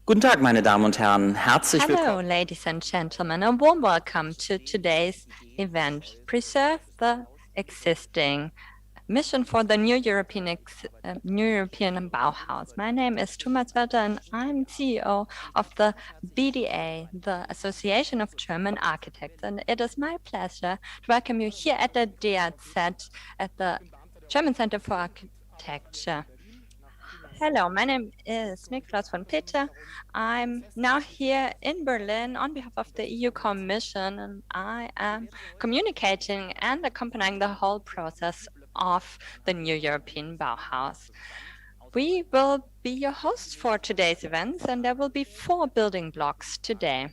Guten Tag, meine Damen und Herren. Herzlich Hello, willkommen. ladies and gentlemen. A warm welcome to today's event. Preserve the existing mission for the new European Bauhaus. My name is Thomas Welter, and I'm CEO of the BDA, the Association of German Architects. And it is my pleasure to welcome you here at the DAZ at the German Center for Architecture. Hello, my name is Niklas von Peter. I'm now here in Berlin on behalf of the EU Commission, and I am communicating and accompanying the whole process of the new European Bauhaus. We will be your hosts for today's events, and there will be 4 building blocks today.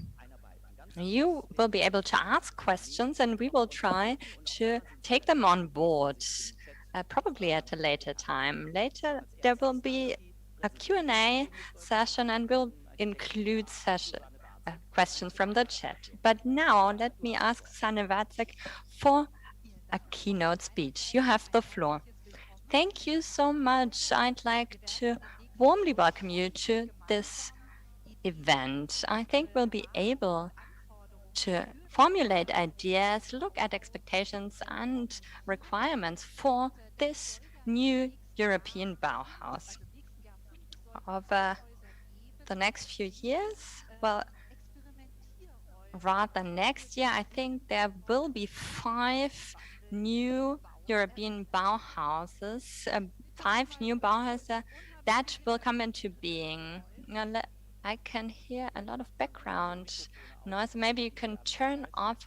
You will be able to ask questions, and we will try to take them on board probably at a later time. Later, there will be a Q&A session and we'll include questions from the chat. But now let me ask Sanne Watzek for a keynote speech. You have the floor. Thank you so much. I'd like to warmly welcome you to this event. I think we'll be able to formulate ideas, look at expectations and requirements for this new European Bauhaus. Over the next few years, well, rather next year, I think there will be 5 new European Bauhauses, 5 new Bauhäuser that will come into being. Now, I can hear a lot of background noise. Maybe you can switch off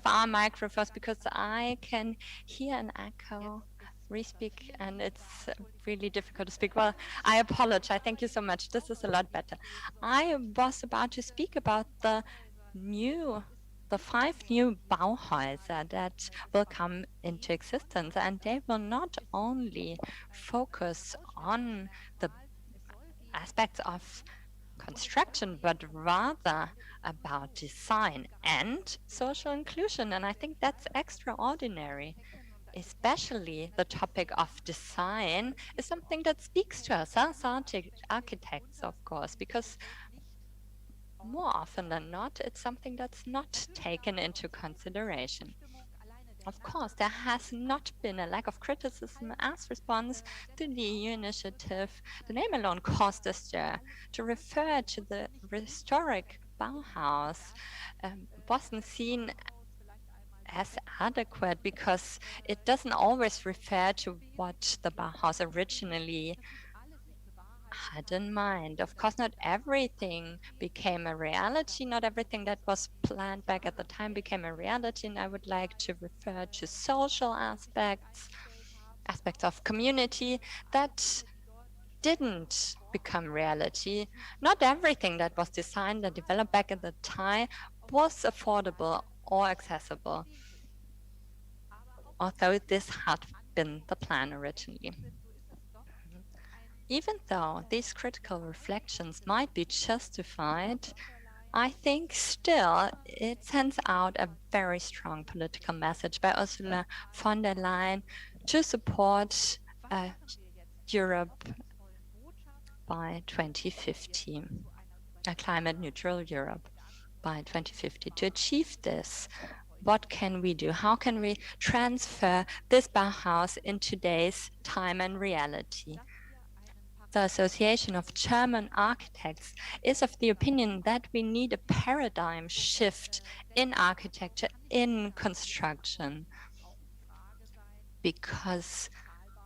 our microphones because I can hear an echo. Respeak, and it's really difficult to speak. Well, I apologize. Thank you so much. This is a lot better. I was about to speak about the 5 new Bauhäuser that will come into existence, and they will not only focus on the aspects of construction, but rather about design and social inclusion. And I think that's extraordinary. Especially the topic of design is something that speaks to us as architects, of course, because more often than not, it's something that's not taken into consideration. Of course, there has not been a lack of criticism as response to the EU initiative. The name alone caused us to refer to the historic Bauhaus wasn't seen as adequate because it doesn't always refer to what the Bauhaus originally had in mind. Of course, not everything became a reality. Not everything that was planned back at the time became a reality. And I would like to refer to social aspects, aspects of community that didn't become reality. Not everything that was designed and developed back at the time was affordable or accessible, although this had been the plan originally. Even though these critical reflections might be justified, I think still it sends out a very strong political message by Ursula von der Leyen to support Europe by 2050, a climate neutral Europe by 2050. To achieve this, what can we do? How can we transfer this Bauhaus in today's time and reality? The Association of German Architects is of the opinion that we need a paradigm shift in architecture, in construction, because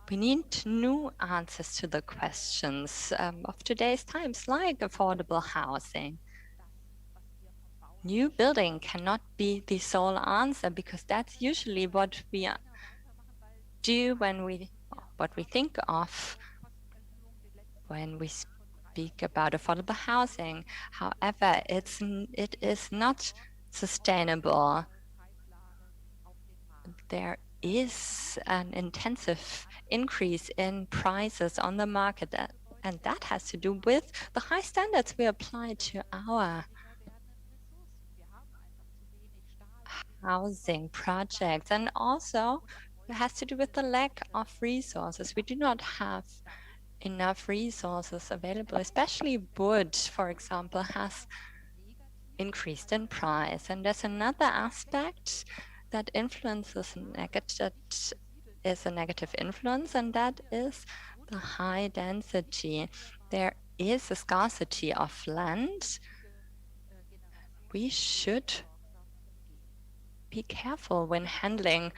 we need new answers to the questions of today's times, like affordable housing. New building cannot be the sole answer because that's usually what we do what we think of when we speak about affordable housing. However, it is not sustainable. There is an intensive increase in prices on the market, and that has to do with the high standards we apply to our housing projects, and also it has to do with the lack of resources. We do not have enough resources available, especially wood, for example, has increased in price. And there's another aspect that influences negative, is a negative influence, and that is the high density. There is a scarcity of land. We should be careful when handling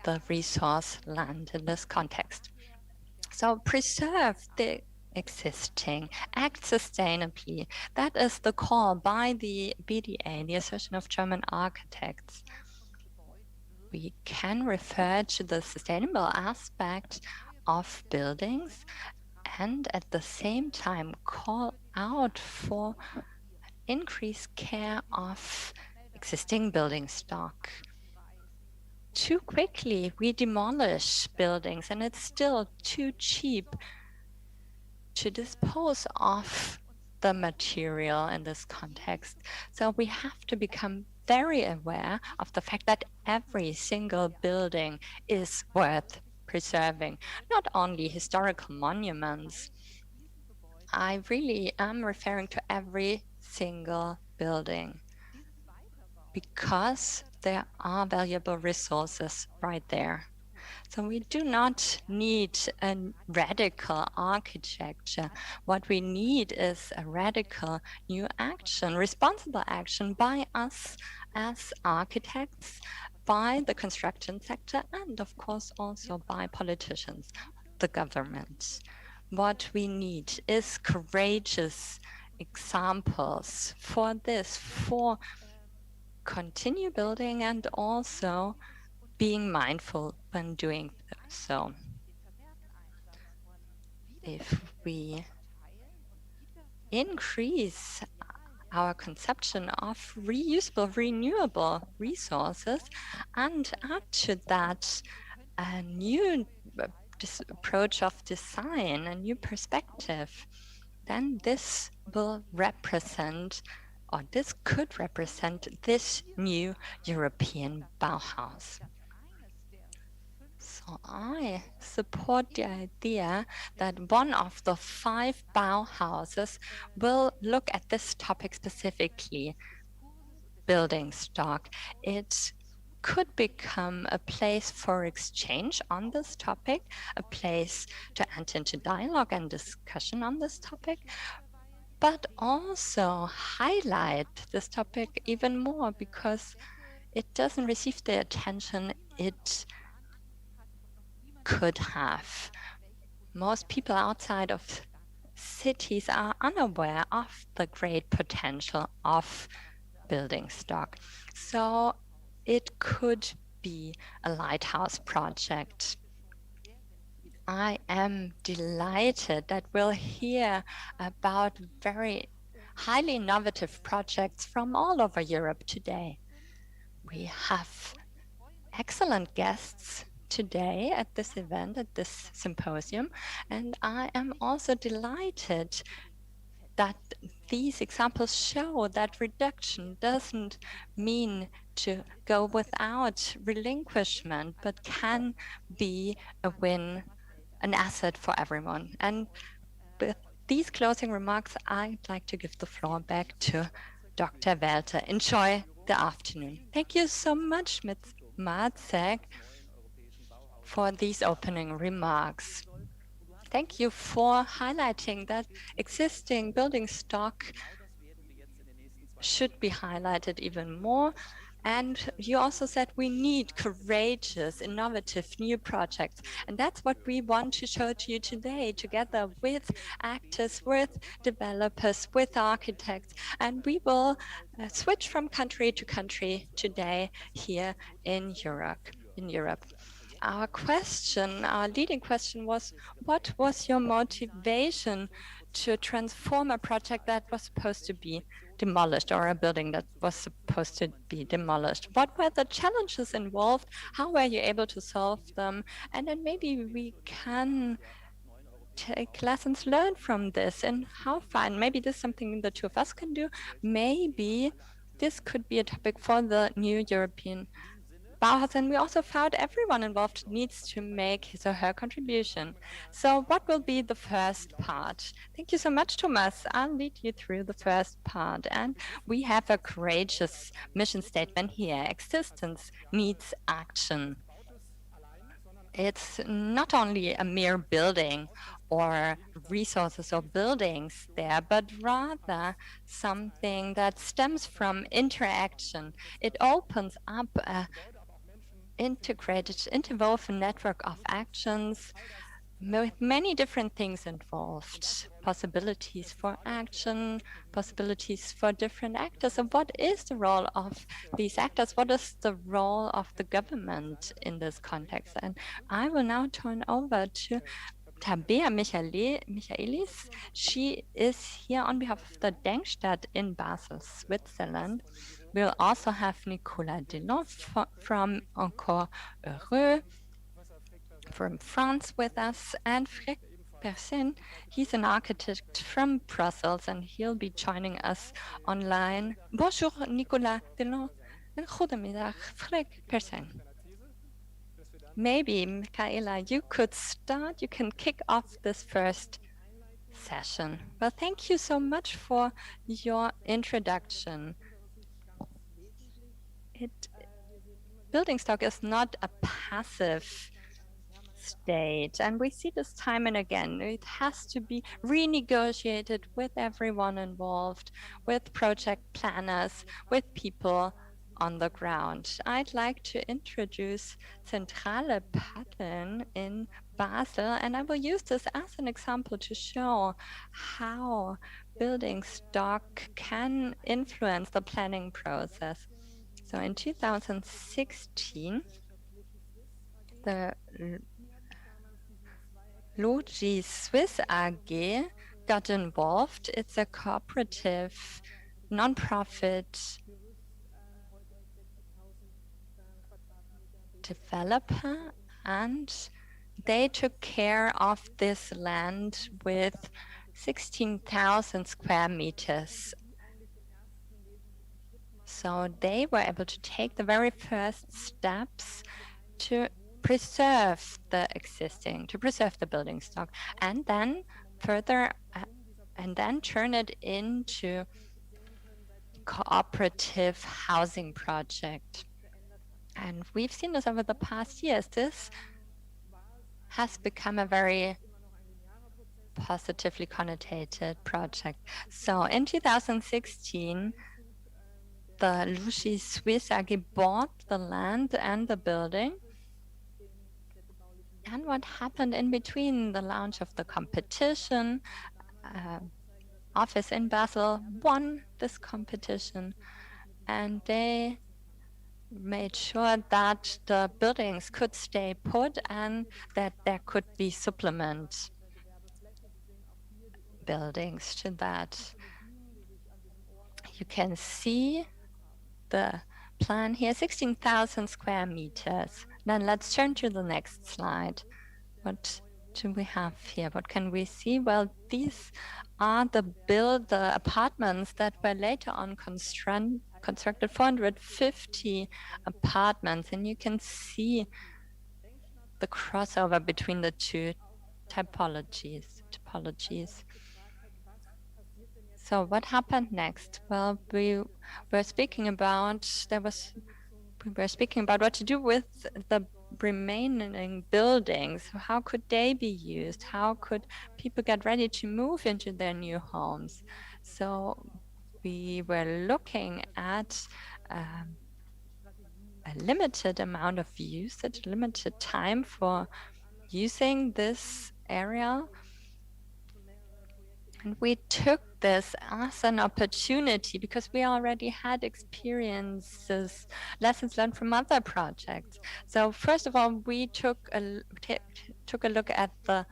the resource land in this context. So preserve the existing, act sustainably. That is the call by the BDA, the Association of German Architects. We can refer to the sustainable aspect of buildings and at the same time call out for increased care of existing building stock. Too quickly, we demolish buildings, and it's still too cheap to dispose of the material in this context. So we have to become very aware of the fact that every single building is worth preserving, not only historical monuments. I really am referring to every single building because there are valuable resources right there. So we do not need a radical architecture. What we need is a radical new action, responsible action by us as architects, by the construction sector, and of course also by politicians, the government. What we need is courageous examples for this, for continue building and also being mindful when doing so. If we increase our conception of reusable, renewable resources and add to that a new approach of design, a new perspective, then this will represent, or this could represent, this new European Bauhaus. So I support the idea that one of the 5 Bauhauses will look at this topic specifically, building stock. It could become a place for exchange on this topic, a place to enter into dialogue and discussion on this topic, but also highlight this topic even more because it doesn't receive the attention it could have. Most people outside of cities are unaware of the great potential of building stock. So it could be a lighthouse project. I am delighted that we'll hear about very highly innovative projects from all over Europe today. We have excellent guests today at this event, at this symposium, and I am also delighted that these examples show that reduction doesn't mean to go without relinquishment, but can be a win, an asset for everyone. And with these closing remarks, I'd like to give the floor back to Dr. Welter. Enjoy the afternoon. Thank you so much, Ms. Matzek, for these opening remarks. Thank you for highlighting that existing building stock should be highlighted even more. And you also said we need courageous, innovative new projects. And that's what we want to show to you today, together with actors, with developers, with architects. And we will switch from country to country today here in Europe. Our question, our leading question was, what was your motivation to transform a project that was supposed to be demolished, or a building that was supposed to be demolished? What were the challenges involved? How were you able to solve them? And then maybe we can take lessons learned from this and how far. Maybe this is something the two of us can do. Maybe this could be a topic for the new European Bauhaus, and we also found everyone involved needs to make his or her contribution. So what will be the first part? Thank you so much, Thomas. I'll lead you through the first part. And we have a courageous mission statement here. Existence needs action. It's not only a mere building or resources or buildings there, but rather something that stems from interaction. It opens up a integrated, interwoven network of actions with many different things involved, possibilities for action, possibilities for different actors. And what is the role of these actors? What is the role of the government in this context? And I will now turn over to Tabea Michaelis. She is here on behalf of the Denkstadt in Basel, Switzerland. We'll also have Nicolas Delon from Encore Heureux from France with us, and Frédéric Persin. He's an architect from Brussels, and he'll be joining us online. Bonjour, Nicolas Delon, and goedemiddag, Frédéric Persin. Maybe, Michaela, you could start, you can kick off this first session. Well, thank you so much for your introduction. Building stock is not a passive state, and we see this time and again. It has to be renegotiated with everyone involved, with project planners, with people on the ground. I'd like to introduce Zentrale Pattern in Basel, and I will use this as an example to show how building stock can influence the planning process. So in 2016, the Logis Swiss AG got involved. It's a cooperative, non-profit developer, and they took care of this land with 16,000 square meters. So they were able to take the very first steps to preserve the existing, to preserve the building stock, and then further, and then turn it into cooperative housing project. And we've seen this over the past years. This has become a very positively connotated project. So in 2016, the Logis Swiss AG bought the land and the building. And what happened in between the launch of the competition, office in Basel won this competition, and they made sure that the buildings could stay put and that there could be supplement buildings to that. You can see the plan here, 16,000 square meters. Then let's turn to the next slide. What do we have here? What can we see? Well, these are the apartments that were later on constructed, 450 apartments, and you can see the crossover between the two typologies. So what happened next? Well, we were speaking about what to do with the remaining buildings. How could they be used? How could people get ready to move into their new homes? So we were looking at a limited amount of usage, limited time for using this area. And we took this as an opportunity because we already had experiences, lessons learned from other projects. So first of all, we took a look at the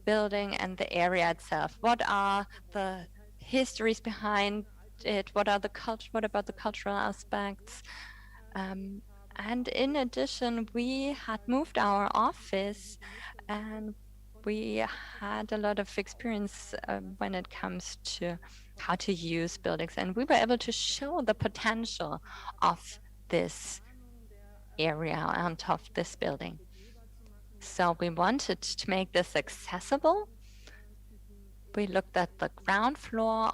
building and the area itself. What are the histories behind it? What about the cultural aspects? And in addition, we had moved our office, and we had a lot of experience when it comes to how to use buildings, and we were able to show the potential of this area on top of this building. So we wanted to make this accessible. We looked at the ground floor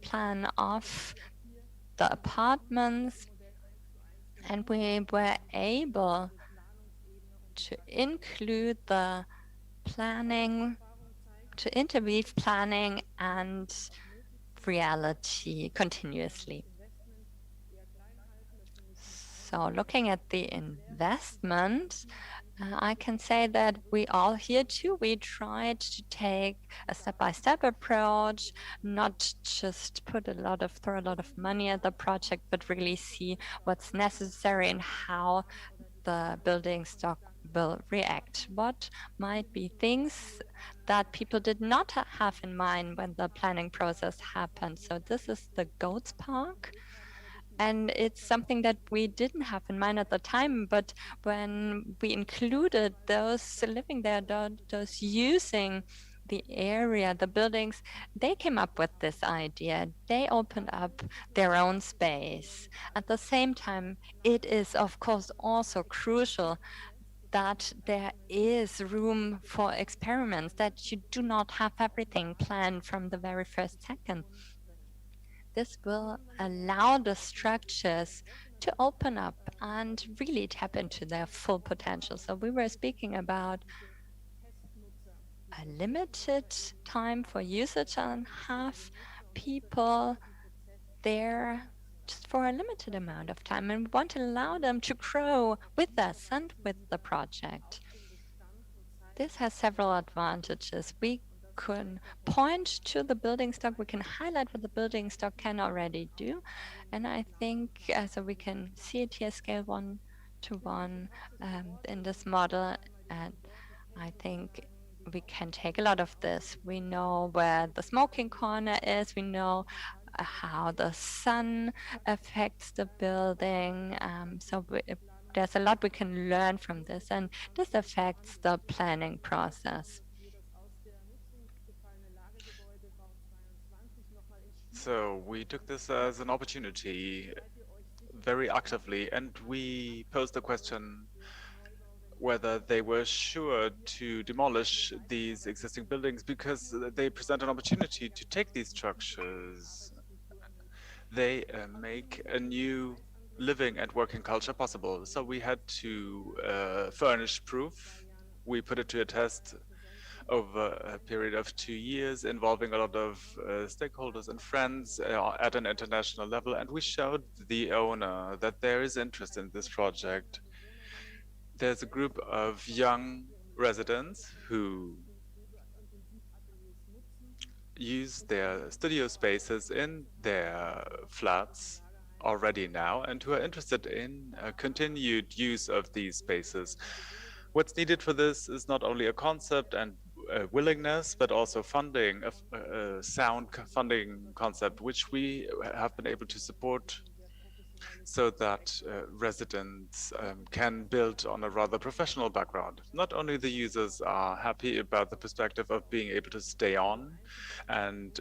plan of the apartments, and we were able to include the planning, to interweave planning and reality continuously. So looking at the investment, I can say that we all here too, we tried to take a step-by-step approach, not just throw a lot of money at the project, but really see what's necessary and how the building stock will react. What might be things that people did not have in mind when the planning process happened? So this is the Goats Park. And it's something that we didn't have in mind at the time, but when we included those living there, those using the area, the buildings, they came up with this idea. They opened up their own space. At the same time, it is, of course, also crucial that there is room for experiments, that you do not have everything planned from the very first second. This will allow the structures to open up and really tap into their full potential. So we were speaking about a limited time for usage and have people there just for a limited amount of time, and we want to allow them to grow with us and with the project. This has several advantages. We can point to the building stock, we can highlight what the building stock can already do. And I think so we can see it here, scale 1:1 in this model. And I think we can take a lot of this. We know where the smoking corner is. We know how the sun affects the building. There's a lot we can learn from this, and this affects the planning process. So we took this as an opportunity very actively, and we posed the question whether they were sure to demolish these existing buildings because they present an opportunity to take these structures. They make a new living and working culture possible. So we had to furnish proof. We put it to a test over a period of 2 years, involving a lot of stakeholders and friends at an international level. And we showed the owner that there is interest in this project. There's a group of young residents who use their studio spaces in their flats already now and who are interested in continued use of these spaces. What's needed for this is not only a concept and willingness, but also funding, a sound funding concept, which we have been able to support so that residents can build on a rather professional background. Not only the users are happy about the perspective of being able to stay on and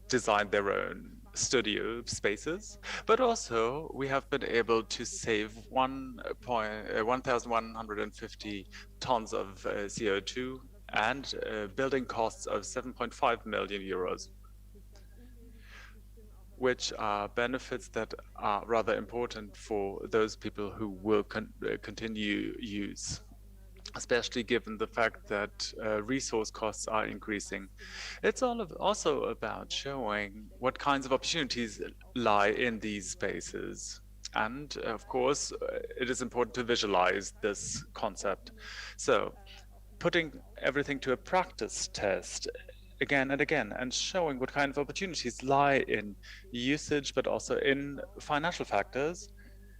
design their own studio spaces, but also we have been able to save 1,150 tons of CO2 and building costs of 7.5 million euros, which are benefits that are rather important for those people who will continue use, especially given the fact that resource costs are increasing. It's also about showing what kinds of opportunities lie in these spaces. And of course, it is important to visualize this concept. So putting everything to a practice test again and again and showing what kind of opportunities lie in usage, but also in financial factors,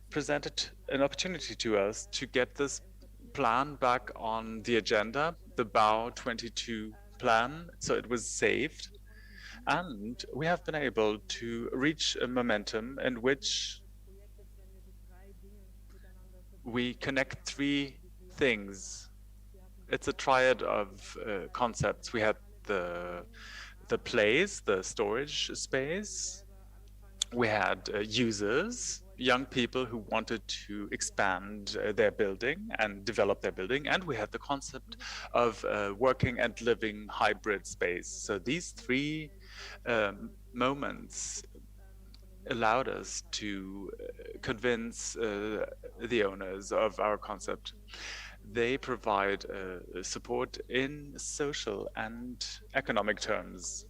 presented an opportunity to us to get this plan back on the agenda, the Bau 22 plan. So it was saved. And we have been able to reach a momentum in which we connect three things. It's a triad of concepts. We had the place, the storage space. We had users, young people who wanted to expand their building and develop their building. And we had the concept of working and living hybrid space. So these three moments allowed us to convince the owners of our concept. They provide support in social and economic terms.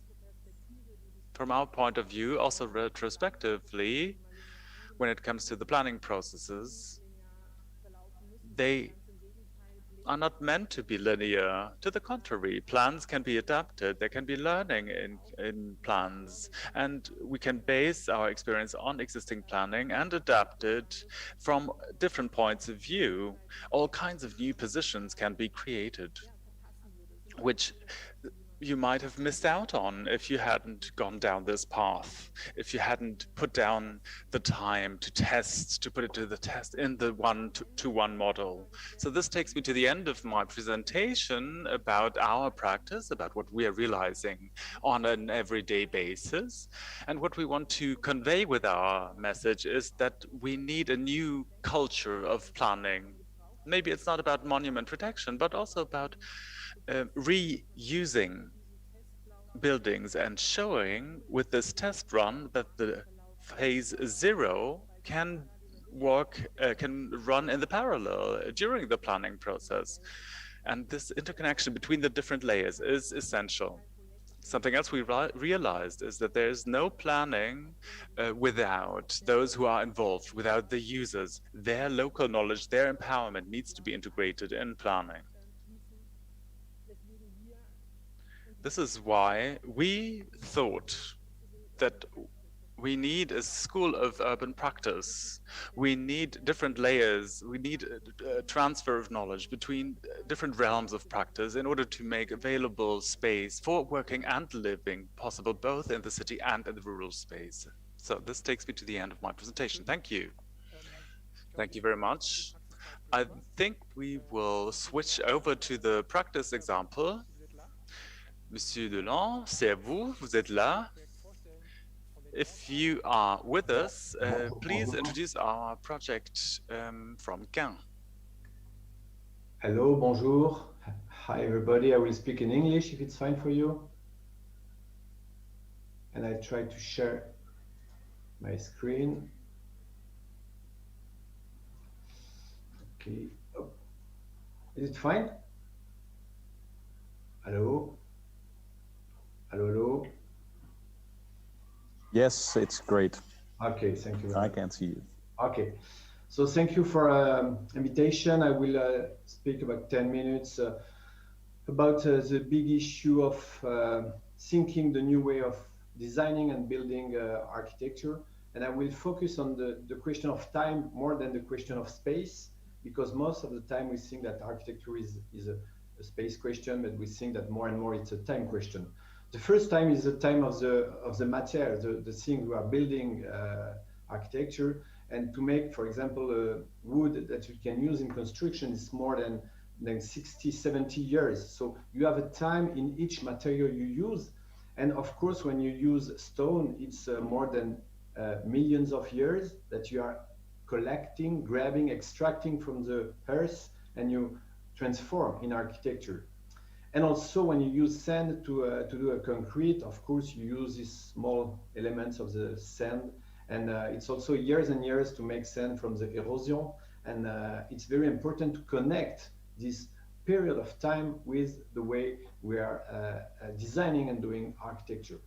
From our point of view, also retrospectively, when it comes to the planning processes, they are not meant to be linear. To the contrary, plans can be adapted. There can be learning in plans, and we can base our experience on existing planning and adapt it from different points of view. All kinds of new positions can be created, which you might have missed out on if you hadn't gone down this path, if you hadn't put down the time to test, to put it to the test in the one-to-one model. So this takes me to the end of my presentation about our practice, about what we are realizing on an everyday basis. And what we want to convey with our message is that we need a new culture of planning. Maybe it's not about monument protection, but also about reusing buildings and showing with this test run that the phase 0 can run in the parallel during the planning process. And this interconnection between the different layers is essential. Something else we realized is that there is no planning without those who are involved, without the users. Their local knowledge, their empowerment needs to be integrated in planning. This is why we thought that we need a school of urban practice. We need different layers. We need a transfer of knowledge between different realms of practice in order to make available space for working and living possible both in the city and in the rural space. So this takes me to the end of my presentation. Thank you. Thank you very much. I think we will switch over to the practice example. Monsieur Delan, c'est à vous, vous êtes là. If you are with us, please introduce our project from Caen. Hello, bonjour. Hi, everybody. I will speak in English if it's fine for you. And I try to share my screen. Okay. Oh. Is it fine? Hello? Hello, hello. Yes, it's great. Okay, thank you. I can see you. Okay, so thank you for invitation. I will speak about 10 minutes about the big issue of thinking the new way of designing and building architecture. And I will focus on the question of time more than the question of space, because most of the time we think that architecture is a space question, but we think that more and more it's a time question. The first time is the time of the material, the thing we are building architecture, and to make, for example, wood that you can use in construction is more than 60, 70 years. So you have a time in each material you use, and of course, when you use stone, it's more than millions of years that you are collecting, grabbing, extracting from the earth, and you transform in architecture. And also, when you use sand to do a concrete, of course, you use these small elements of the sand. And it's also years and years to make sand from the erosion. And it's very important to connect this period of time with the way we are designing and doing architecture.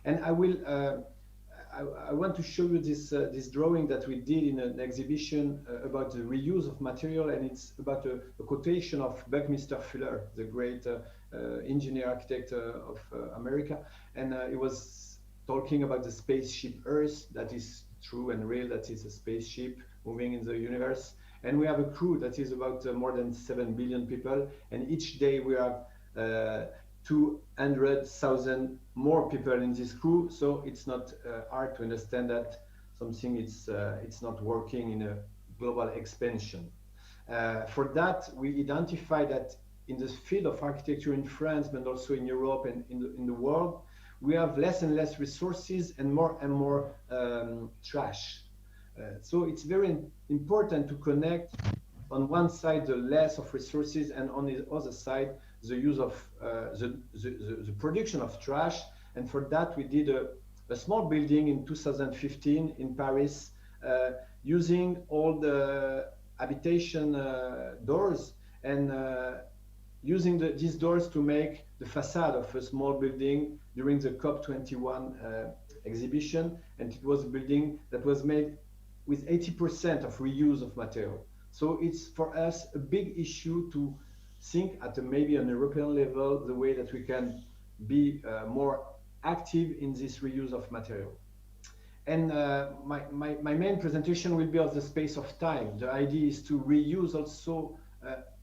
And I want to show you this drawing that we did in an exhibition about the reuse of material, and it's about a quotation of Buckminster Fuller, the great engineer architect of America, and he was talking about the spaceship Earth, that is true and real, that is a spaceship moving in the universe, and we have a crew that is about more than 7 billion people, and each day we have 200,000 more people in this crew, so it's not hard to understand that something it's not working in a global expansion. For that, we identify that in the field of architecture in France, but also in Europe and in the world, we have less and less resources and more trash. So it's very important to connect on one side the less of resources, and on the other side the use of the production of trash. And for that we did a small building in 2015 in Paris, using all the habitation doors, and using these doors to make the facade of a small building during the COP21 exhibition. And it was a building that was made with 80% of reuse of material. So it's for us a big issue to think at maybe an European level the way that we can be more active in this reuse of material. And my main presentation will be of the space of time. The idea is to reuse also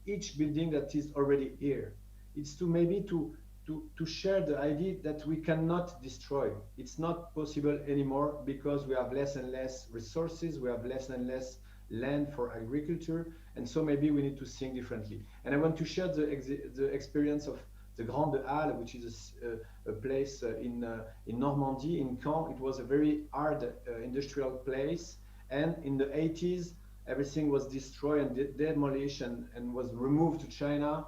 each building that is already here. It's to maybe to share the idea that we cannot destroy. It's not possible anymore because we have less and less resources, we have less and less land for agriculture, and so maybe we need to think differently. And I want to share the experience of the Grande Halle, which is a place in Normandy, in Caen. It was a very hard industrial place, and in the 80s everything was destroyed and demolished and was removed to China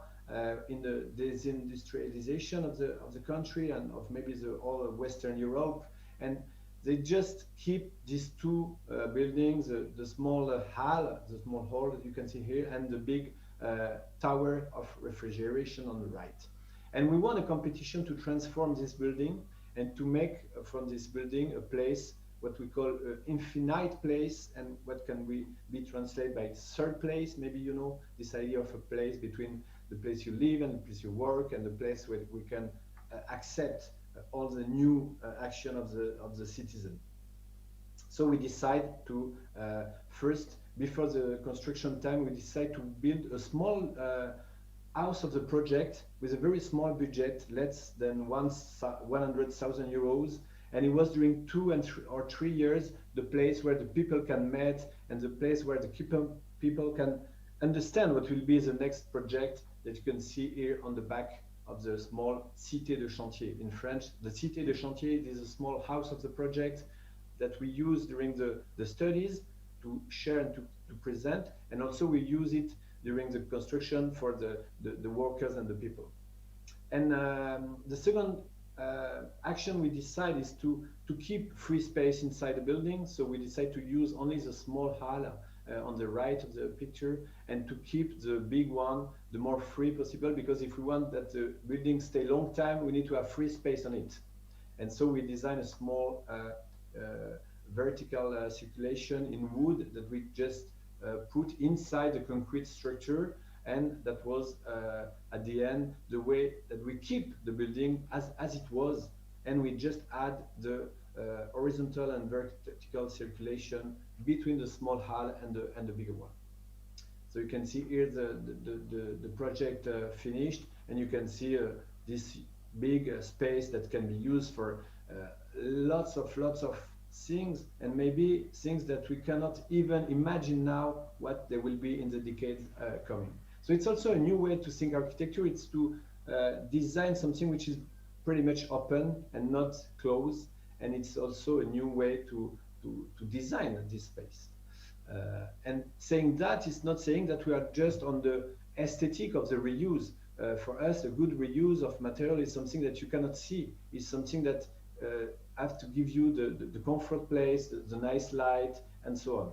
in the desindustrialization of the country and of maybe all of Western Europe. And they just keep these two buildings, the small hall, the small hall that you can see here, and the big tower of refrigeration on the right. And we won a competition to transform this building and to make from this building a place, what we call an infinite place, and what can be translated by third place. Maybe you know this idea of a place between the place you live and the place you work, and the place where we can accept all the new action of the citizen. So we decide to first, before the construction time, we decide to build a small house of the project with a very small budget, less than 100,000 euros. And it was during 2 or 3 years the place where the people can meet, and the place where the people can understand what will be the next project that you can see here on the back of the small Cité de Chantier. In French, the Cité de Chantier is a small house of the project that we use during the studies to share and to present, and also we use it during the construction for the workers and the people. And the second action we decide is to keep free space inside the building. So we decide to use only the small hall on the right of the picture, and to keep the big one the more free possible, because if we want that the building stay long time, we need to have free space on it. And so we design a small vertical circulation in wood that we just put inside the concrete structure, and that was at the end the way that we keep the building as it was, and we just add the horizontal and vertical circulation between the small hall and the bigger one. So you can see here the project finished, and you can see this big space that can be used for lots of things, and maybe things that we cannot even imagine now what they will be in the decades coming. So it's also a new way to think architecture. It's to design something which is pretty much open and not closed, and it's also a new way to design this space. And saying that is not saying that we are just on the aesthetic of the reuse. For us, a good reuse of material is something that you cannot see. It's something that have to give you the comfort place, the nice light, and so on.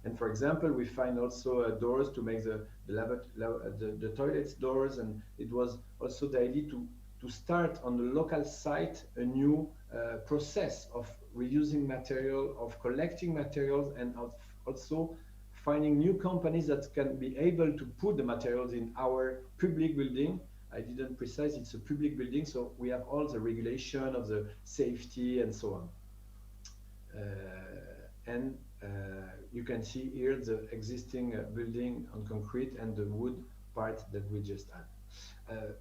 And for example, we find also doors to make the toilets doors, and it was also the idea to start on the local site a new process of reusing material, of collecting materials, and of also finding new companies that can be able to put the materials in our public building. I didn't precise, it's a public building, so we have all the regulation of the safety and so on. And you can see here the existing building on concrete and the wood part that we just had.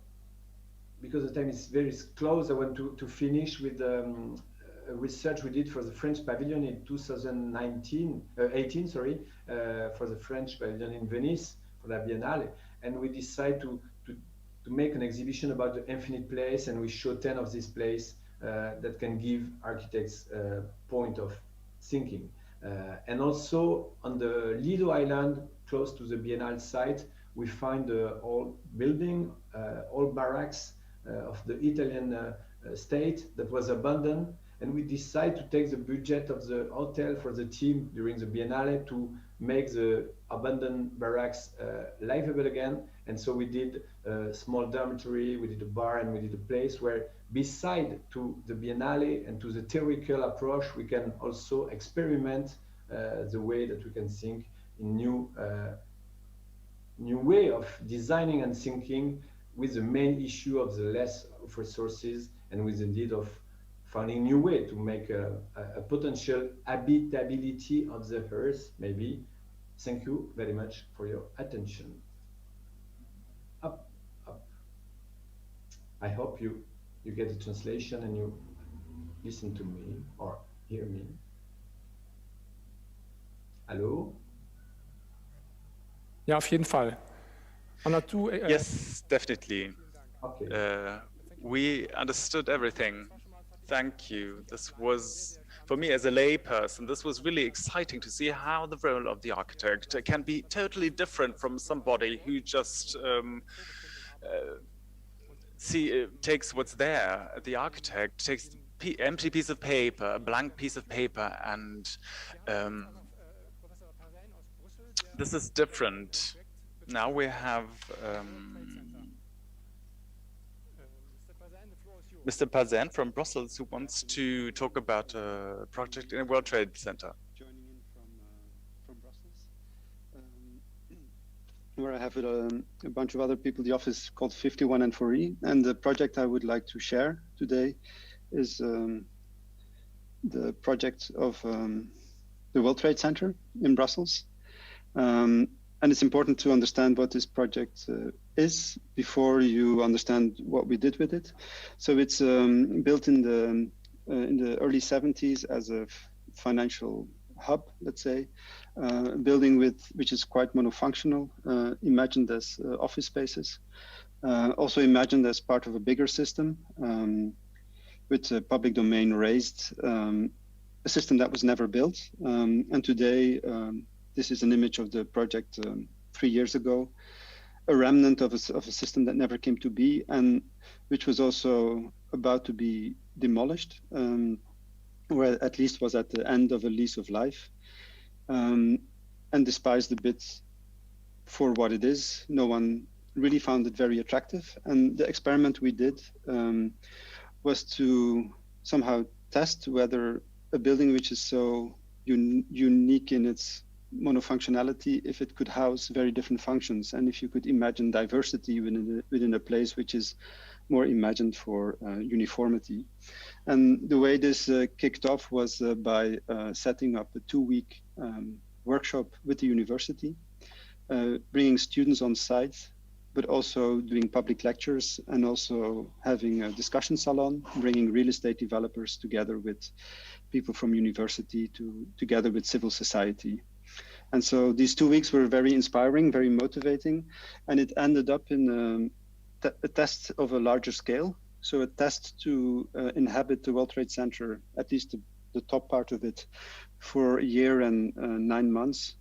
Because the time is very close, I want to finish with research we did for the French pavilion in 2018, sorry, for the French pavilion in Venice, for la Biennale. And we decided to make an exhibition about the infinite place, and we show 10 of these places that can give architects point of thinking. And also on the Lido Island, close to the Biennale site, we find the old building, old barracks of the Italian state that was abandoned. And we decided to take the budget of the hotel for the team during the Biennale to make the abandoned barracks livable again. And so we did a small dormitory, we did a bar, and we did a place where, beside to the Biennale and to the theoretical approach, we can also experiment the way that we can think in new way of designing and thinking, with the main issue of the less of resources, and with the need of finding new way to make a potential habitability of the earth, maybe. Thank you very much for your attention. Up. I hope you get the translation and you listen to me or hear me. Hello? Ja, auf jeden Fall. Yes, definitely. Okay. We understood everything. Thank you. This was, for me as a layperson, this was really exciting to see how the role of the architect can be totally different from somebody who just takes what's there. The architect takes empty piece of paper, a blank piece of paper, and this is different. Now we have Mr. Pazan from Brussels, who wants to talk about a project in a World Trade Center. Joining in from Brussels, where I have a bunch of other people. The office called 51 and 4E, and the project I would like to share today is the project of the World Trade Center in Brussels. And it's important to understand what this project is before you understand what we did with it. So it's built in the early 70s as a financial hub, let's say, a building which is quite monofunctional, imagined as office spaces, also imagined as part of a bigger system with a public domain raised, a system that was never built. And today, this is an image of the project 3 years ago, a remnant of a system that never came to be, and which was also about to be demolished, or at least was at the end of a lease of life, and despised a bit for what it is. No one really found it very attractive. And the experiment we did was to somehow test whether a building which is so unique in its monofunctionality, if it could house very different functions, and if you could imagine diversity within a place which is more imagined for uniformity. And the way this kicked off was by setting up a 2-week workshop with the university, bringing students on site, but also doing public lectures, and also having a discussion salon, bringing real estate developers together with people from university together with civil society. And so these 2 weeks were very inspiring, very motivating, and it ended up in a test of a larger scale. So a test to inhabit the World Trade Center, at least the top part of it, for a year and 9 months,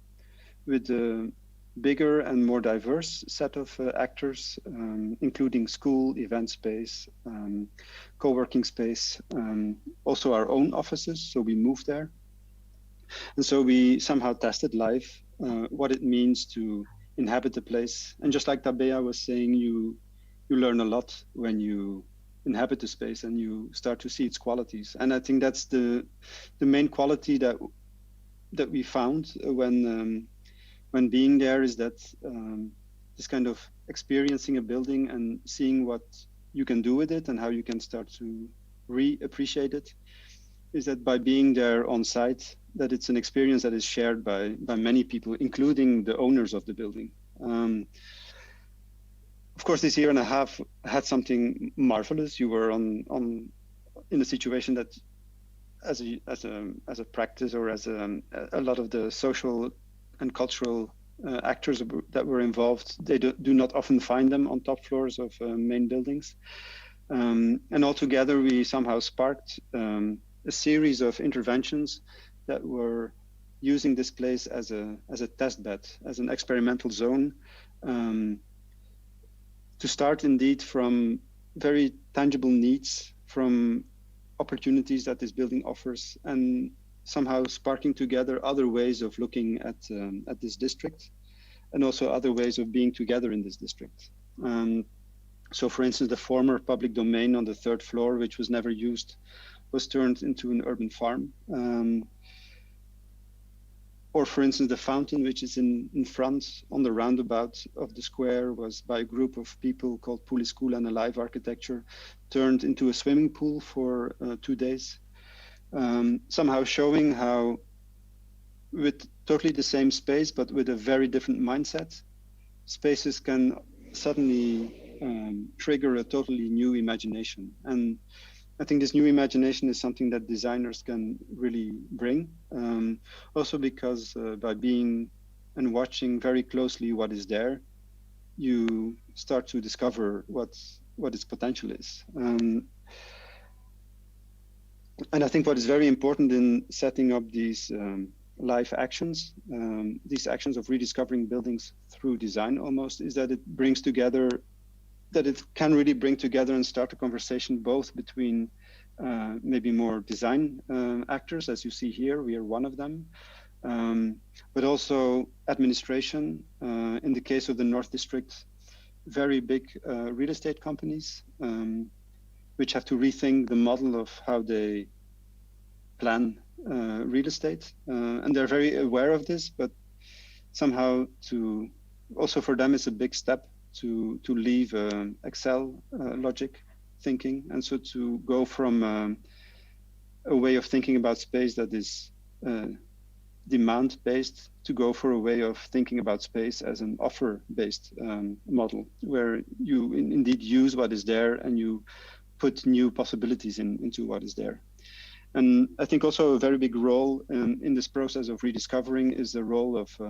with a bigger and more diverse set of actors, including school, event space, co-working space, also our own offices. So we moved there. And so we somehow tested live what it means to inhabit the place. And just like Tabea was saying, you learn a lot when you inhabit the space and you start to see its qualities. And I think that's the main quality that we found when being there, is that this kind of experiencing a building and seeing what you can do with it and how you can start to re-appreciate it, is that by being there on site, that it's an experience that is shared by many people, including the owners of the building. Of course, this year and a half had something marvelous. You were in a situation that, as a practice, or as a lot of the social and cultural actors that were involved, they do not often find them on top floors of main buildings. And altogether, we somehow sparked a series of interventions that were using this place as a test bed, as an experimental zone, to start indeed from very tangible needs, from opportunities that this building offers, and somehow sparking together other ways of looking at this district, and also other ways of being together in this district. So for instance, the former public domain on the 3rd floor, which was never used, was turned into an urban farm. Or for instance, the fountain, which is in front on the roundabout of the square, was by a group of people called School and Alive Architecture, turned into a swimming pool for 2 days. Somehow showing how, with totally the same space, but with a very different mindset, spaces can suddenly trigger a totally new imagination. And I think this new imagination is something that designers can really bring. Also because by being and watching very closely what is there, you start to discover what its potential is. And I think what is very important in setting up these live actions, these actions of rediscovering buildings through design almost, is that it brings together, that it can really bring together and start a conversation both between maybe more design actors, as you see here, we are one of them, but also administration. In the case of the North District, very big real estate companies, which have to rethink the model of how they plan real estate. And they're very aware of this, but somehow also for them, it's a big step to leave Excel logic thinking, and so to go from a way of thinking about space that is demand-based to go for a way of thinking about space as an offer-based model, where you indeed use what is there and you put new possibilities into what is there. And I think also a very big role in this process of rediscovering is the role of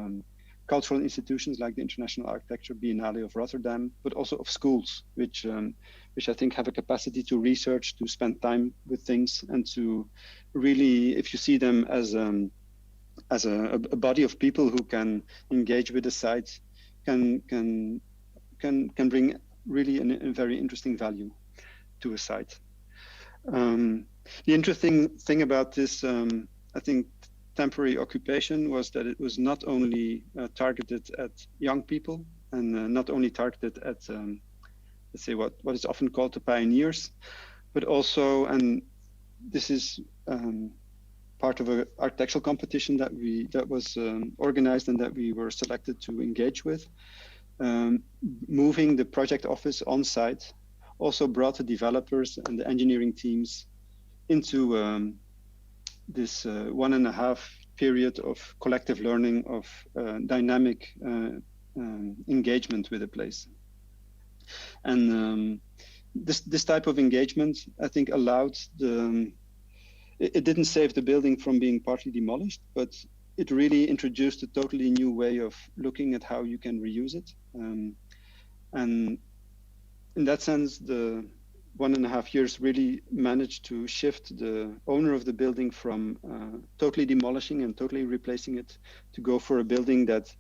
cultural institutions like the International Architecture Biennale of Rotterdam, but also of schools, which I think have a capacity to research, to spend time with things, and to really, if you see them as a body of people who can engage with the site, can bring really a very interesting value to a site. The interesting thing about this, I think, temporary occupation was that it was not only targeted at young people and not only targeted at, let's say, what is often called the pioneers, but also, and this is part of an architectural competition that was organized and that we were selected to engage with. Moving the project office on site also brought the developers and the engineering teams into this 1.5 period of collective learning, of dynamic engagement with the place. And this type of engagement, I think, allowed it didn't save the building from being partly demolished, but it really introduced a totally new way of looking at how you can reuse it. And in that sense, the 1.5 years really managed to shift the owner of the building from totally demolishing and totally replacing it to go for a building that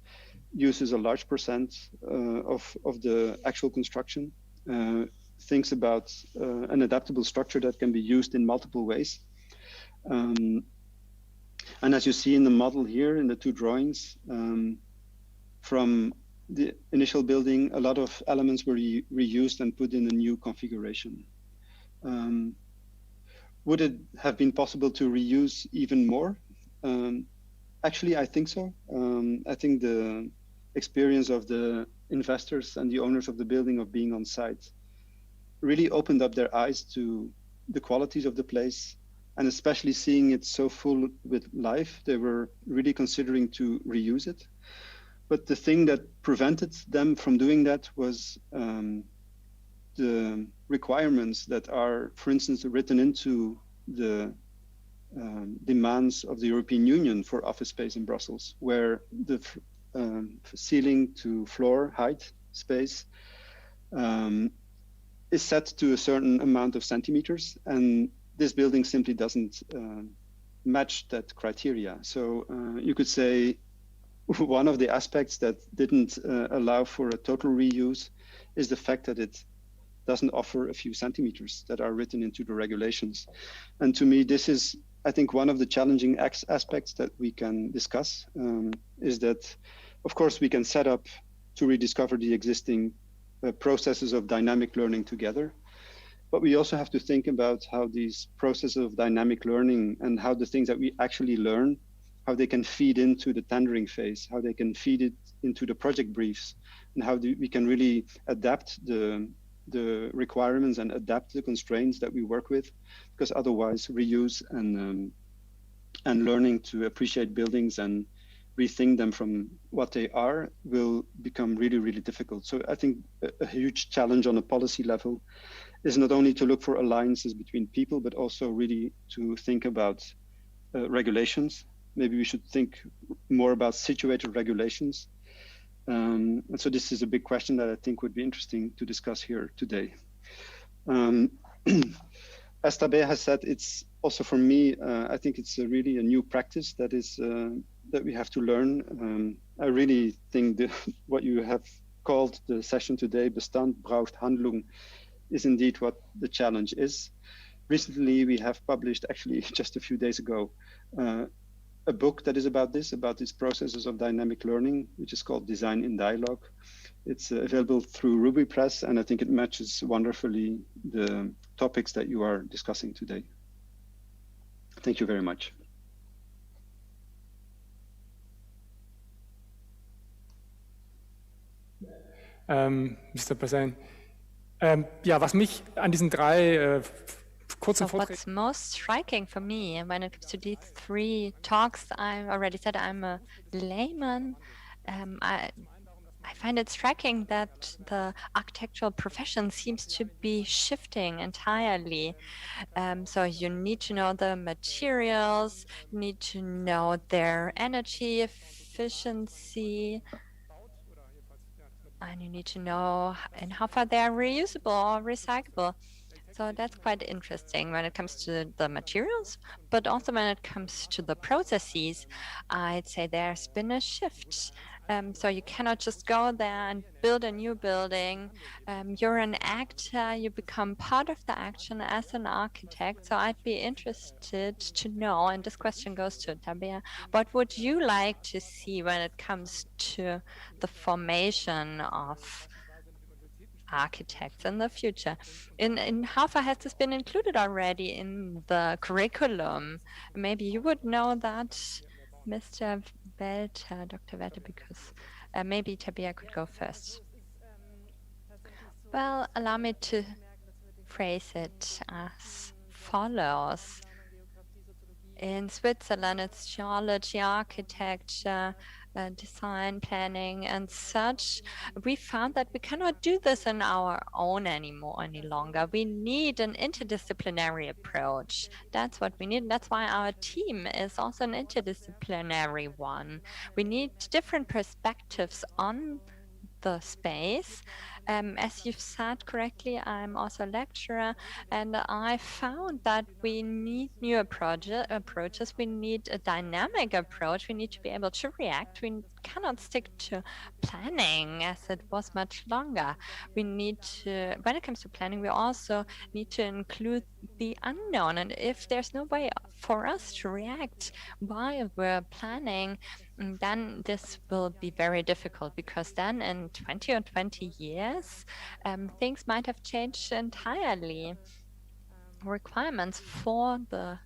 uses a large percent of the actual construction, thinks about an adaptable structure that can be used in multiple ways. And as you see in the model here, in the two drawings, from the initial building, a lot of elements were reused and put in a new configuration. Would it have been possible to reuse even more? Actually, I think so. I think the experience of the investors and the owners of the building of being on site really opened up their eyes to the qualities of the place, and especially seeing it so full with life, they were really considering to reuse it. But the thing that prevented them from doing that was the requirements that are, for instance, written into the demands of the European Union for office space in Brussels, where the ceiling to floor height space is set to a certain amount of centimeters, and this building simply doesn't matched that criteria. So you could say one of the aspects that didn't allow for a total reuse is the fact that it doesn't offer a few centimeters that are written into the regulations. And to me, this is, I think, one of the challenging aspects that we can discuss, is that, of course, we can set up to rediscover the existing processes of dynamic learning together. But we also have to think about how these processes of dynamic learning and how the things that we actually learn, how they can feed into the tendering phase, how they can feed it into the project briefs, and how we can really adapt the requirements and adapt the constraints that we work with, because otherwise reuse and learning to appreciate buildings and rethink them from what they are will become really, really difficult. So I think a huge challenge on a policy level is not only to look for alliances between people, but also really to think about regulations. Maybe we should think more about situated regulations. And so this is a big question that I think would be interesting to discuss here today. As Tabea has said, it's also for me, I think it's really a new practice that is that we have to learn. I really think what you have called the session today, Bestand braucht Handlung, is indeed what the challenge is. Recently, we have published, actually just a few days ago, a book that is about these processes of dynamic learning, which is called Design in Dialogue. It's available through Ruby Press, and I think it matches wonderfully the topics that you are discussing today. Thank you very much. Mr. President. Ja, was mich an diesen drei kurzen Vorträgen... What's most striking for me when it comes to these three talks, I already said I'm a layman. I find it striking that the architectural profession seems to be shifting entirely. So you need to know the materials, you need to know their energy efficiency, and you need to know in how far they are reusable or recyclable. So that's quite interesting when it comes to the materials, but also when it comes to the processes, I'd say there's been a shift. So you cannot just go there and build a new building. You're an actor, you become part of the action as an architect. So I'd be interested to know, and this question goes to Tabea, what would you like to see when it comes to the formation of architects in the future? In how far has this been included already in the curriculum? Maybe you would know that, Mr. Welter, Dr. Welter, because maybe Tabea could go first. Well, allow me to phrase it as follows. In Switzerland, it's geology, architecture, design, planning, and such. We found that we cannot do this on our own any longer. We need an interdisciplinary approach. That's what we need. That's why our team is also an interdisciplinary one. We need different perspectives on the space. As you've said correctly, I'm also a lecturer, and I found that we need new approaches. We need a dynamic approach. We need to be able to react. We cannot stick to planning as it was much longer. We need to, when it comes to planning, we also need to include the unknown. And if there's no way for us to react while we're planning, then this will be very difficult, because then in 20 or 20 years, things might have changed entirely. Requirements for the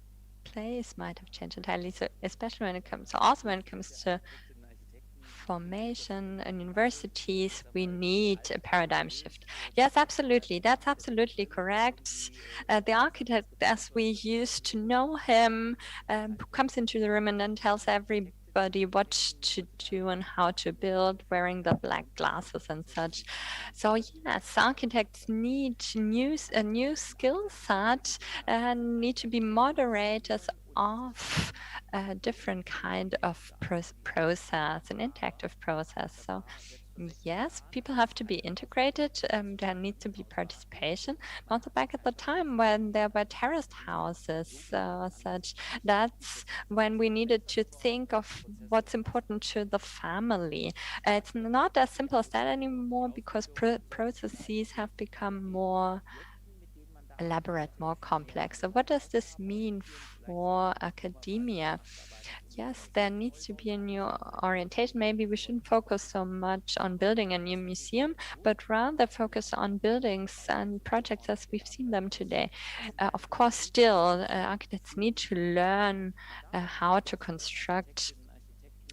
place might have changed entirely. So especially when it comes to formation and universities, we need a paradigm shift. Yes, absolutely. That's absolutely correct. The architect, as we used to know him, comes into the room and then tells everybody what to do and how to build, wearing the black glasses and such. So yes, architects need a new skill set and need to be moderators of a different kind of process, an interactive process. So Yes, people have to be integrated. There needs to be participation. Also, back at the time when there were terraced houses, such, that's when we needed to think of what's important to the family. It's not as simple as that anymore because processes have become more elaborate, more complex. So what does this mean for academia? Yes, there needs to be a new orientation. Maybe we shouldn't focus so much on building a new museum, but rather focus on buildings and projects as we've seen them today. Of course, still, architects need to learn how to construct.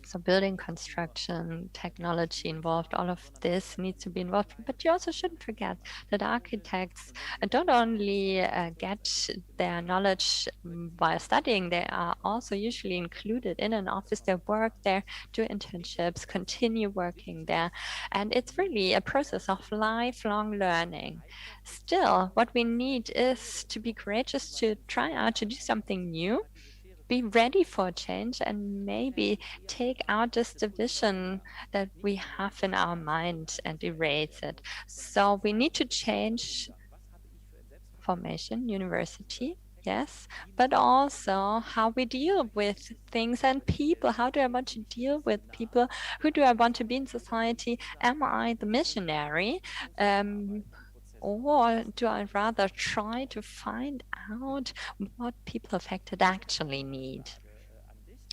So building construction, technology involved, all of this needs to be involved. But you also shouldn't forget that architects don't only get their knowledge while studying, they are also usually included in an office. They work there, do internships, continue working there. And it's really a process of lifelong learning. Still, what we need is to be courageous to try out to do something new, be ready for change, and maybe take out this division that we have in our mind and erase it. So we need to change formation, university, yes, but also how we deal with things and people. How do I want to deal with people? Who do I want to be in society? Am I the missionary? Or do I rather try to find out what people affected actually need?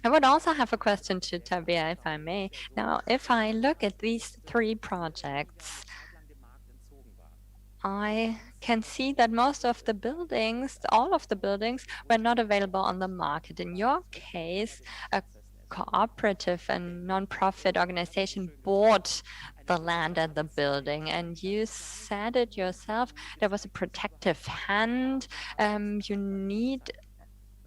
I would also have a question to Tabea, if I may. Now, if I look at these three projects, I can see that most of the buildings, all of the buildings, were not available on the market. In your case, a cooperative and non-profit organization bought the land and the building, and you said it yourself, there was a protective hand. You need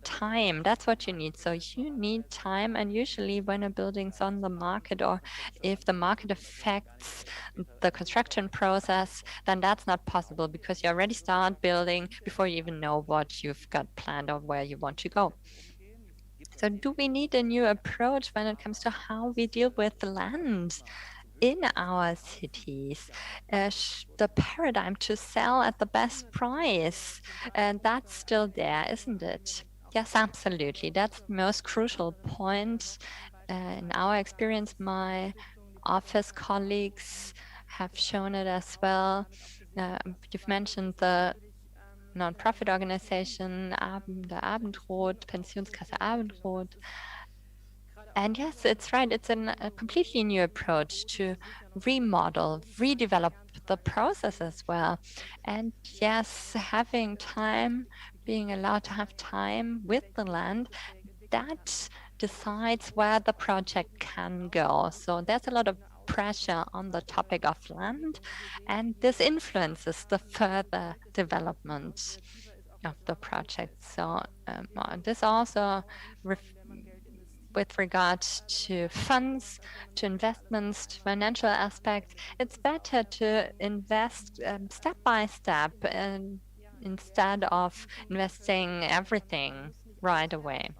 time. That's what you need. So you need time, and usually when a building's on the market, or if the market affects the construction process, then that's not possible because you already start building before you even know what you've got planned or where you want to go. So do we need a new approach when it comes to how we deal with the land in our cities? The paradigm to sell at the best price, and that's still there, isn't it? Yes, absolutely. That's the most crucial point. In our experience, my office colleagues have shown it as well. You've mentioned the non-profit organization, der Abendrot, Pensionskasse Abendrot. And yes, it's right. It's a completely new approach to remodel, redevelop the process as well. And yes, having time, being allowed to have time with the land, that decides where the project can go. So there's a lot of pressure on the topic of land, and this influences the further development of the project. So this also with regard to funds, to investments, to financial aspects, it's better to invest step by step instead of investing everything right away.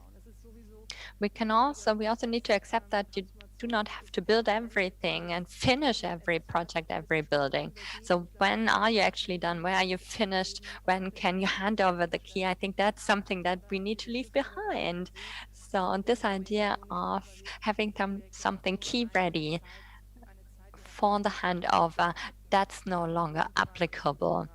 We also need to accept that you do not have to build everything and finish every project, every building. So when are you actually done? Where are you finished? When can you hand over the key? I think that's something that we need to leave behind. So this idea of having something key ready for the handover, that's no longer applicable.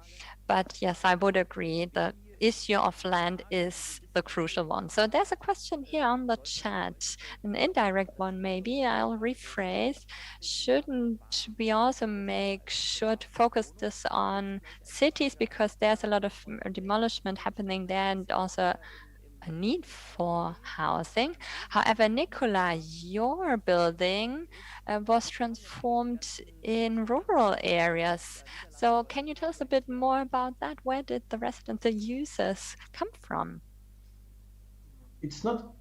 But yes, I would agree the issue of land is the crucial one. So there's a question here on the chat, an indirect one maybe. I'll rephrase. Shouldn't we also make sure to focus this on cities, because there's a lot of demolishment happening there and also a need for housing? However, Nicola, your building was transformed in rural areas. So can you tell us a bit more about that? Where did the residents, the users, come from? It's not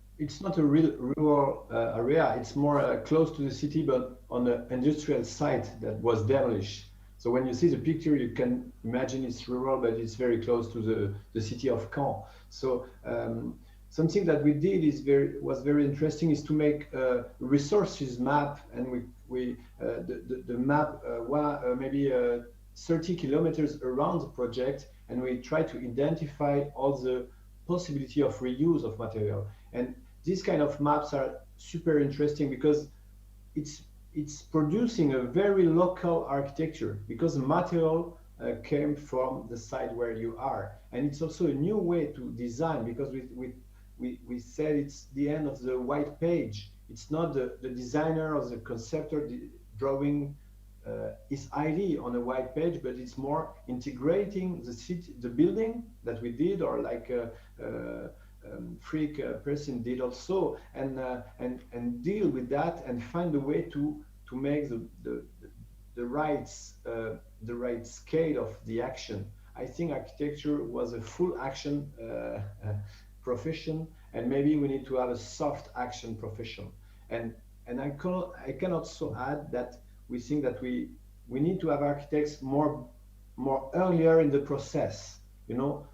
a real rural area. It's more close to the city, but on an industrial site that was demolished. So when you see the picture, you can imagine it's rural, but it's very close to the city of Caen. So something that we did was very interesting, is to make a resources map, and the map maybe 30 kilometers around the project, and we try to identify all the possibility of reuse of material. And these kind of maps are super interesting because it's producing a very local architecture, because the material came from the site where you are. And it's also a new way to design, because we said it's the end of the white page. It's not the designer or the conceptor drawing his idea on a white page, but it's more integrating the building that we did, or like Freak person did also, and deal with that and find a way to make the right scale of the action. I think architecture was a full action profession, and maybe we need to have a soft action profession. And I can also add that we think that we need to have architects more earlier in the process, you know,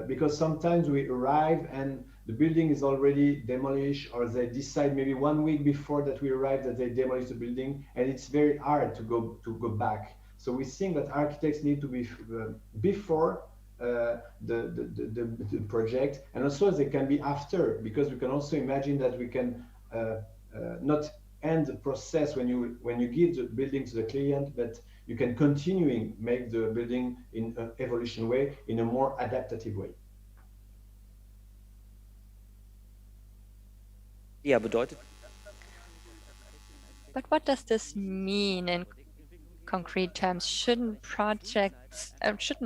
because sometimes we arrive and the building is already demolished, or they decide maybe 1 week before that we arrive that they demolish the building, and it's very hard to go back. So we think that architects need to be before the project, and also they can be after, because we can also imagine that we can not end the process when you give the building to the client, but you can continuing make the building in an evolution way, in a more adaptive way. Ja, bedeutet. But what does this mean in concrete terms? Shouldn't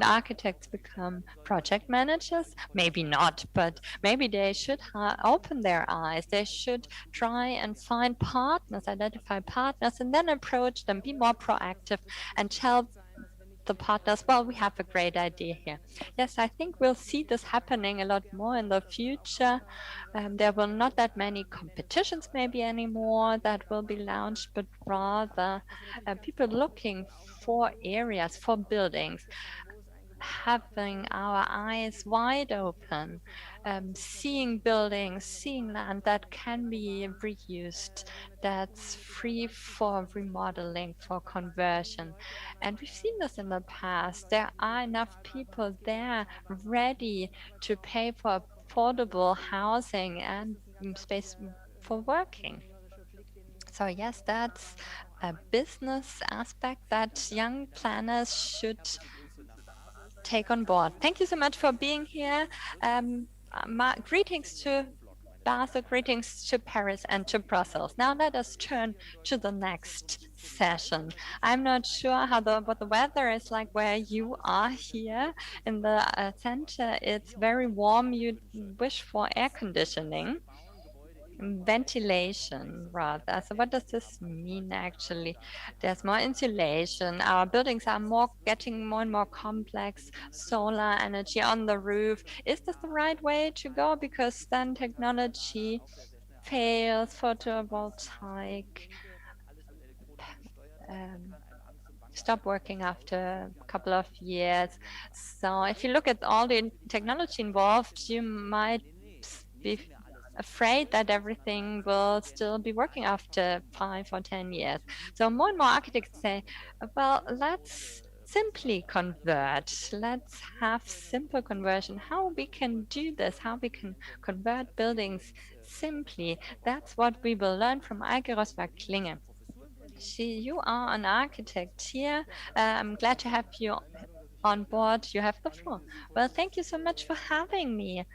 architects become project managers? Maybe not, but maybe they should open their eyes. They should try and find partners, identify partners, and then approach them, be more proactive, and tell the partners, well, we have a great idea here. Yes, I think we'll see this happening a lot more in the future. There will not that many competitions maybe anymore that will be launched, but rather people looking for areas, for buildings, having our eyes wide open, seeing buildings, seeing land that can be reused, that's free for remodeling, for conversion. And we've seen this in the past. There are enough people there ready to pay for affordable housing and space for working. So yes, that's a business aspect that young planners should take on board. Thank you so much for being here. Greetings to Basel, greetings to Paris and to Brussels. Now let us turn to the next session. I'm not sure what the weather is like where you are here in the center. It's very warm. You wish for air conditioning. Ventilation rather. So what does this mean actually? There's more insulation. Our buildings are getting more and more complex. Solar energy on the roof. Is this the right way to go? Because then technology fails. Photovoltaic stop working after a couple of years. So if you look at all the technology involved, you might be afraid that everything will still be working after 5 or 10 years. So more and more architects say, well, let's simply convert. Let's have simple conversion. How we can do this, how we can convert buildings simply. That's what we will learn from Eike Rosberg-Klinge. You are an architect here. I'm glad to have you on board. You have the floor. Well, thank you so much for having me.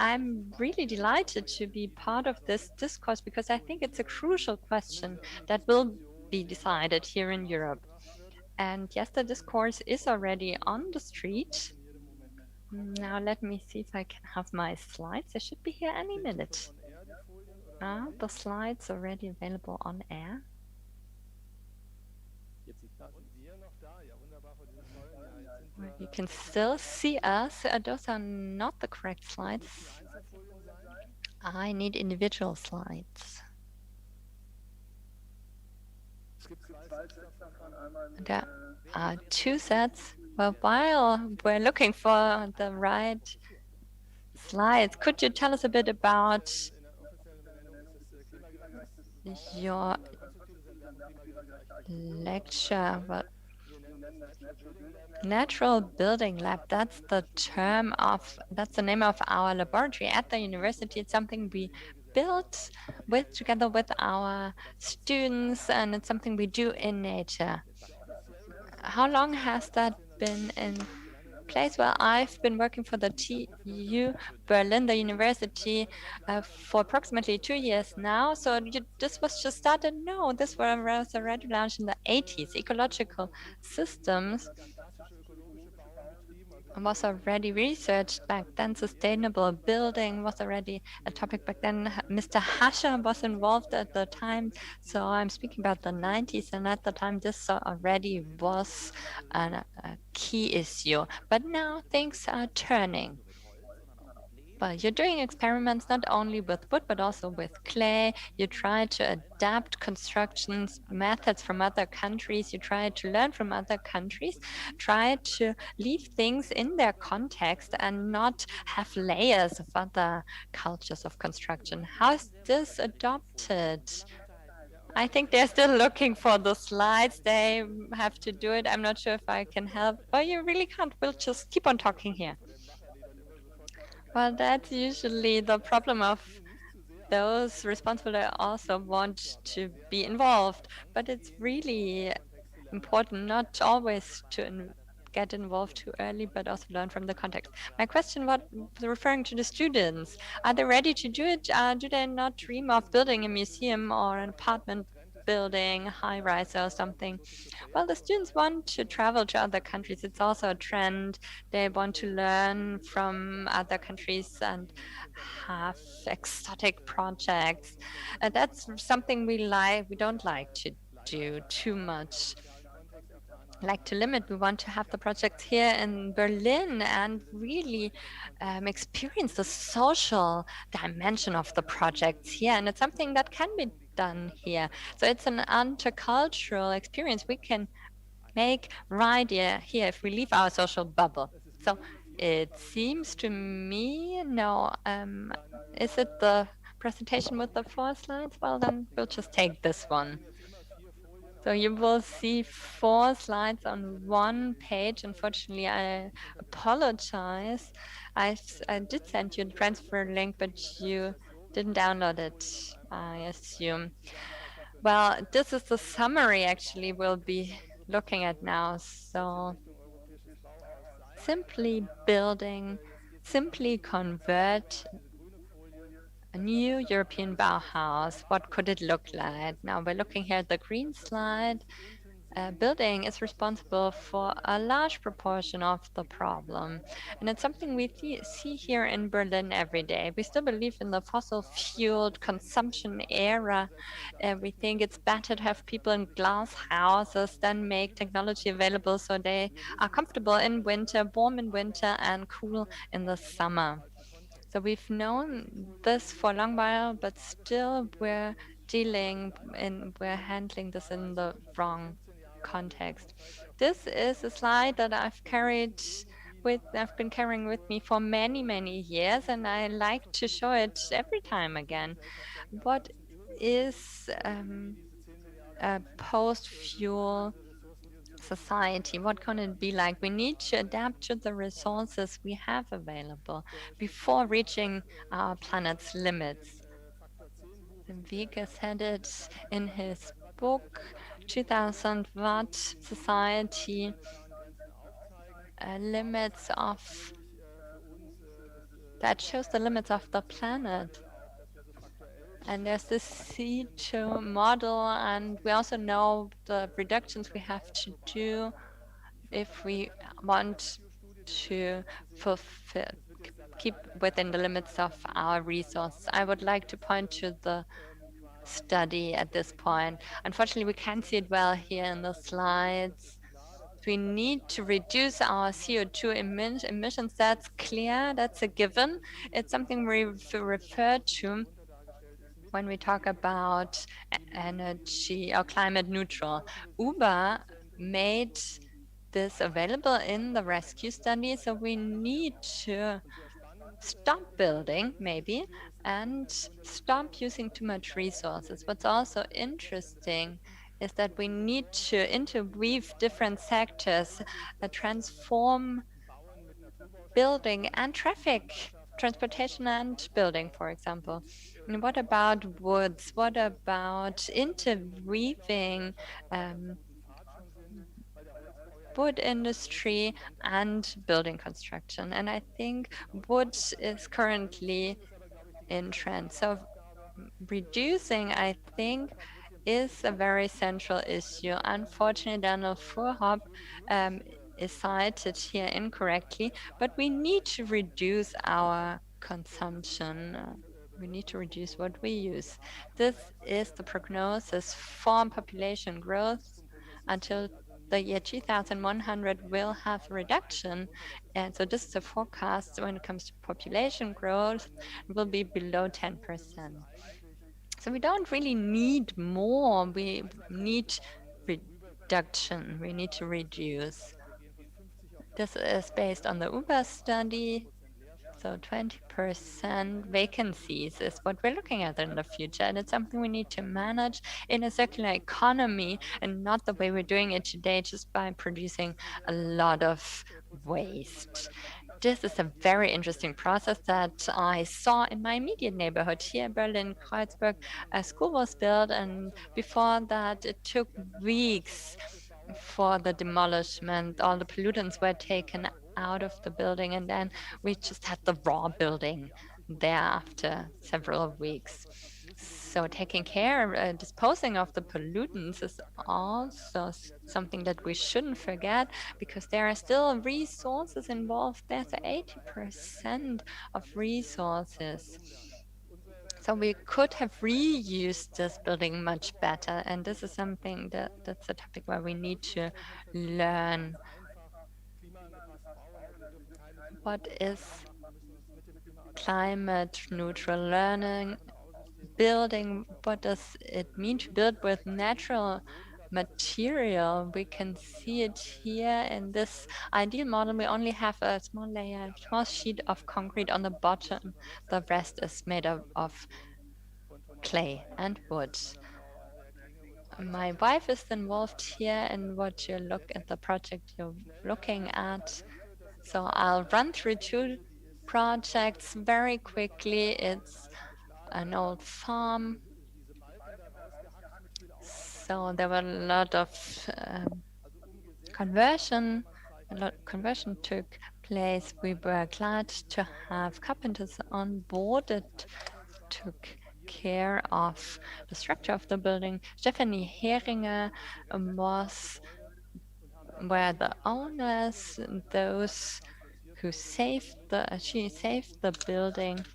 I'm really delighted to be part of this discourse because I think it's a crucial question that will be decided here in Europe. And yes, the discourse is already on the street. Now let me see if I can have my slides. They should be here any minute. The slides already available on air. You can still see us. Those are not the correct slides. I need individual slides. There are 2 sets. Well, while we're looking for the right slides, could you tell us a bit about lecture, but Natural Building Lab, that's the name of our laboratory at the university. It's something we built together with our students, and it's something we do in nature. How long has that been in place? Well, I've been working for the TU Berlin, the university, for approximately 2 years now. So this was just started? No, this was already launched in the 80s. Ecological systems was already researched back then. Sustainable building was already a topic back then. Mr. Hascher was involved at the time. So I'm speaking about the 90s. And at the time, this already was a key issue. But now things are turning. Well, you're doing experiments not only with wood, but also with clay. You try to adapt construction methods from other countries. You try to learn from other countries, try to leave things in their context and not have layers of other cultures of construction. How is this adopted? I think they're still looking for the slides. They have to do it. I'm not sure if I can help. But you really can't. We'll just keep on talking here. Well, that's usually the problem of those responsible that also want to be involved. But it's really important not always to get involved too early, but also learn from the context. My question was referring to the students. Are they ready to do it? Do they not dream of building a museum or an apartment building, high rise or something? Well, the students want to travel to other countries. It's also a trend. They want to learn from other countries and have exotic projects. That's something we don't like to do too much. Like to limit. We want to have the projects here in Berlin and really experience the social dimension of the projects here. And it's something that can be done here. So it's an intercultural experience we can make right here if we leave our social bubble. So it seems to me, no, is it the presentation with the 4 slides? Well, then we'll just take this one. So you will see 4 slides on one page. Unfortunately, I apologize. I did send you the transfer link, but you didn't download it, I assume. Well, this is the summary actually we'll be looking at now. So simply convert a new European Bauhaus. What could it look like? Now we're looking here at the green slide. Building is responsible for a large proportion of the problem. And it's something we see here in Berlin every day. We still believe in the fossil-fueled consumption era. We think it's better to have people in glass houses than make technology available so they are comfortable in winter, warm in winter, and cool in the summer. So we've known this for a long while, but still we're handling this in the wrong context. This is a slide that I've been carrying with me for many, many years, and I like to show it every time again. What is a post-fuel society? What can it be like? We need to adapt to the resources we have available before reaching our planet's limits. Vega said it in his book, 2000 watt society, that shows the limits of the planet. And there's this C2 model, and we also know the reductions we have to do if we want to keep within the limits of our resources. I would like to point to the study at this point. Unfortunately, we can't see it well here in the slides. We need to reduce our CO2 emissions. That's clear. That's a given. It's something we refer to when we talk about energy or climate neutral. Uber made this available in the rescue study, so we need to stop building maybe and stop using too much resources. What's also interesting is that we need to interweave different sectors, transform building and traffic, transportation and building, for example. And what about woods? What about interweaving wood industry and building construction? And I think wood is currently in trend. So reducing, I think, is a very central issue. Unfortunately, Donald Furhop is cited here incorrectly, but we need to reduce our consumption. We need to reduce what we use. This is the prognosis for population growth until the year 2100 will have a reduction. And so this is a forecast when it comes to population growth, will be below 10%. So we don't really need more, we need reduction, we need to reduce. This is based on the Uber study. So 20% vacancies is what we're looking at in the future. And it's something we need to manage in a circular economy and not the way we're doing it today, just by producing a lot of waste. This is a very interesting process that I saw in my immediate neighborhood here in Berlin, Kreuzberg. A school was built, and before that, it took weeks for the demolishment. All the pollutants were taken out of the building, and then we just had the raw building there after several weeks. So taking care, disposing of the pollutants is also something that we shouldn't forget, because there are still resources involved. There's 80% of resources. So we could have reused this building much better. And this is something that's a topic where we need to learn. What is climate neutral learning? Building, what does it mean to build with natural material? We can see it here in this ideal model. We only have a small layer, small sheet of concrete on the bottom. The rest is made of clay and wood. My wife is involved here in what you look at the project you're looking at. So I'll run through two projects very quickly. It's an old farm. So there were a lot of conversion. A lot of conversion took place. We were glad to have carpenters on board. It took care of the structure of the building. Stephanie Heringer were the owners, those who she saved the building.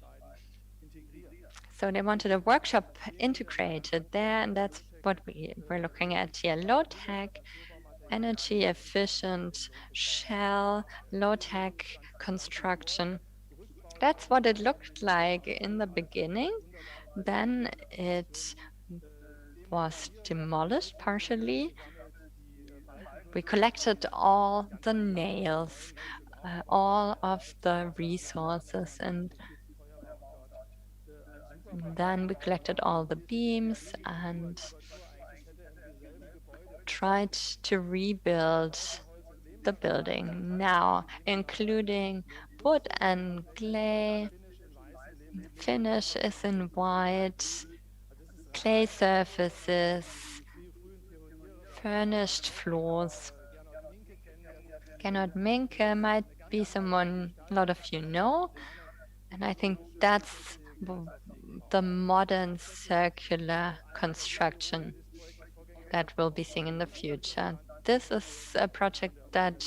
So they wanted a workshop integrated there, and that's what we're looking at here. Low-tech, energy efficient shell, low-tech construction. That's what it looked like in the beginning. Then it was demolished partially. We collected all the nails, all of the resources, and then we collected all the beams and tried to rebuild the building now, including wood and clay. Finish is in white, clay surfaces, furnished floors. Gernot Minke might be someone a lot of you know, and I think that's the modern circular construction that we'll be seeing in the future. This is a project that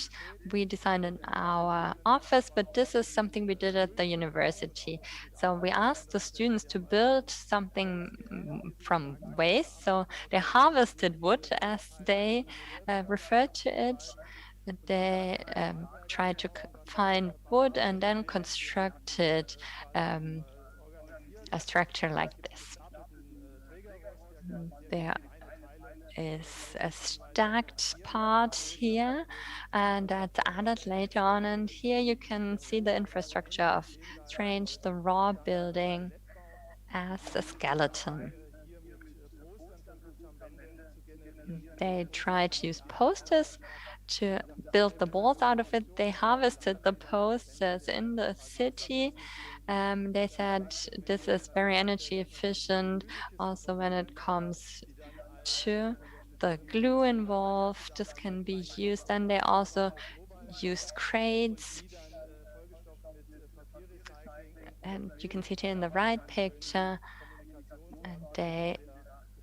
we designed in our office, but this is something we did at the university. So we asked the students to build something from waste. So they harvested wood, as they referred to it. They tried to find wood and then constructed a structure like this. There is a stacked part here, and that's added later on. And here you can see the infrastructure of Strange, the raw building, as a skeleton. They tried to use posters to build the walls out of it. They harvested the posters in the city. They said this is very energy efficient. Also, when it comes to the glue involved, this can be used. And they also used crates. And you can see it here in the right picture. And they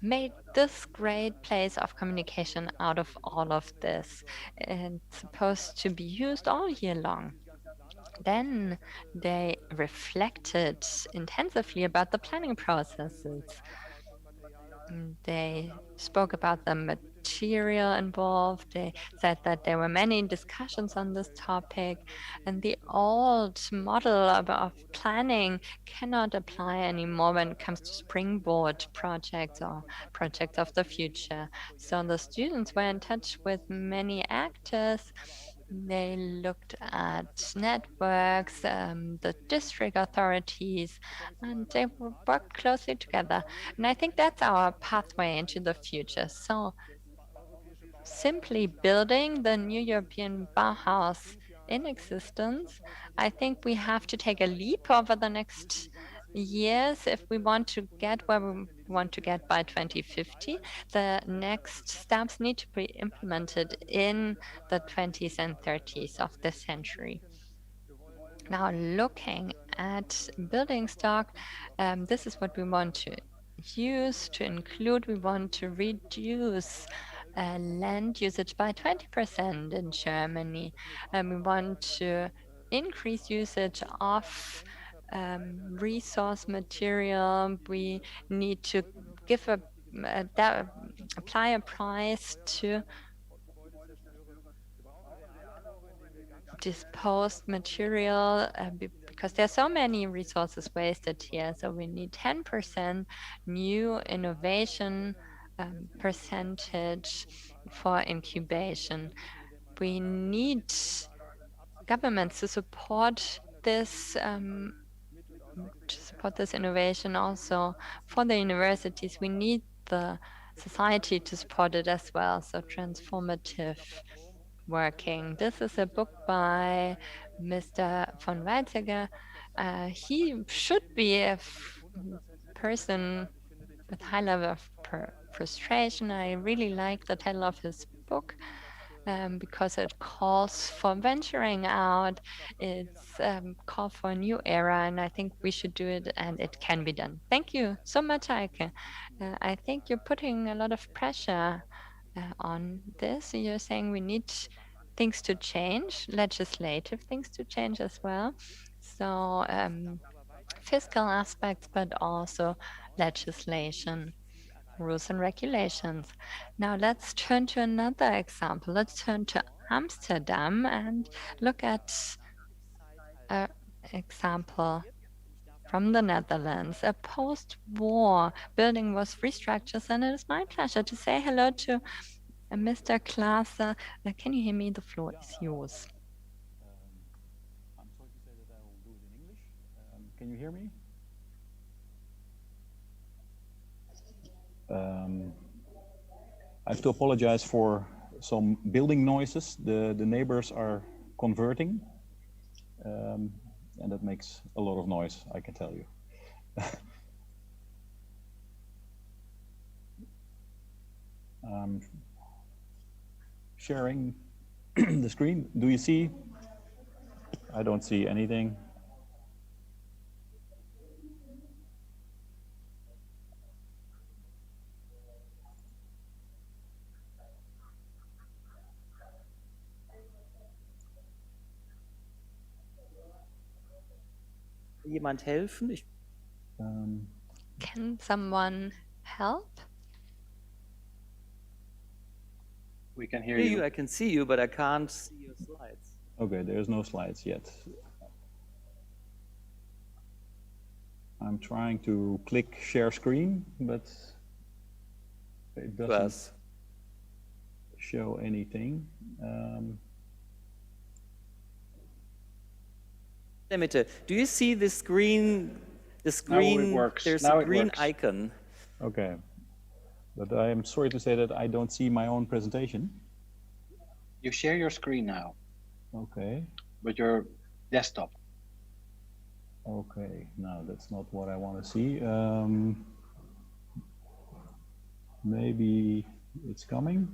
made this great place of communication out of all of this. And it's supposed to be used all year long. Then they reflected intensively about the planning processes. They spoke about the material involved. They said that there were many discussions on this topic, and the old model of planning cannot apply anymore when it comes to springboard projects or projects of the future. So the students were in touch with many actors. They looked at networks, the district authorities, and they worked closely together. And I think that's our pathway into the future. So simply building the new European Bauhaus in existence, I think we have to take a leap over the next years if we want to get where we want to get by 2050. The next steps need to be implemented in the 20s and 30s of this century. Now, looking at building stock, this is what we want to use to include. We want to reduce land usage by 20% in Germany. We want to increase usage of resource material. We need to give apply a price to disposed material because there's so many resources wasted here. So we need 10% new innovation percentage for incubation. We need governments to support this innovation. Also for the universities, we need the society to support it as well. So transformative working. This is a book by Mr. von Weizsäcker. He should be a person with high level of frustration. I really like the title of his book because it calls for venturing out. It's call for a new era, and I think we should do it, and it can be done. Thank you so much, Heike. I think you're putting a lot of pressure on this. You're saying we need things to change, legislative things to change as well. So fiscal aspects, but also legislation, rules and regulations. Now let's turn to another example. Let's turn to Amsterdam and look at an example from the Netherlands. A post-war building was restructured, and it is my pleasure to say hello to Mr. Klaas. Can you hear me? The floor is yours. I'm sorry to say that I will do it in English. Can you hear me? I have to apologize for some building noises. The neighbors are converting, and that makes a lot of noise, I can tell you. Sharing the screen. Do you see? I don't see anything. Jemand helfen? Can someone help? We can hear you. I can see you, but I can't see your slides. Okay, there's no slides yet. I'm trying to click share screen, but it doesn't show anything. Do you see the screen? The screen, now it works. There's now a green works. icon. Okay. But I am sorry to say that I don't see my own presentation. You share your screen now, Okay. but your desktop. Okay, no, that's not what I want to see. Maybe it's coming.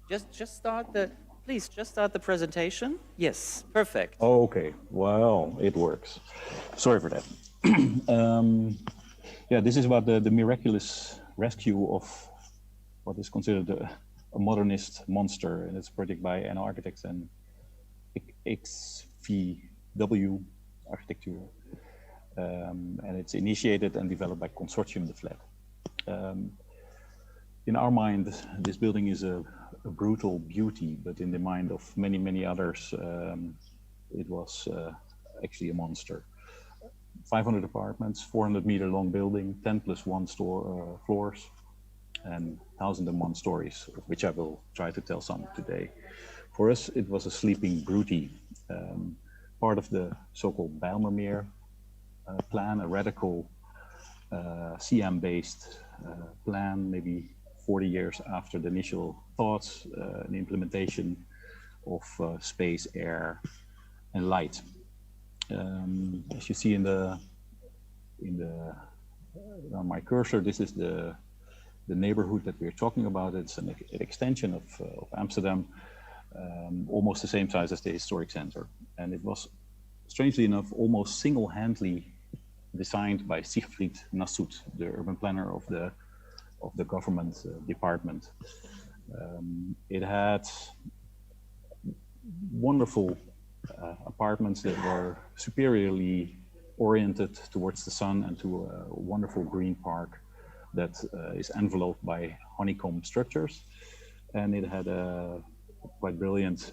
Just start the, please, just start the presentation. Yes, perfect. Okay, well, it works. Sorry for that. Yeah, this is about the miraculous rescue of what is considered a modernist monster, and it's a project by NL Architects and XVW Architecture, and it's initiated and developed by Consortium de Flat. In our mind, this building is a brutal beauty, but in the mind of many, many others, it was actually a monster. 500 apartments, 400-meter long building, 10 plus 1 floors, and 1,001 stories, of which I will try to tell some today. For us, it was a sleeping beauty, part of the so-called Bijlmermeer plan, a radical CM-based plan, maybe 40 years after the initial thoughts, and implementation of space, air, and light. As you see on my cursor, this is the neighborhood that we're talking about. It's an extension of Amsterdam, almost the same size as the historic center. And it was, strangely enough, almost single-handedly designed by Siegfried Nassut, the urban planner of the government department. It had wonderful apartments that were superiorly oriented towards the sun and to a wonderful green park that is enveloped by honeycomb structures. And it had a quite brilliant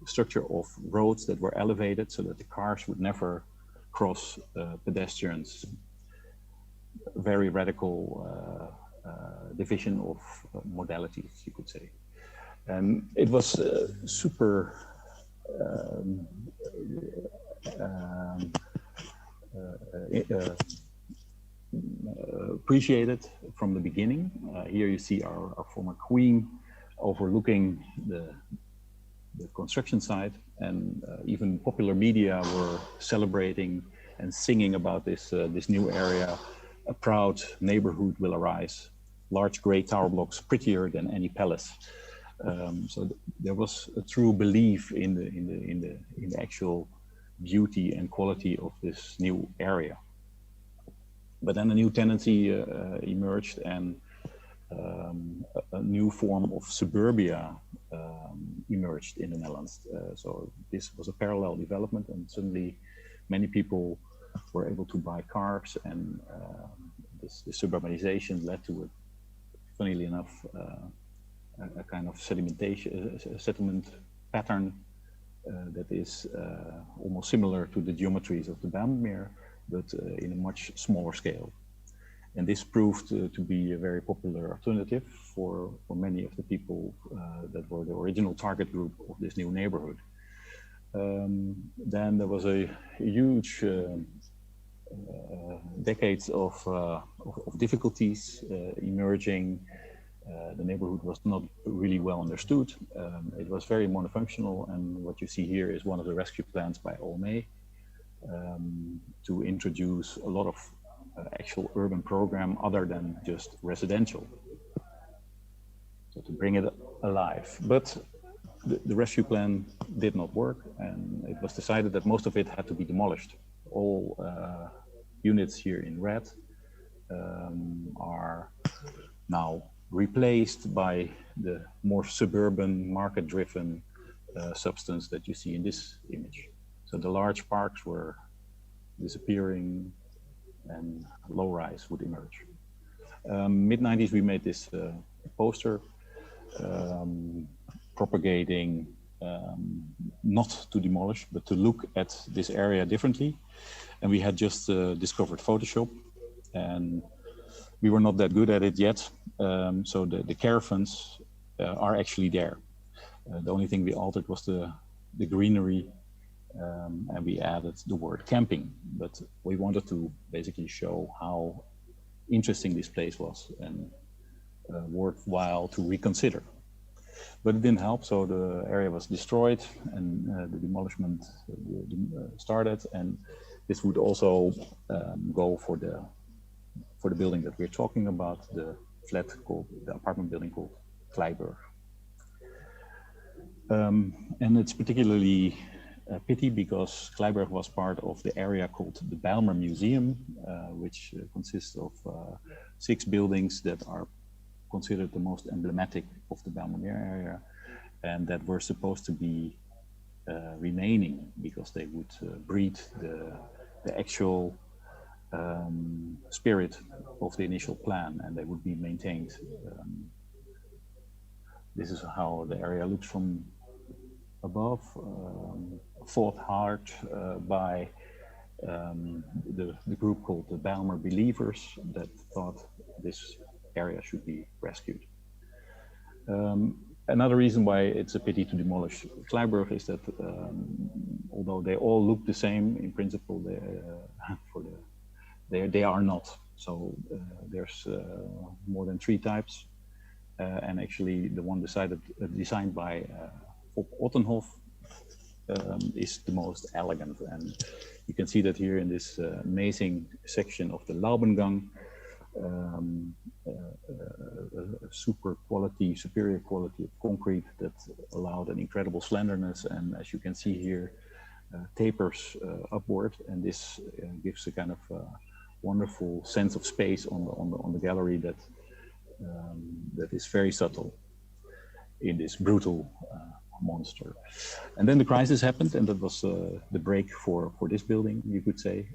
structure of roads that were elevated so that the cars would never cross pedestrians. Very radical division of modalities, you could say. And it was super appreciated from the beginning. Here you see our former queen overlooking the construction site, and even popular media were celebrating and singing about this new area. A proud neighborhood will arise. Large gray tower blocks, prettier than any palace. So there was a true belief in the actual beauty and quality of this new area. But then a new tendency emerged, and a new form of suburbia emerged in the Netherlands. So this was a parallel development, and suddenly many people were able to buy cars, and this suburbanization led to, funnily enough, a kind of settlement pattern that is almost similar to the geometries of the Bijlmermeer, but in a much smaller scale. And this proved to be a very popular alternative for many of the people that were the original target group of this new neighborhood. Then there was a huge decades of difficulties emerging. The neighborhood was not really well understood. It was very monofunctional, and what you see here is one of the rescue plans by OMA to introduce a lot of actual urban program other than just residential. So to bring it alive. But the rescue plan did not work, and it was decided that most of it had to be demolished. All units here in red are now replaced by the more suburban, market-driven substance that you see in this image. So the large parks were disappearing, and low-rise would emerge. Mid-90s, we made this poster propagating not to demolish, but to look at this area differently. And we had just discovered Photoshop, and we were not that good at it yet. So the caravans are actually there. The only thing we altered was the greenery, and we added the word camping. But we wanted to basically show how interesting this place was and worthwhile to reconsider. But it didn't help, so the area was destroyed and the demolishment started, and this would also go for the building that we're talking about, the apartment building called Kleiburg. And it's particularly a pity because Kleiburg was part of the area called the Bijlmer Museum, which consists of 6 buildings that are considered the most emblematic of the Bijlmer area, and that were supposed to be remaining because they would breed the actual spirit of the initial plan, and they would be maintained. This is how the area looks from above, thought hard by the group called the Bijlmer Believers that thought this area should be rescued. Another reason why it's a pity to demolish Kleiburg is that although they all look the same in principle, they are not. So there's more than 3 types, and actually the one designed by Ottenhoff is the most elegant, and you can see that here in this amazing section of the Laubengang. Superior quality of concrete that allowed an incredible slenderness, and as you can see here, tapers upward, and this gives a kind of wonderful sense of space on the gallery that is very subtle in this brutal monster. And then the crisis happened, and that was the break for this building, you could say,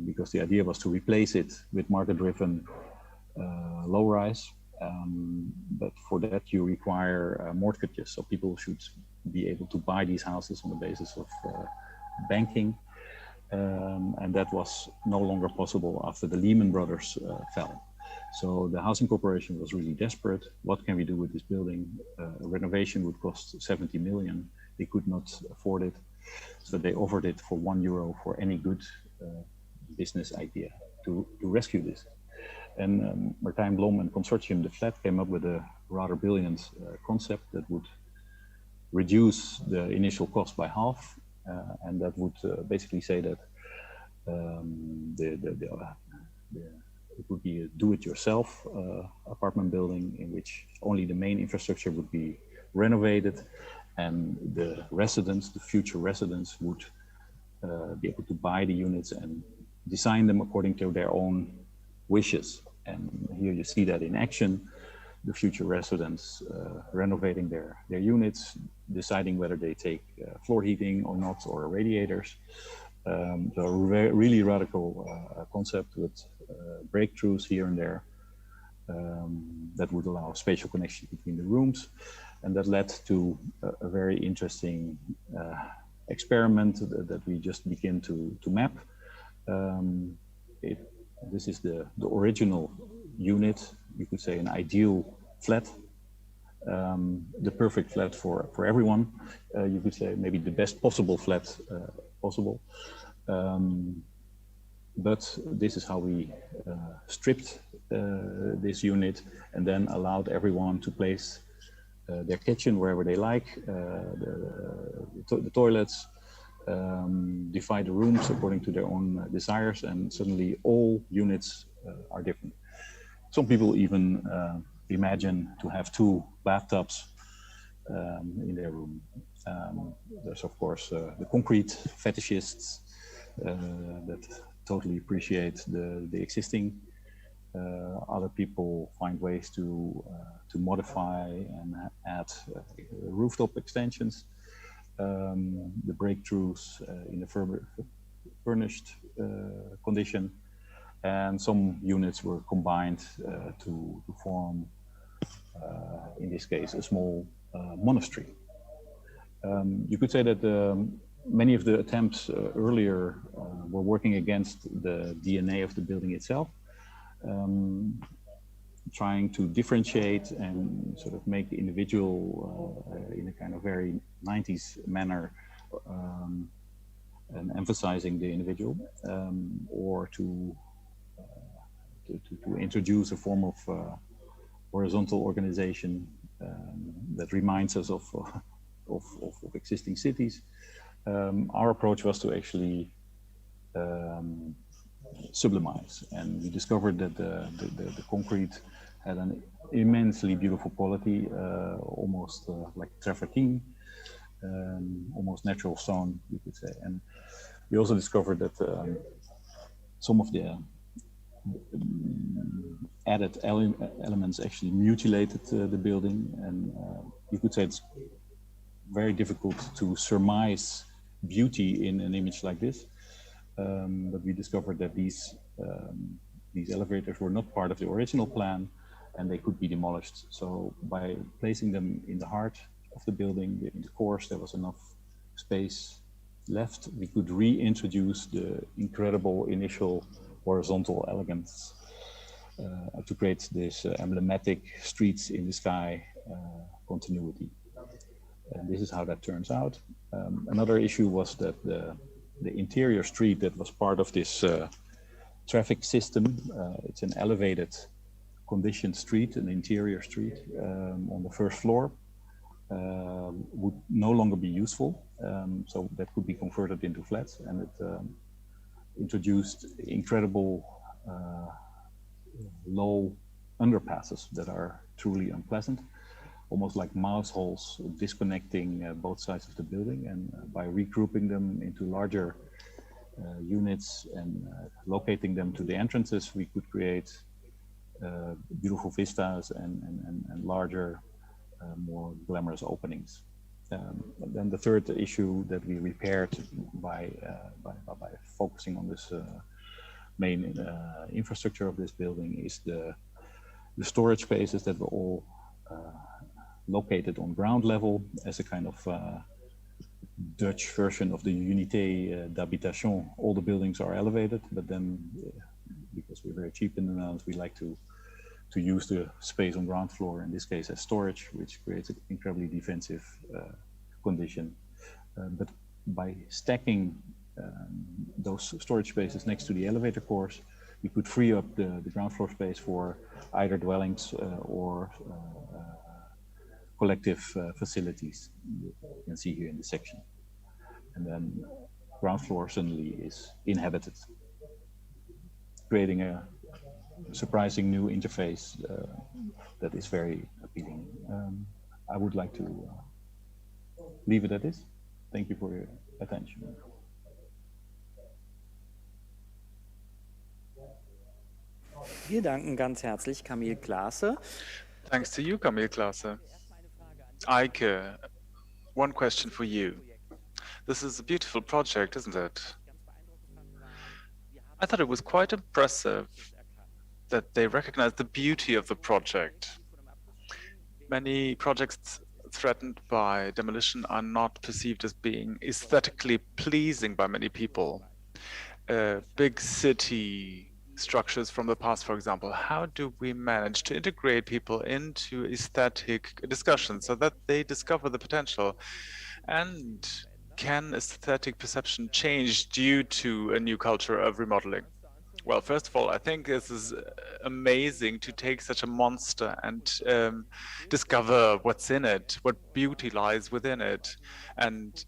because the idea was to replace it with market-driven low-rise, but for that you require mortgages, so people should be able to buy these houses on the basis of banking, and that was no longer possible after the Lehman Brothers fell. So the housing corporation was really desperate. What can we do with this building? A renovation would cost 70 million. They could not afford it. So they offered it for €1 for any good business idea to rescue this. And Martijn Blom and Consortium De Flat came up with a rather brilliant concept that would reduce the initial cost by half. And that would basically say that it would be a do-it-yourself apartment building in which only the main infrastructure would be renovated, and the residents, the future residents, would be able to buy the units and design them according to their own wishes. And here you see that in action, the future residents renovating their units, deciding whether they take floor heating or not, or radiators. So a really radical concept with breakthroughs here and there that would allow spatial connection between the rooms, and that led to a very interesting experiment that we just begin to map. This is the original unit, you could say an ideal flat, the perfect flat for everyone. You could say maybe the best possible flat possible. But this is how we stripped this unit and then allowed everyone to place their kitchen wherever they like, the toilets, divide the rooms according to their own desires, and suddenly all units are different. Some people even imagine to have 2 bathtubs in their room. There's of course the concrete fetishists that totally appreciate the existing. Other people find ways to modify and add rooftop extensions. The breakthroughs in the furnished condition, and some units were combined to form, in this case, a small monastery. You could say that many of the attempts earlier were working against the DNA of the building itself, trying to differentiate and sort of make the individual in a kind of very 90s manner, and emphasizing the individual, or to to introduce a form of horizontal organization that reminds us of existing cities. Our approach was to actually sublimize, and we discovered that the concrete had an immensely beautiful quality, almost like travertine, almost natural stone, you could say. And we also discovered that some of the added elements actually mutilated the building, and you could say it's very difficult to surmise beauty in an image like this. But we discovered that these elevators were not part of the original plan, and they could be demolished. So by placing them in the heart of the building, in the course, there was enough space left. We could reintroduce the incredible initial horizontal elegance to create this emblematic streets in the sky continuity. And this is how that turns out. Another issue was that the interior street that was part of this traffic system, it's an elevated conditioned street, an interior street on the first floor, would no longer be useful. So that could be converted into flats, and it introduced incredible low underpasses that are truly unpleasant, almost like mouse holes disconnecting both sides of the building. And by regrouping them into larger units and locating them to the entrances, we could create beautiful vistas and larger, more glamorous openings. Then the third issue that we repaired by focusing on this main infrastructure of this building is the storage spaces that were all located on ground level as a kind of Dutch version of the unité d'habitation. All the buildings are elevated, but then because we're very cheap in the Netherlands, we like to use the space on ground floor, in this case as storage, which creates an incredibly defensive condition. But by stacking those storage spaces next to the elevator cores, we could free up the ground floor space for either dwellings or collective facilities you can see here in this section. And then ground floor suddenly is inhabited, creating a surprising new interface that is very appealing. I would like to leave it at this. Thank you for your attention. Wir danken ganz herzlich Camille Klaasse. Thanks to you, Camille Klaasse. Eike, one question for you. This is a beautiful project, isn't it? I thought it was quite impressive that they recognized the beauty of the project. Many projects threatened by demolition are not perceived as being aesthetically pleasing by many people. Big city structures from the past, for example, how do we manage to integrate people into aesthetic discussions so that they discover the potential? And can aesthetic perception change due to a new culture of remodeling? Well, first of all, I think this is amazing to take such a monster and discover what's in it, what beauty lies within it, and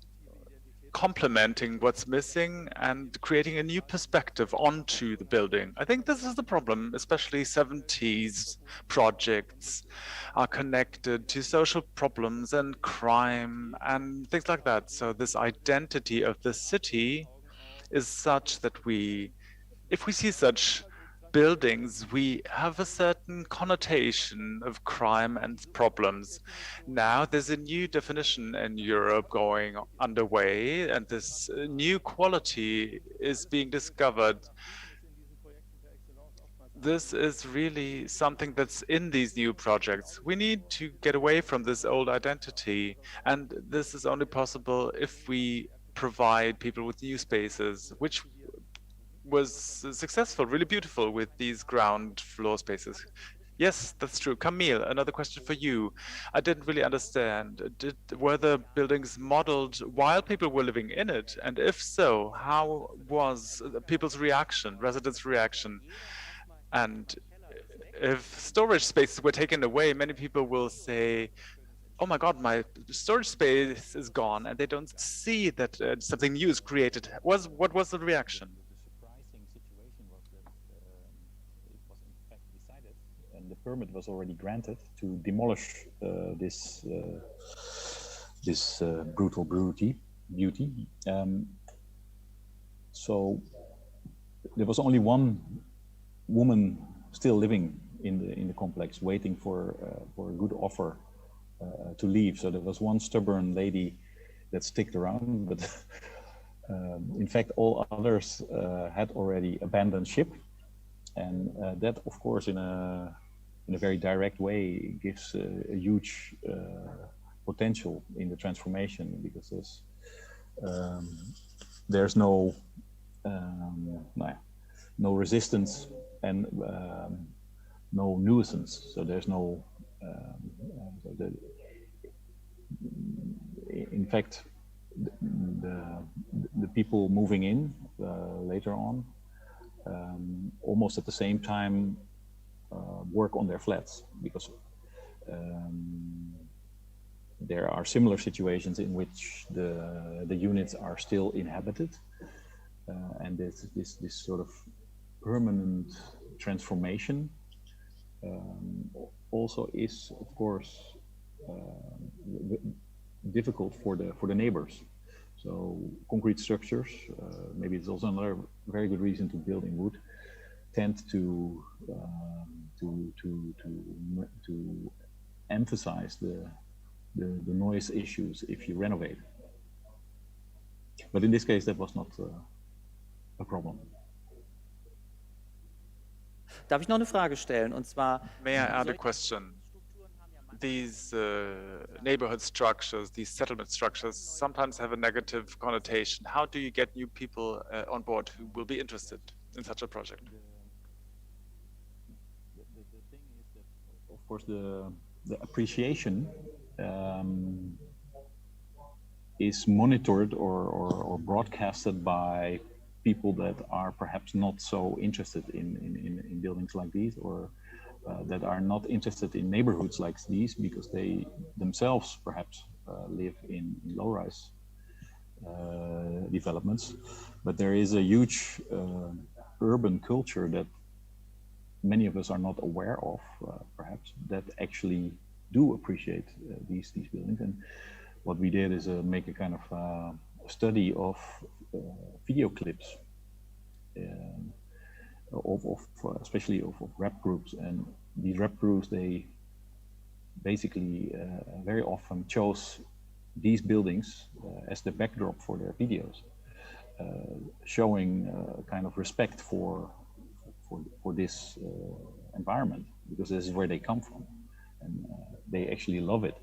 complementing what's missing and creating a new perspective onto the building. I think this is the problem, especially 70s projects are connected to social problems and crime and things like that. So this identity of the city is such that if we see such buildings, we have a certain connotation of crime and problems. Now there's a new definition in Europe going underway, and this new quality is being discovered. This is really something that's in these new projects. We need to get away from this old identity, and this is only possible if we provide people with new spaces, which was successful, really beautiful with these ground floor spaces. Yes, that's true. Camille, another question for you. I didn't really understand. Were the buildings modeled while people were living in it? And if so, how was people's reaction, residents' reaction? And if storage spaces were taken away, many people will say, oh my God, my storage space is gone, and they don't see that something new is created. What was the reaction? The surprising situation was that it was in fact decided, and the permit was already granted to demolish this brutal beauty. So there was only one woman still living in the complex, waiting for a good offer to leave. So there was one stubborn lady that sticked around, but in fact all others had already abandoned ship, and that of course in a very direct way gives a huge potential in the transformation, because there's no resistance and no nuisance. So there's no in fact the people moving in later on almost at the same time work on their flats, because there are similar situations in which the units are still inhabited, and this sort of permanent transformation also is, of course, difficult for the neighbors. So concrete structures, maybe it's also another very good reason to build in wood, tend to emphasize the noise issues if you renovate. But in this case, that was not a problem. Darf ich noch eine Frage stellen? Und zwar, May I add a question? These neighborhood structures, these settlement structures, sometimes have a negative connotation. How do you get new people on board who will be interested in such a project? The thing is that, of course, the appreciation is monitored or broadcasted by people that are perhaps not so interested in buildings like these, or that are not interested in neighborhoods like these, because they themselves perhaps live in low-rise developments. But there is a huge urban culture that many of us are not aware of, perhaps, that actually do appreciate these buildings. And what we did is make a kind of study of video clips especially of rap groups, and these rap groups, they basically very often chose these buildings as the backdrop for their videos, showing kind of respect for this environment, because this is where they come from, and they actually love it.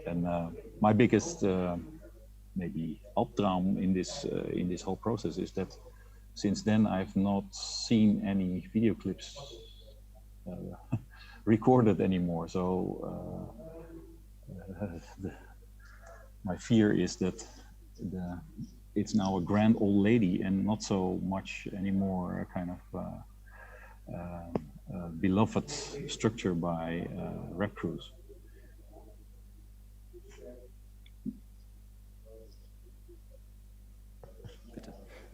And my biggest maybe Albtraum in this whole process is that since then I've not seen any video clips recorded anymore. So my fear is that it's now a grand old lady and not so much anymore a kind of beloved structure by rap crews.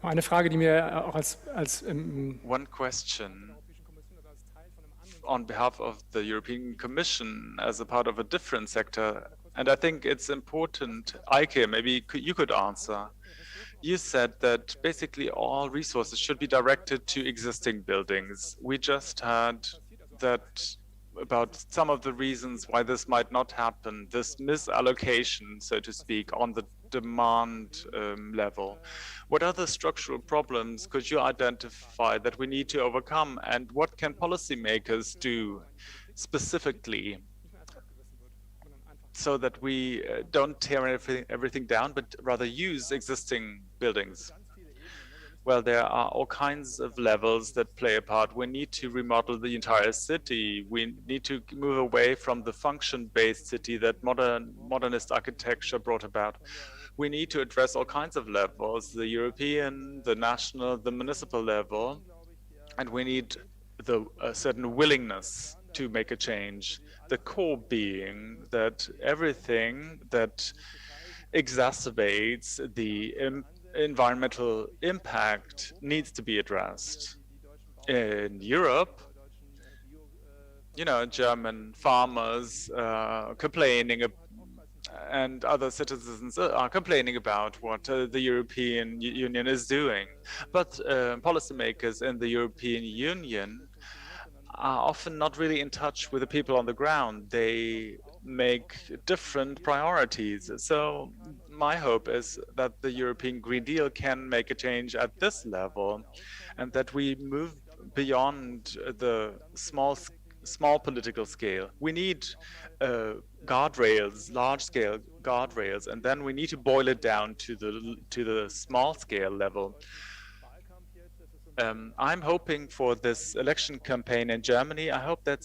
Eine Frage, die mir auch als One question on behalf of the European Commission as a part of a different sector, and I think it's important, Eike, maybe you could answer. You said that basically all resources should be directed to existing buildings. We just heard that about some of the reasons why this might not happen, this misallocation, so to speak, on the demand level. What other structural problems could you identify that we need to overcome, and what can policymakers do specifically so that we don't tear everything down, but rather use existing buildings? Well, there are all kinds of levels that play a part. We need to remodel the entire city. We need to move away from the function-based city that modernist architecture brought about. We need to address all kinds of levels, the European, the national, the municipal level, and we need a certain willingness to make a change. The core being that everything that exacerbates the environmental impact needs to be addressed. In Europe, you know, German farmers complaining and other citizens are complaining about what the European Union is doing. But policymakers in the European Union are often not really in touch with the people on the ground. They make different priorities. So my hope is that the European Green Deal can make a change at this level, and that we move beyond the small political scale. We need guardrails, large-scale guardrails, and then we need to boil it down to the small-scale level. I'm hoping for this election campaign in Germany. I hope that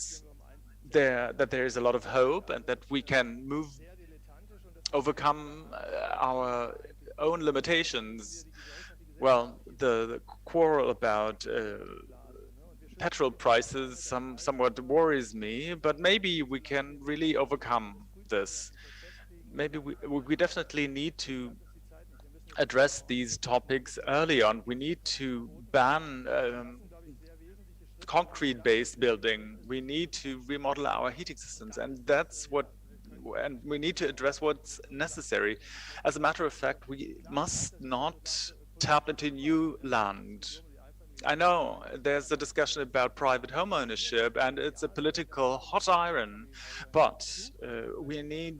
there is a lot of hope and that we can overcome our own limitations. Well, the quarrel about petrol prices somewhat worries me, but maybe we can really overcome this. Maybe we definitely need to address these topics early on. We need to ban concrete-based building. We need to remodel our heating systems, and and we need to address what's necessary. As a matter of fact, we must not tap into new land. I know there's a discussion about private home ownership, and it's a political hot iron, but we need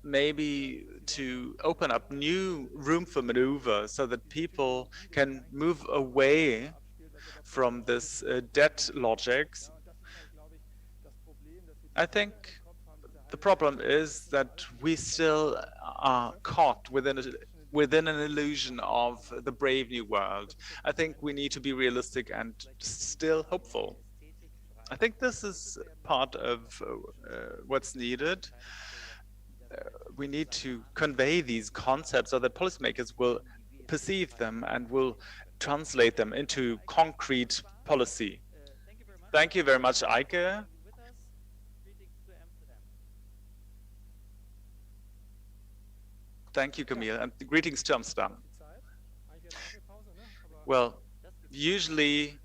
maybe to open up new room for maneuver so that people can move away from this debt logic. I think the problem is that we still are caught within an illusion of the brave new world. I think we need to be realistic and still hopeful. I think this is part of what's needed. We need to convey these concepts so that policymakers will perceive them and will translate them into concrete policy. Thank you very much, Eike. Thank you, Camille, and greetings to Amsterdam. Well, usually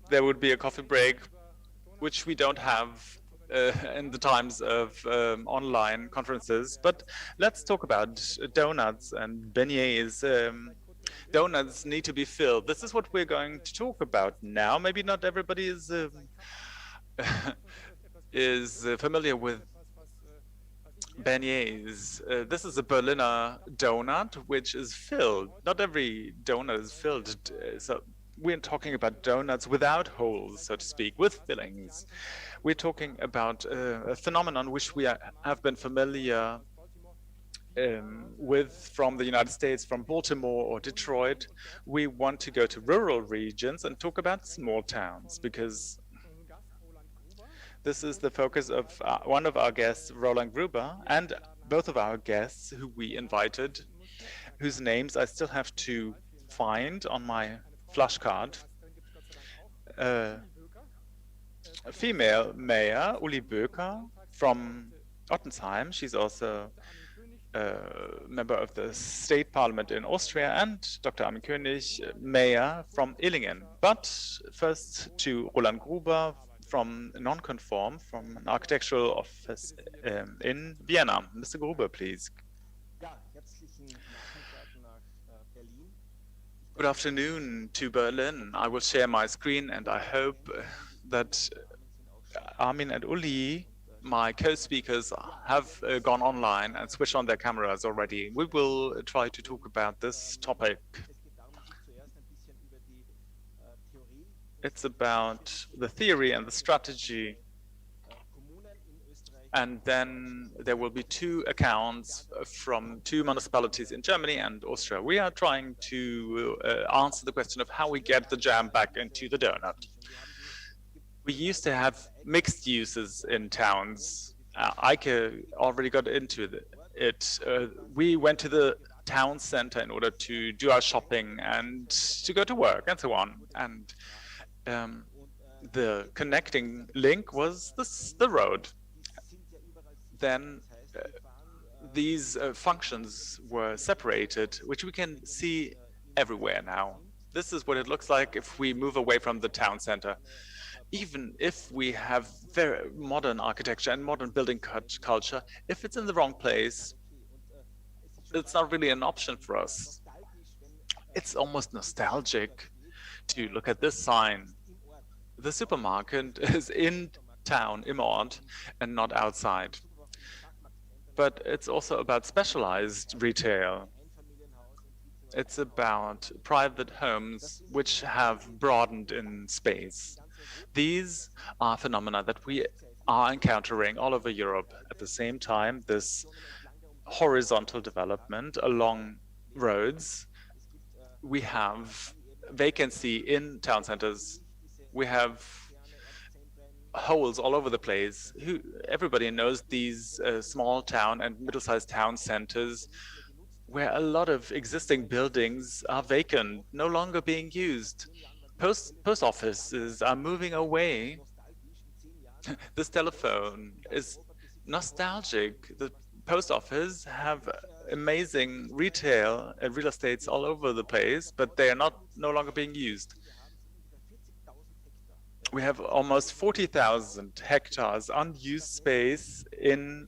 there would be a coffee break, which we don't have in the times of online conferences, but let's talk about donuts and beignets. Donuts need to be filled. This is what we're going to talk about now. Maybe not everybody is familiar with beignets. This is a Berliner donut, which is filled. Not every donut is filled. So we're talking about donuts without holes, so to speak, with fillings. We're talking about a phenomenon which we have been familiar with from the United States, from Baltimore or Detroit. We want to go to rural regions and talk about small towns, because this is the focus of one of our guests, Roland Gruber, and both of our guests who we invited, whose names I still have to find on my flashcard. A female mayor, Uli Böker, from Ottensheim. She's also a member of the state parliament in Austria, and Dr. Armin König, mayor from Illingen. But first to Roland Gruber, from Nonconform, from an architectural office in Vienna. Mr. Gruber, please. Good afternoon to Berlin. I will share my screen, and I hope that Armin and Uli, my co-speakers, have gone online and switched on their cameras already. We will try to talk about this topic. It's about the theory and the strategy. And then there will be two accounts from two municipalities in Germany and Austria. We are trying to answer the question of how we get the jam back into the donut. We used to have mixed uses in towns. Eike already got into it. We went to the town center in order to do our shopping and to go to work and so on. And the connecting link was the road. Then these functions were separated, which we can see everywhere now. This is what it looks like if we move away from the town center. Even if we have very modern architecture and modern building culture, if it's in the wrong place, it's not really an option for us. It's almost nostalgic to look at this sign. The supermarket is in town, im Ort, and not outside. But it's also about specialized retail. It's about private homes which have broadened in space. These are phenomena that we are encountering all over Europe. At the same time, this horizontal development along roads, we have vacancy in town centers. We have holes all over the place. Everybody knows these small town and middle-sized town centers where a lot of existing buildings are vacant, no longer being used. Post offices are moving away. This telephone is nostalgic. The post office have amazing retail and real estates all over the place, but they are no longer being used. We have almost 40,000 hectares unused space in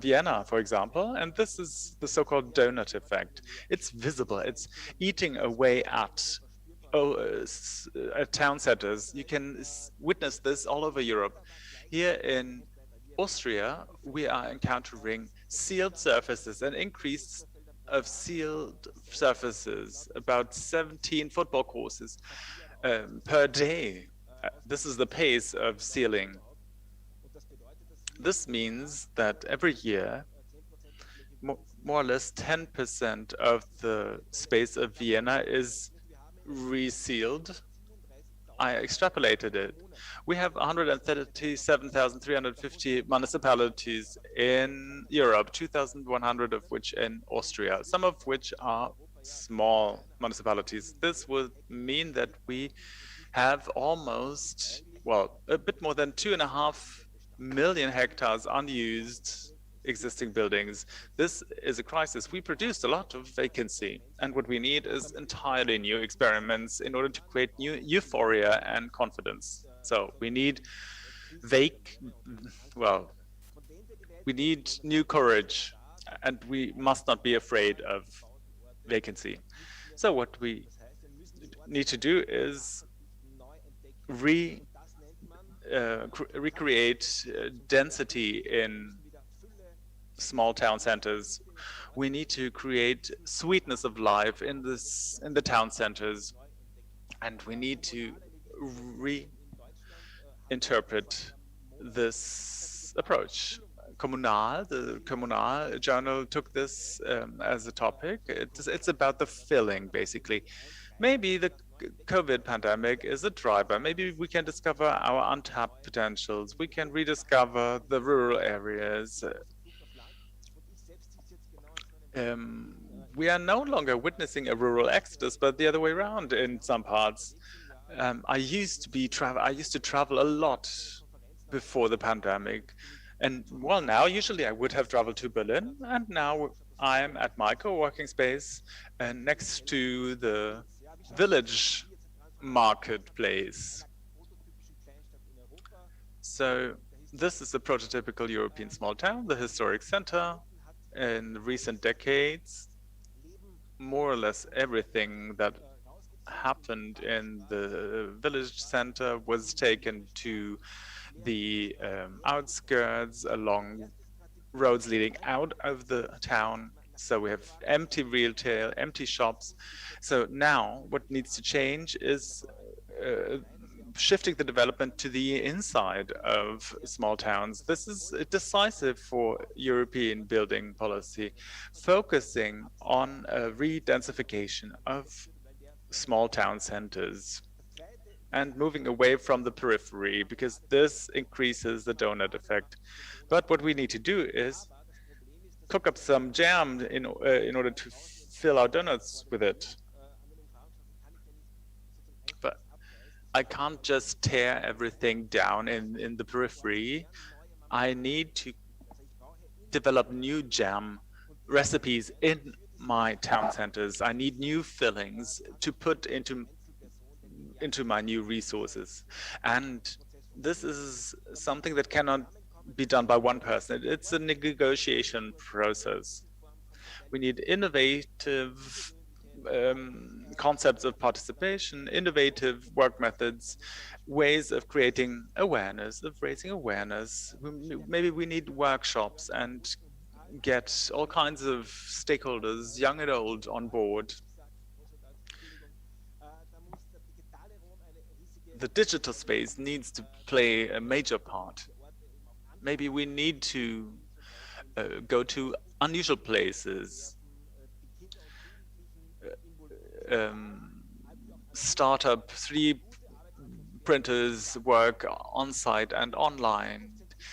Vienna, for example, and this is the so-called donut effect. It's visible. It's eating away at town centers. You can witness this all over Europe. Here in Austria, we are encountering sealed surfaces, an increase of sealed surfaces, about 17 football courses per day. This is the pace of sealing. This means that every year, more or less 10% of the space of Vienna is resealed. I extrapolated it. We have 137,350 municipalities in Europe, 2,100 of which in Austria, some of which are small municipalities. This would mean that we have almost, well, a bit more than 2.5 million hectares unused existing buildings. This is a crisis. We produced a lot of vacancy, and what we need is entirely new experiments in order to create new euphoria and confidence. So we need we need new courage, and we must not be afraid of vacancy. So what we need to do is recreate density in small town centers. We need to create sweetness of life in the town centers, and we need to reinterpret this approach. The Kommunal journal took this as a topic. It's about the filling, basically. Maybe the COVID pandemic is a driver. Maybe we can discover our untapped potentials. We can rediscover the rural areas. We are no longer witnessing a rural exodus, but the other way around in some parts. I used to travel a lot before the pandemic, and well, now usually I would have traveled to Berlin, and now I'm at my co-working space next to the village marketplace. So this is a prototypical European small town, the historic center. In recent decades, more or less everything that happened in the village center was taken to the outskirts along roads leading out of the town. So we have empty retail, empty shops. So now what needs to change is shifting the development to the inside of small towns. This is decisive for European building policy, focusing on a re-densification of small town centers and moving away from the periphery, because this increases the donut effect. But what we need to do is cook up some jam in order to fill our donuts with it. But I can't just tear everything down in the periphery. I need to develop new jam recipes in my town centers. I need new fillings to put into my new resources. And this is something that cannot be done by one person. It's a negotiation process. We need innovative concepts of participation, innovative work methods, ways of creating awareness, of raising awareness. Maybe we need workshops and get all kinds of stakeholders, young and old, on board. The digital space needs to play a major part. Maybe we need to go to unusual places, startup 3D printers work on site and online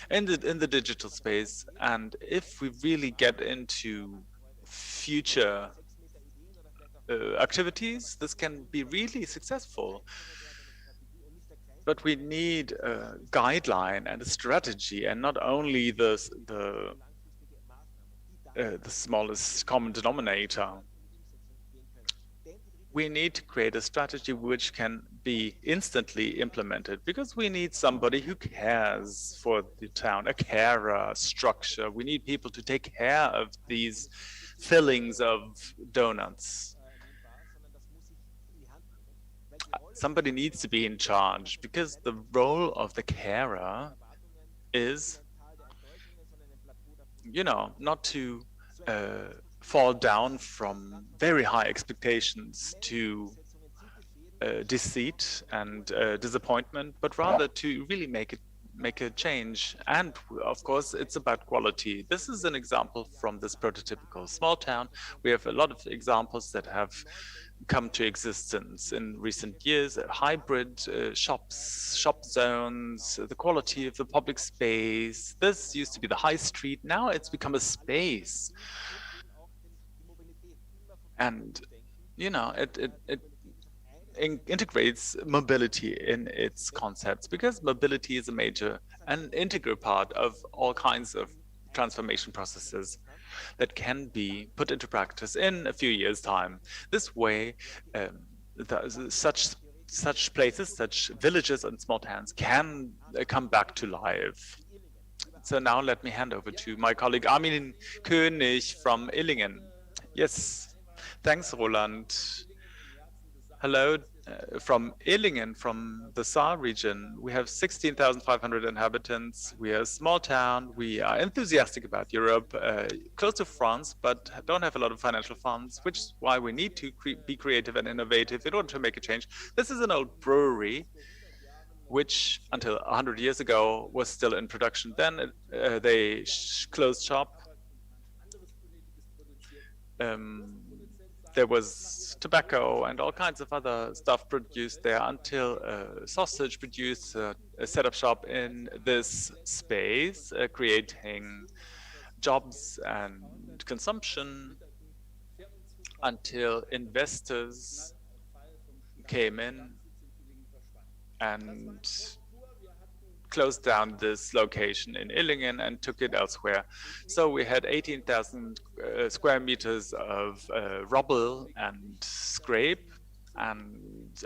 in the digital space. And if we really get into future activities, this can be really successful. But we need a guideline and a strategy, and not only the smallest common denominator. We need to create a strategy which can be instantly implemented, because we need somebody who cares for the town, a carer structure. We need people to take care of these fillings of donuts. Somebody needs to be in charge, because the role of the carer is, you know, not to fall down from very high expectations to deceit and disappointment, but rather to really make a change. And of course, it's about quality. This is an example from this prototypical small town. We have a lot of examples that have come to existence in recent years, hybrid shop zones, the quality of the public space. This used to be the high street. Now it's become a space. And, you know, it integrates mobility in its concepts, because mobility is a major and integral part of all kinds of transformation processes that can be put into practice in a few years' time. This way, such places, such villages and small towns can come back to life. So now let me hand over to my colleague Armin König from Illingen. Yes, thanks, Roland. Hello, from Illingen, from the Saar region. We have 16,500 inhabitants. We are a small town. We are enthusiastic about Europe, close to France, but don't have a lot of financial funds, which is why we need to be creative and innovative in order to make a change. This is an old brewery, which until 100 years ago was still in production. Then they closed shop. There was tobacco and all kinds of other stuff produced there, until sausage producer set up shop in this space, creating jobs and consumption, until investors came in and closed down this location in Illingen and took it elsewhere. So we had 18,000 square meters of rubble and scrape, and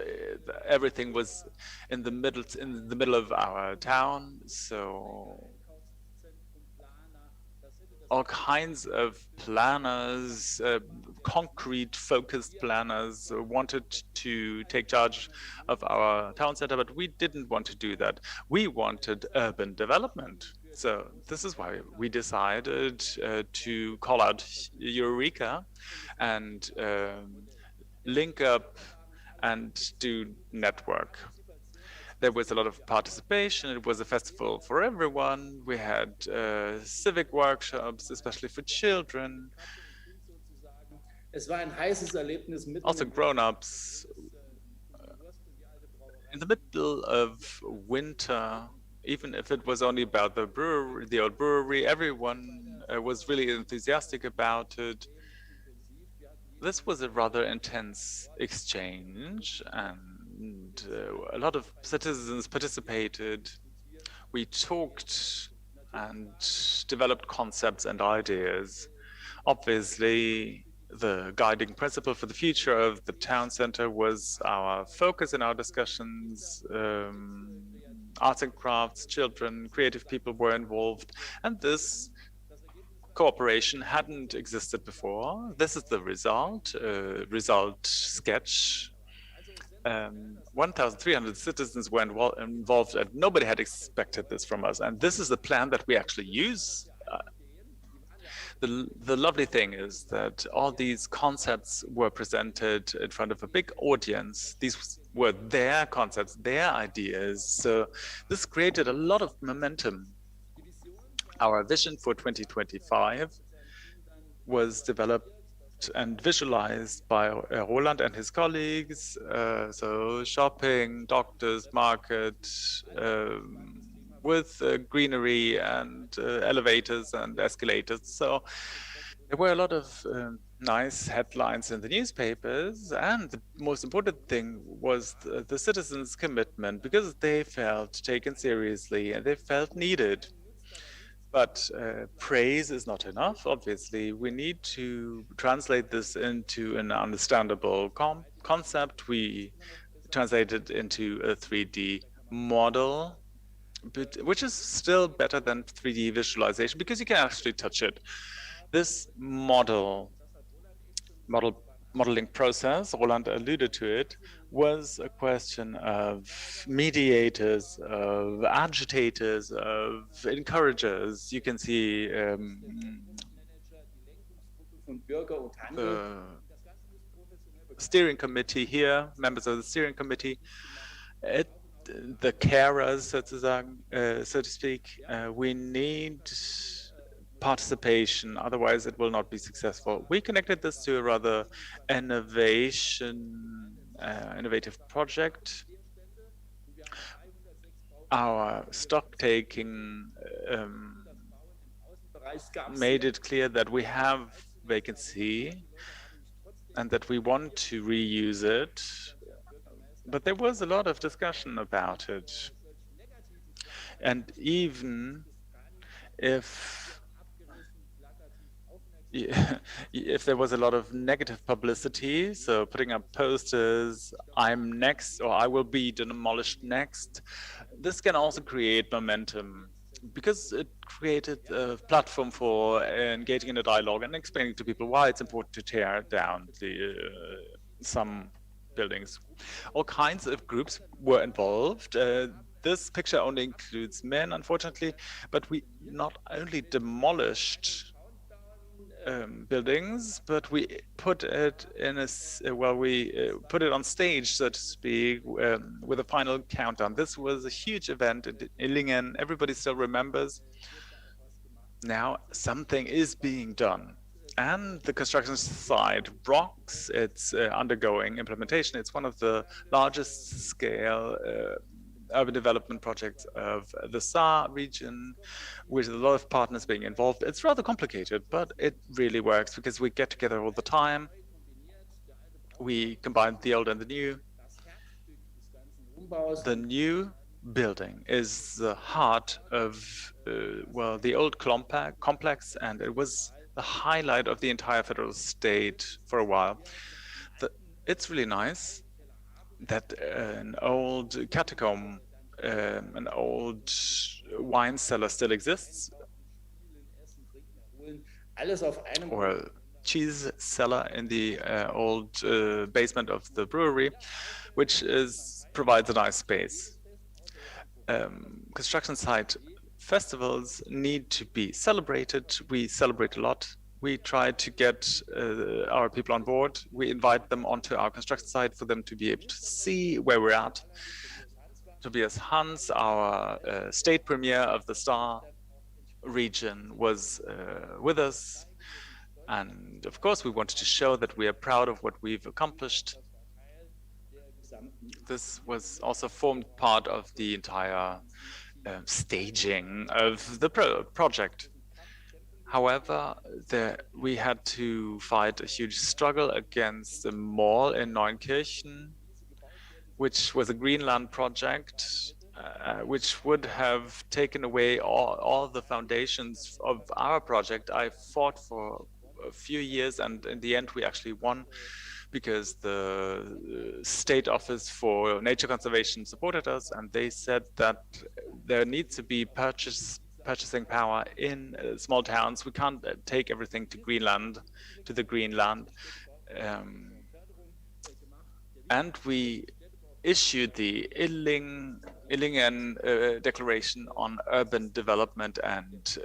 everything was in the middle of our town. So all kinds of planners, concrete-focused planners wanted to take charge of our town center, but we didn't want to do that. We wanted urban development. So this is why we decided to call out Eureka and link up and do network. There was a lot of participation. It was a festival for everyone. We had civic workshops, especially for children. Also grown-ups. In the middle of winter, even if it was only about the brewery, the old brewery, everyone was really enthusiastic about it. This was a rather intense exchange, and and a lot of citizens participated. We talked and developed concepts and ideas. Obviously, the guiding principle for the future of the town center was our focus in our discussions. Arts and crafts, children, creative people were involved, and this cooperation hadn't existed before. This is the result sketch. 1,300 citizens were involved, and nobody had expected this from us. And this is the plan that we actually use. The lovely thing is that all these concepts were presented in front of a big audience. These were their concepts, their ideas. So this created a lot of momentum. Our vision for 2025 was developed and visualized by Roland and his colleagues. So shopping, doctors, market, with greenery and elevators and escalators. So there were a lot of nice headlines in the newspapers, and the most important thing was the citizens' commitment, because they felt taken seriously and they felt needed. But praise is not enough, obviously. We need to translate this into an understandable concept. We translated into a 3D model, which is still better than 3D visualization because you can actually touch it. This modeling process, Roland alluded to it, was a question of mediators, of agitators, of encouragers. You can see the steering committee here, members of the steering committee, the carers, so to speak. We need participation, otherwise it will not be successful. We connected this to a rather innovative project. Our stock taking made it clear that we have vacancy and that we want to reuse it, but there was a lot of discussion about it. And even if there was a lot of negative publicity, so putting up posters, I'm next, or I will be demolished next, this can also create momentum because it created a platform for engaging in a dialogue and explaining to people why it's important to tear down some buildings. All kinds of groups were involved. This picture only includes men, unfortunately, but we not only demolished buildings, but we put it in we put it on stage, so to speak, with a final countdown. This was a huge event in Illingen. Everybody still remembers. Now something is being done, and the construction site rocks. It's undergoing implementation. It's one of the largest scale urban development projects of the Saar region, with a lot of partners being involved. It's rather complicated, but it really works because we get together all the time. We combine the old and the new. The new building is the heart of, the old complex, and it was the highlight of the entire federal state for a while. It's really nice that an old catacomb, an old wine cellar still exists, or a cheese cellar in the old basement of the brewery, which provides a nice space. Construction site festivals need to be celebrated. We celebrate a lot. We try to get our people on board. We invite them onto our construction site for them to be able to see where we're at. Tobias Hans, our state premier of the Saar region, was with us. And of course, we wanted to show that we are proud of what we've accomplished. This was also formed part of the entire staging of the project. However, we had to fight a huge struggle against the mall in Neunkirchen. which was a Greenland project, which would have taken away all the foundations of our project. I fought for a few years, and in the end we actually won, because the State Office for Nature Conservation supported us, and they said that there needs to be purchasing power in small towns. We can't take everything to Greenland, to the Greenland. And we issued the Illingen Declaration on Urban Development and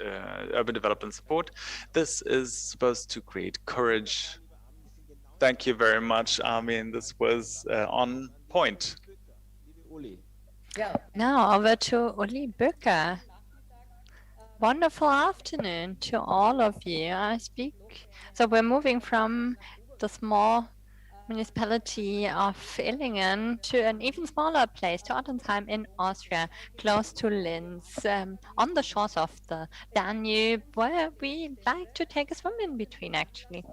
Urban Development Support. This is supposed to create courage. Thank you very much, Armin. This was on point. Now over to Uli Böcker. Wonderful afternoon to all of you. So we're moving from the small municipality of Illingen to an even smaller place, to Ottensheim in Austria, close to Linz, on the shores of the Danube, where we like to take a swim in between, actually.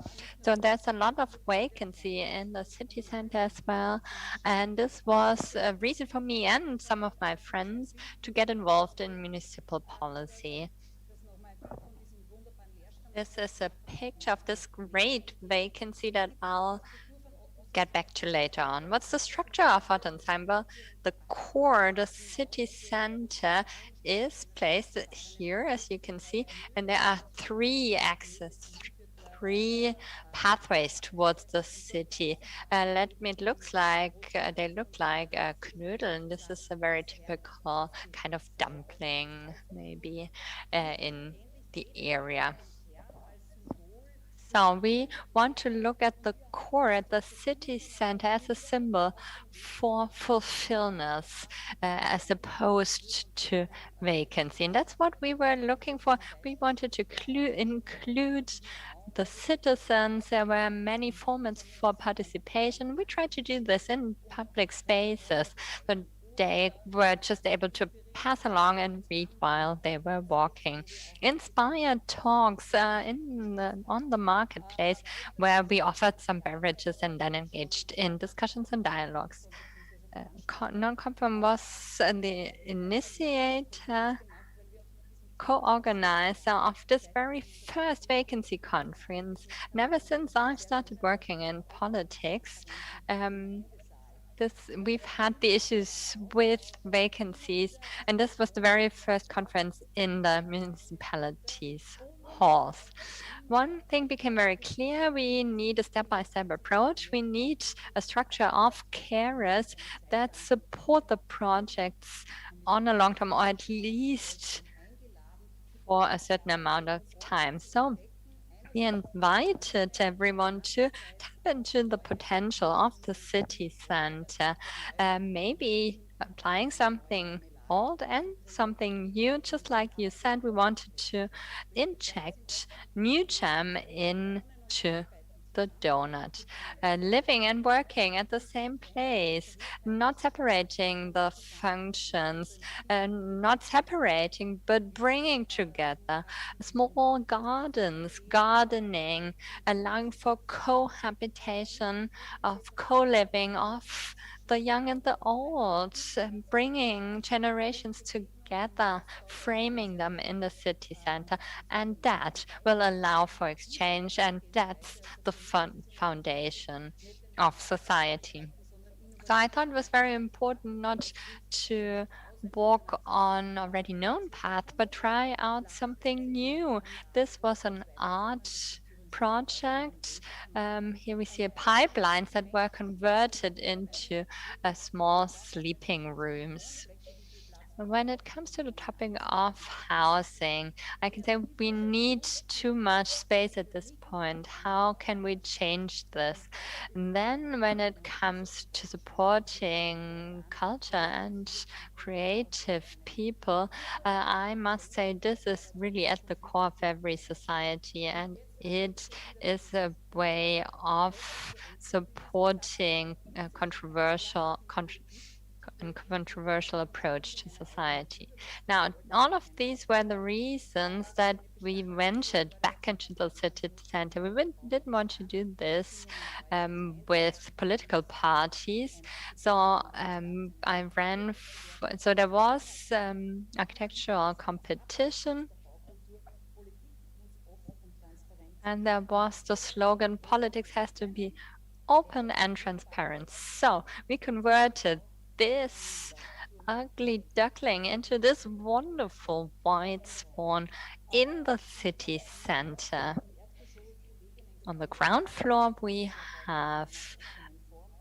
So there's a lot of vacancy in the city center as well. And this was a reason for me and some of my friends to get involved in municipal policy. This is a picture of this great vacancy that I'll get back to later on. What's the structure of Ottensheim? Well, the core, the city center, is placed here, as you can see, and there are three axes, three pathways towards the city. It looks like they look like a knödel, and this is a very typical kind of dumpling, maybe in the area. So we want to look at the core, at the city center, as a symbol for fulfillment, as opposed to vacancy. And that's what we were looking for. We wanted to include the citizens. There were many formats for participation. We tried to do this in public spaces, but they were just able to pass along and read while they were walking. Inspired talks on the marketplace, where we offered some beverages and then engaged in discussions and dialogues. Non-conform was the initiator, co-organizer of this very first vacancy conference. Never since I've started working in politics, we've had the issues with vacancies, and this was the very first conference in the municipalities' halls. One thing became very clear: we need a step-by-step approach. We need a structure of carers that support the projects on a long term, or at least for a certain amount of time. So we invited everyone to tap into the potential of the city center, maybe applying something old and something new. Just like you said, we wanted to inject new jam into the donut, living and working at the same place, not separating the functions, not separating, but bringing together small gardens, gardening, allowing for cohabitation, of co-living, of the young and the old, bringing generations together, framing them in the city center, and that will allow for exchange, and that's the foundation of society. So I thought it was very important not to walk on already known path, but try out something new. This was an art project. Here we see pipelines that were converted into small sleeping rooms. When it comes to the topic of housing, I can say we need too much space at this point. How can we change this? And then when it comes to supporting culture and creative people, I must say this is really at the core of every society, and it is a way of supporting controversial uncontroversial approach to society. Now, all of these were the reasons that we ventured back into the city center. We didn't want to do this with political parties. So I ran, so there was architectural competition. And there was the slogan, politics has to be open and transparent. So we converted this ugly duckling into this wonderful white swan in the city center. On the ground floor, we have,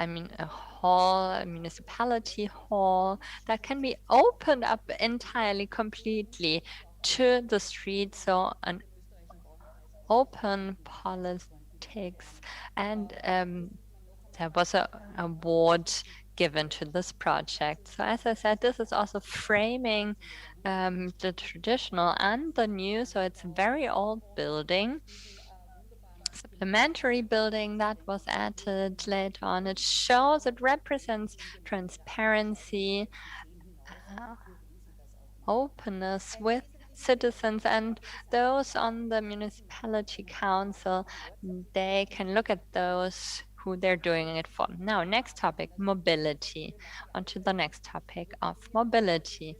a hall, a municipality hall that can be opened up entirely, completely to the street. So an open politics, and there was an award given to this project. So as I said, this is also framing the traditional and the new. So it's a very old building, supplementary building that was added later on. It shows, it represents transparency, openness with citizens, and those on the municipality council, they can look at those who they're doing it for. Now, next topic, mobility. On to the next topic of mobility.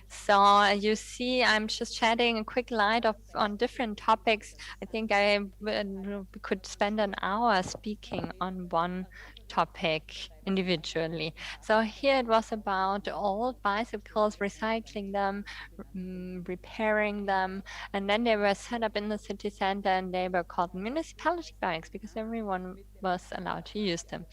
So you see, I'm just shedding a quick light on different topics. I think I could spend an hour speaking on one topic individually. So here it was about old bicycles, recycling them, repairing them, and then they were set up in the city center, and they were called municipality bikes because everyone was allowed to use them.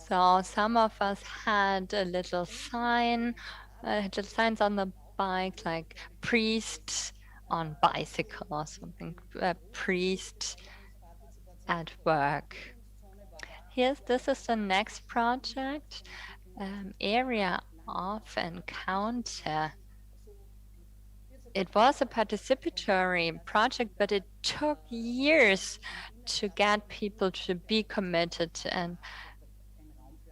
So some of us had a little sign, little signs on the bike, like priest on bicycle or something, priest at work. This is the next project, area of encounter. It was a participatory project, but it took years to get people to be committed and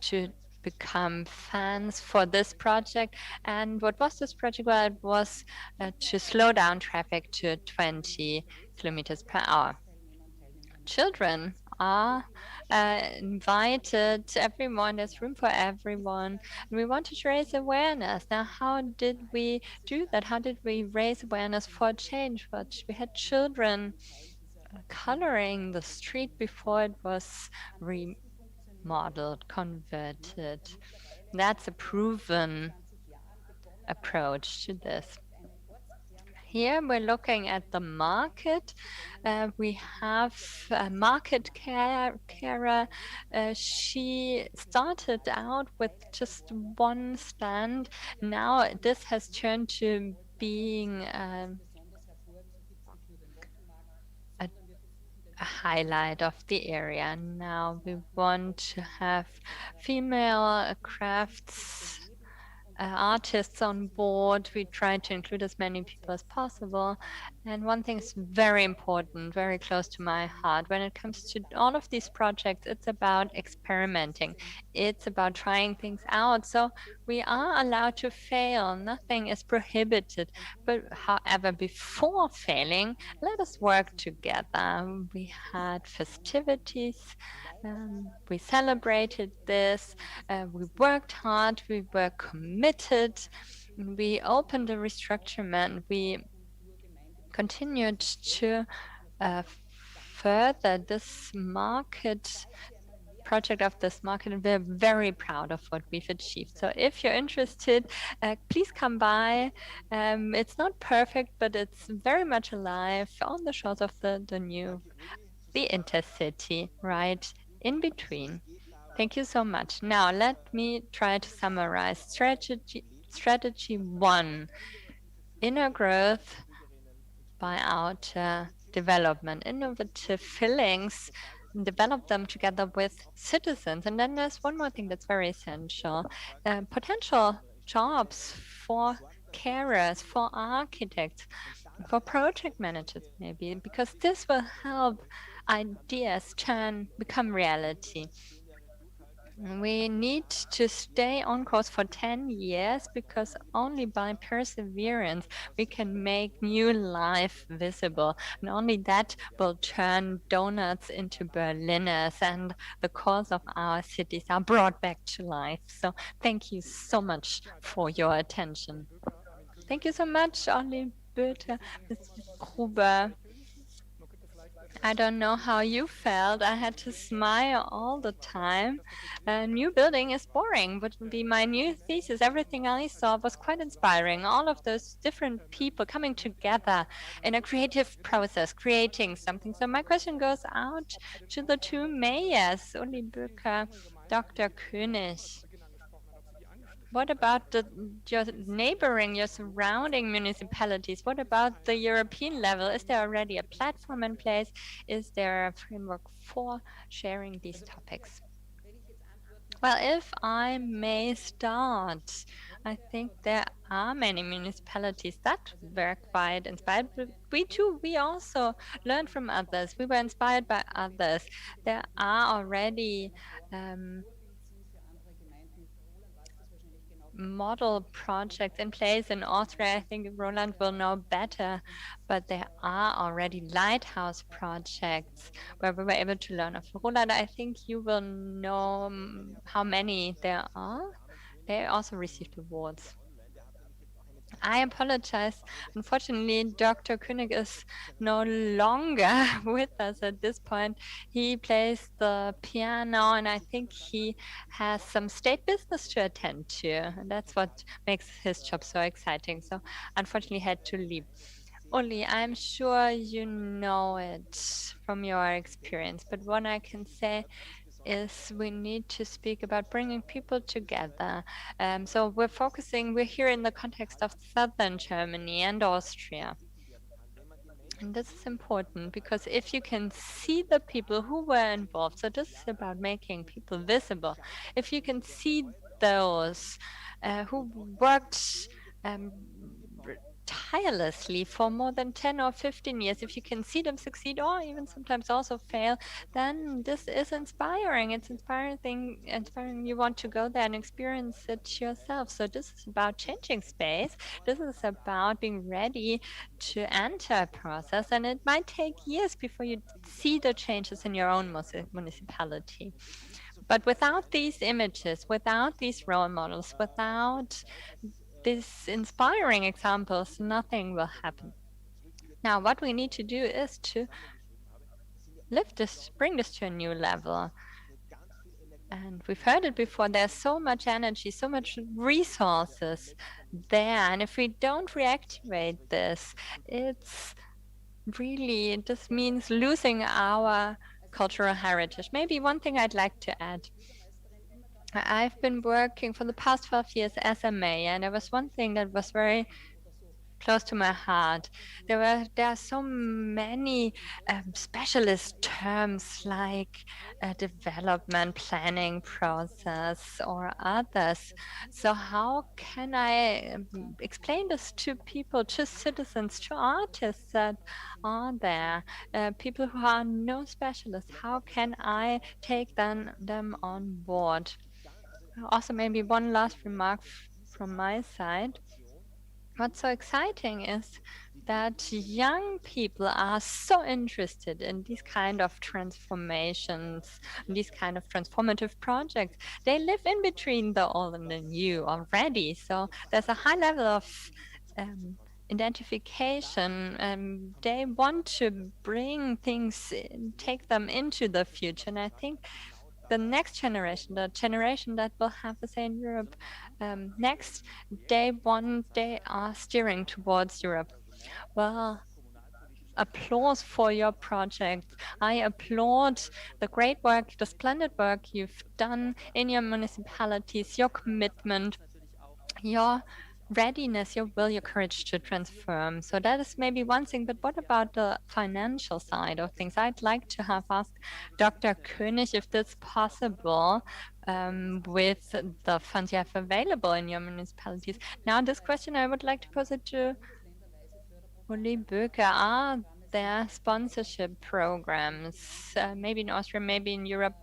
to become fans for this project. And what was this project? Well, it was to slow down traffic to 20 kilometers per hour. Children are invited, everyone, there's room for everyone. And we wanted to raise awareness. Now, how did we do that? How did we raise awareness for change? But we had children coloring the street before it was remodeled, converted. That's a proven approach to this. Here we're looking at the market. We have a market carer. She started out with just one stand. Now this has turned to being a highlight of the area. Now we want to have female crafts artists on board. We try to include as many people as possible. And one thing is very important, very close to my heart. When it comes to all of these projects, it's about experimenting. It's about trying things out. So we are allowed to fail. Nothing is prohibited. But however, before failing, let us work together. We had festivities. We celebrated this. We worked hard. We were committed. We opened a restructuring. We continued to further this market project of this market, and we're very proud of what we've achieved. So if you're interested, please come by. It's not perfect, but it's very much alive on the shores of the intercity, right in between. Thank you so much. Now let me try to summarize strategy 1, inner growth by outer development, innovative fillings, develop them together with citizens. And then there's one more thing that's very essential, potential jobs for carers, for architects, for project managers maybe, because this will help ideas become reality. We need to stay on course for 10 years because only by perseverance we can make new life visible. And only that will turn donuts into Berliners and the cause of our cities are brought back to life. So thank you so much for your attention. Thank you so much, Olli Böter, Mr. Gruber. I don't know how you felt. I had to smile all the time. A new building is boring, would be my new thesis. Everything I saw was quite inspiring. All of those different people coming together in a creative process, creating something. So my question goes out to the two mayors, Uli Bücker, Dr. König. What about your neighboring, your surrounding municipalities? What about the European level? Is there already a platform in place? Is there a framework for sharing these topics? Well, if I may start, I think there are many municipalities that were quite inspired. But we also learned from others. We were inspired by others. There are already model projects in place in Austria. I think Roland will know better, but there are already lighthouse projects where we were able to learn of. Roland, I think you will know how many there are. They also received awards. I apologize. Unfortunately, Dr. König is no longer with us at this point. He plays the piano, and I think he has some state business to attend to. And that's what makes his job so exciting. So, unfortunately, had to leave. Oli, I'm sure you know it from your experience, but what I can say is we need to speak about bringing people together. So we're here in the context of southern Germany and Austria. And this is important because if you can see the people who were involved, so this is about making people visible. If you can see those who worked tirelessly for more than 10 or 15 years, if you can see them succeed or even sometimes also fail, then this is inspiring. It's inspiring. You want to go there and experience it yourself. So this is about changing space. This is about being ready to enter a process, and it might take years before you see the changes in your own municipality. But without these images, without these role models, without these inspiring examples, nothing will happen. Now, what we need to do is to bring this to a new level. And we've heard it before, there's so much energy, so much resources there. And if we don't reactivate this, this means losing our cultural heritage. Maybe one thing I'd like to add. I've been working for the past 12 years as a mayor, and there was one thing that was very close to my heart. There are so many specialist terms like development planning process or others. So how can I explain this to people, to citizens, to artists that are there, people who are no specialists? How can I take them on board? Also, maybe one last remark from my side. What's so exciting is that young people are so interested in these kind of transformations, these kind of transformative projects. They live in between the old and the new already. So there's a high level of identification. They want to bring things, take them into the future. And I think the next generation, the generation that will have a say in Europe next, they are steering towards Europe. Well, applause for your project. I applaud the great work, the splendid work you've done in your municipalities, your commitment, your readiness, your will, your courage to transform. So that is maybe one thing, but what about the financial side of things? I'd like to have asked Dr. König if that's possible with the funds you have available in your municipalities. Now, this question I would like to pose it to Uli Böker. Are their sponsorship programs, maybe in Austria, maybe in Europe.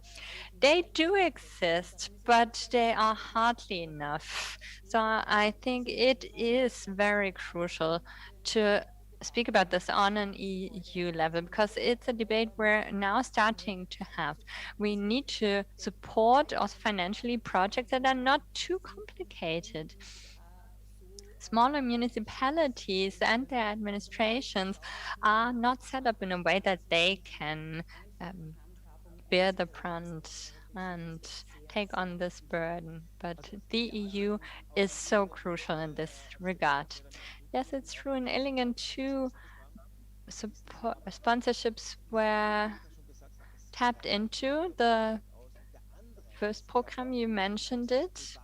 They do exist, but they are hardly enough. So I think it is very crucial to speak about this on an EU level, because it's a debate we're now starting to have. We need to support also financially projects that are not too complicated. Smaller municipalities and their administrations are not set up in a way that they can bear the brunt and take on this burden. But the EU is so crucial in this regard. Yes, it's true. In Illingen too, sponsorships were tapped into. The first program, you mentioned it.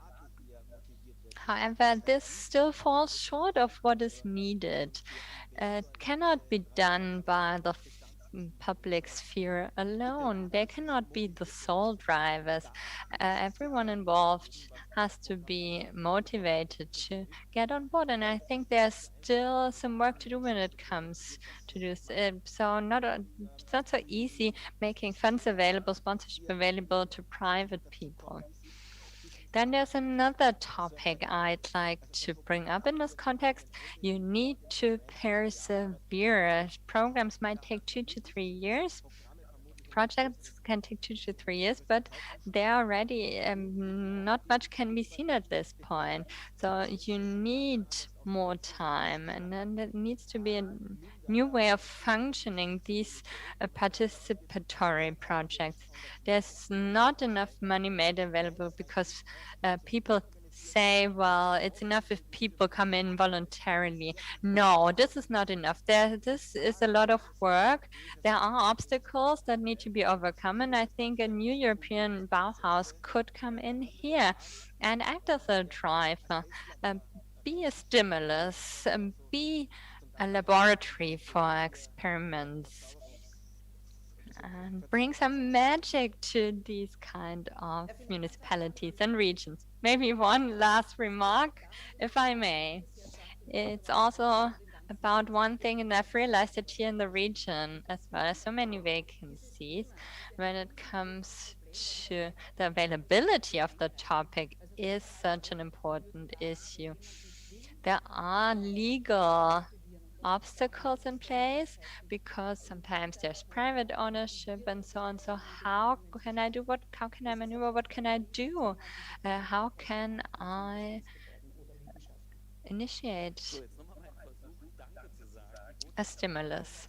However, this still falls short of what is needed. It cannot be done by the public sphere alone. They cannot be the sole drivers. Everyone involved has to be motivated to get on board. And I think there's still some work to do when it comes to this. So it's not so easy making funds available, sponsorship available to private people. Then there's another topic I'd like to bring up in this context. You need to persevere. Programs might take 2 to 3 years. Projects can take 2 to 3 years, but they're already not much can be seen at this point. So you need more time, and then there needs to be a new way of functioning these participatory projects. There's not enough money made available because people say, well, it's enough if people come in voluntarily. No, this is not enough. This is a lot of work. There are obstacles that need to be overcome, and I think a new European Bauhaus could come in here and act as a driver, be a stimulus, be a laboratory for experiments, and bring some magic to these kind of municipalities and regions. Maybe one last remark, if I may. It's also about one thing, and I've realized it here in the region as well as so many vacancies when it comes to the availability of the topic is such an important issue. There are legal obstacles in place because sometimes there's private ownership and so on. So how can I do what? How can I maneuver? What can I do? How can I initiate a stimulus?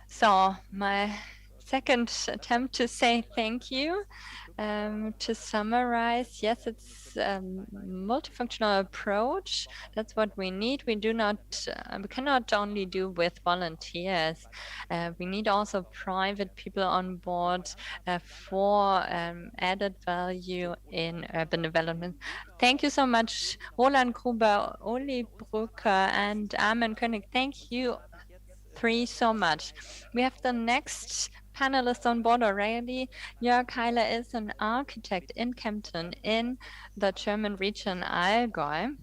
So my second attempt to say thank you. To summarize, yes, it's a multifunctional approach. That's what we need. We cannot only do with volunteers. We need also private people on board for added value in urban development. Thank you so much, Roland Gruber, Uli Brücker, and Armin König. Thank you three so much. We have the next panelists on board already. Jörg Heiler is an architect in Kempten in the German region Allgäu.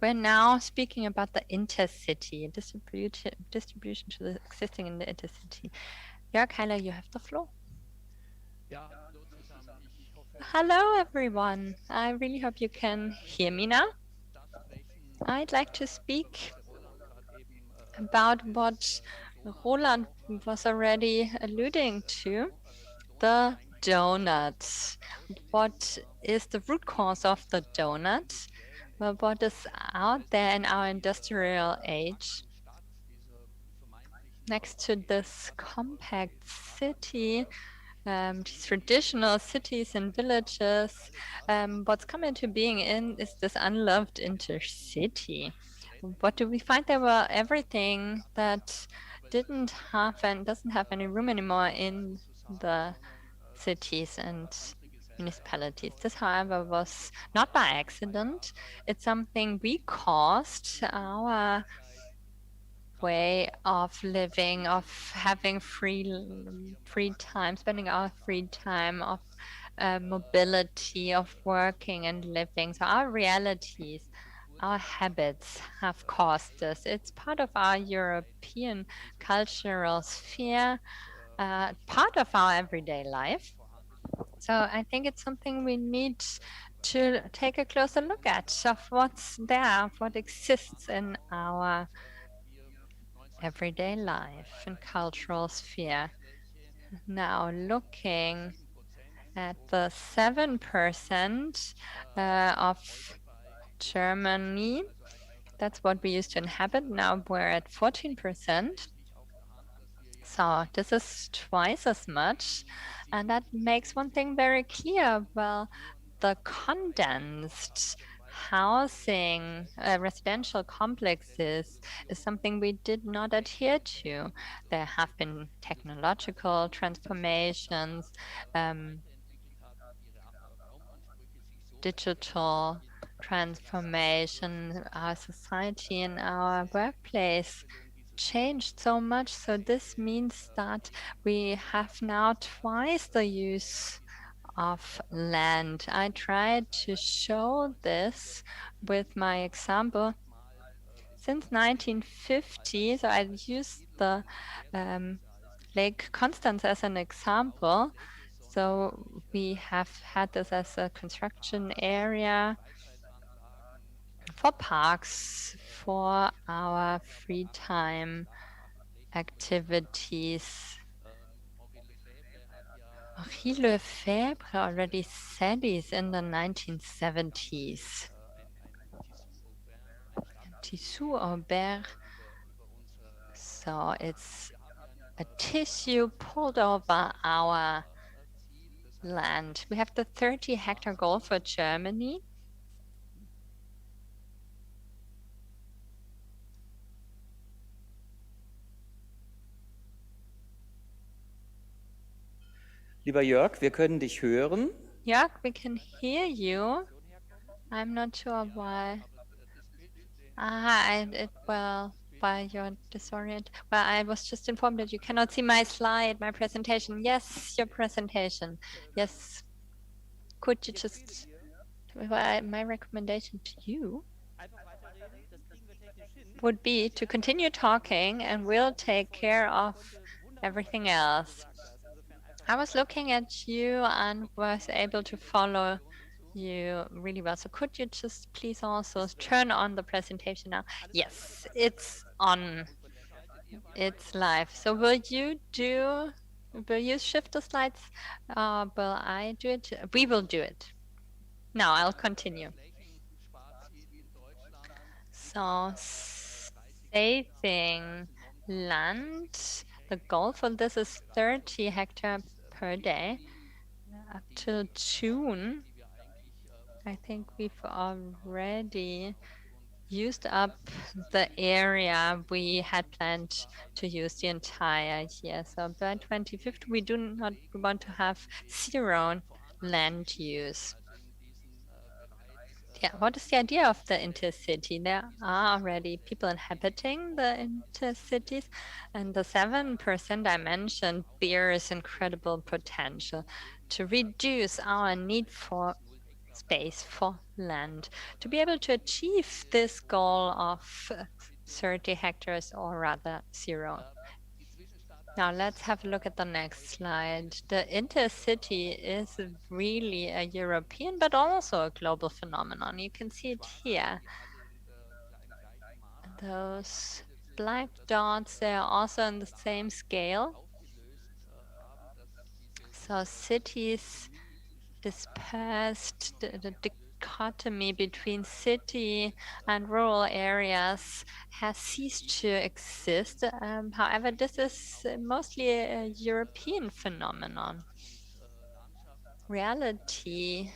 We're now speaking about the intercity, distribution to the existing in the intercity. Jörg Heiler, you have the floor. Hello, everyone. I really hope you can hear me now. I'd like to speak about what Roland was already alluding to, the donut. What is the root cause of the donut? Well, what is out there in our industrial age? Next to this compact city, these traditional cities and villages, what's come into being is this unloved intercity. What do we find? There were everything that didn't have and doesn't have any room anymore in the cities and municipalities. This, however, was not by accident. It's something we caused. Our way of living, of having free time, spending our free time, of mobility, of working and living. So our realities our habits have caused this. It's part of our European cultural sphere, part of our everyday life. So I think it's something we need to take a closer look at of what's there, of what exists in our everyday life and cultural sphere. Now looking at the 7% of Germany, that's what we used to inhabit. Now we're at 14%. So this is twice as much. And that makes one thing very clear. Well, the condensed housing, residential complexes is something we did not adhere to. There have been technological transformations, digital transformation, our society and our workplace changed so much. So this means that we have now twice the use of land. I tried to show this with my example. Since 1950, so I used the Lake Constance as an example. So we have had this as a construction area for parks, for our free time activities. Henri Lefebvre already said this in the 1970s. Tissue Aubert. So it's a tissue pulled over our land. We have the 30-hectare goal for Germany. Lieber Jörg, wir können dich hören. Jörg, we can hear you. I'm not sure why. Why you're disoriented. Well, I was just informed that you cannot see my slide, my presentation. Yes, your presentation. Yes. Could you just, my recommendation to you would be to continue talking and we'll take care of everything else. I was looking at you and was able to follow you really well. So could you just please also turn on the presentation now? Yes, it's on. It's live. So will you shift the slides? Will I do it? We will do it. Now I'll continue. So saving land, the goal for this is 30 hectares per day up till June. I think we've already used up the area we had planned to use the entire year. So by 2050, we do not want to have zero land use. Yeah, what is the idea of the intercity? There are already people inhabiting the intercities, and the 7% I mentioned bears incredible potential to reduce our need for space, for land, to be able to achieve this goal of 30 hectares or rather zero. Now let's have a look at the next slide. The intercity is really a European but also a global phenomenon. You can see it here. Those black dots, they are also on the same scale. So cities dispersed, the dichotomy between city and rural areas has ceased to exist. However, this is mostly a European phenomenon. Reality,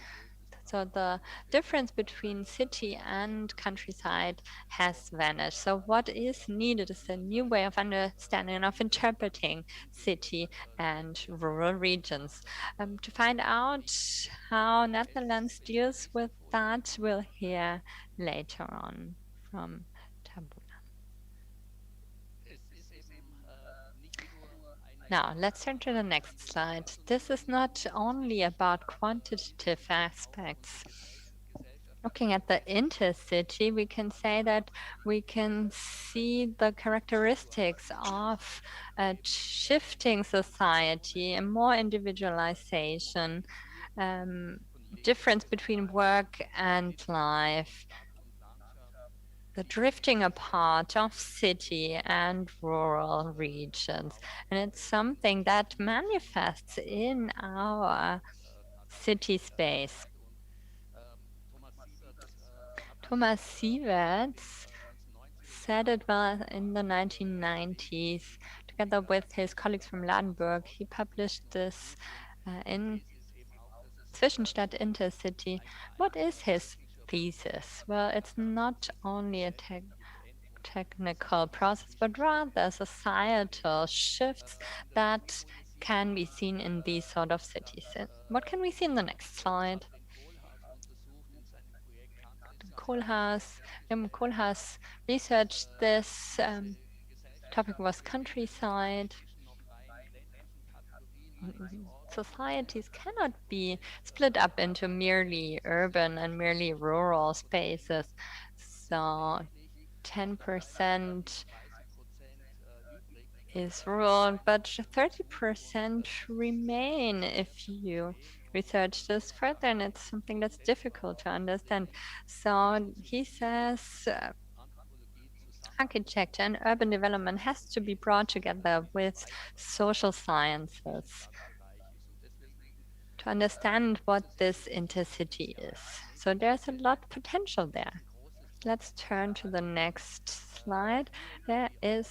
so the difference between city and countryside has vanished. So what is needed is a new way of understanding and of interpreting city and rural regions. To find out how Netherlands deals with that, we'll hear later on from Tabula. Now, let's turn to the next slide. This is not only about quantitative aspects Looking at the intercity, we can say that we can see the characteristics of a shifting society and more individualization, difference between work and life, the drifting apart of city and rural regions. And it's something that manifests in our city space. Thomas Sieverts said it well in the 1990s. Together with his colleagues from Ladenburg, he published this in Zwischenstadt Intercity. What is his thesis? Well, it's not only a technical process, but rather societal shifts that can be seen in these sort of cities. What can we see in the next slide? Kohlhaas researched this. Topic was countryside. Societies cannot be split up into merely urban and merely rural spaces. So 10% is rural, but 30% remain if you research this further, and it's something that's difficult to understand. So he says architecture and urban development has to be brought together with social sciences to understand what this intercity is. So there's a lot of potential there. Let's turn to the next slide. There is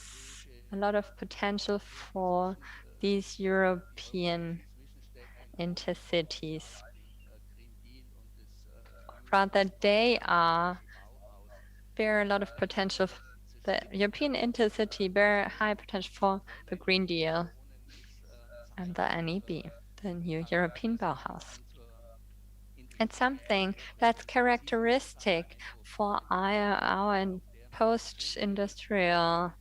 a lot of potential for these European intercities. Rather, they bear a lot of potential. The European intercity bear high potential for the Green Deal and the NEB, the new European Bauhaus. It's something that's characteristic for our post-industrial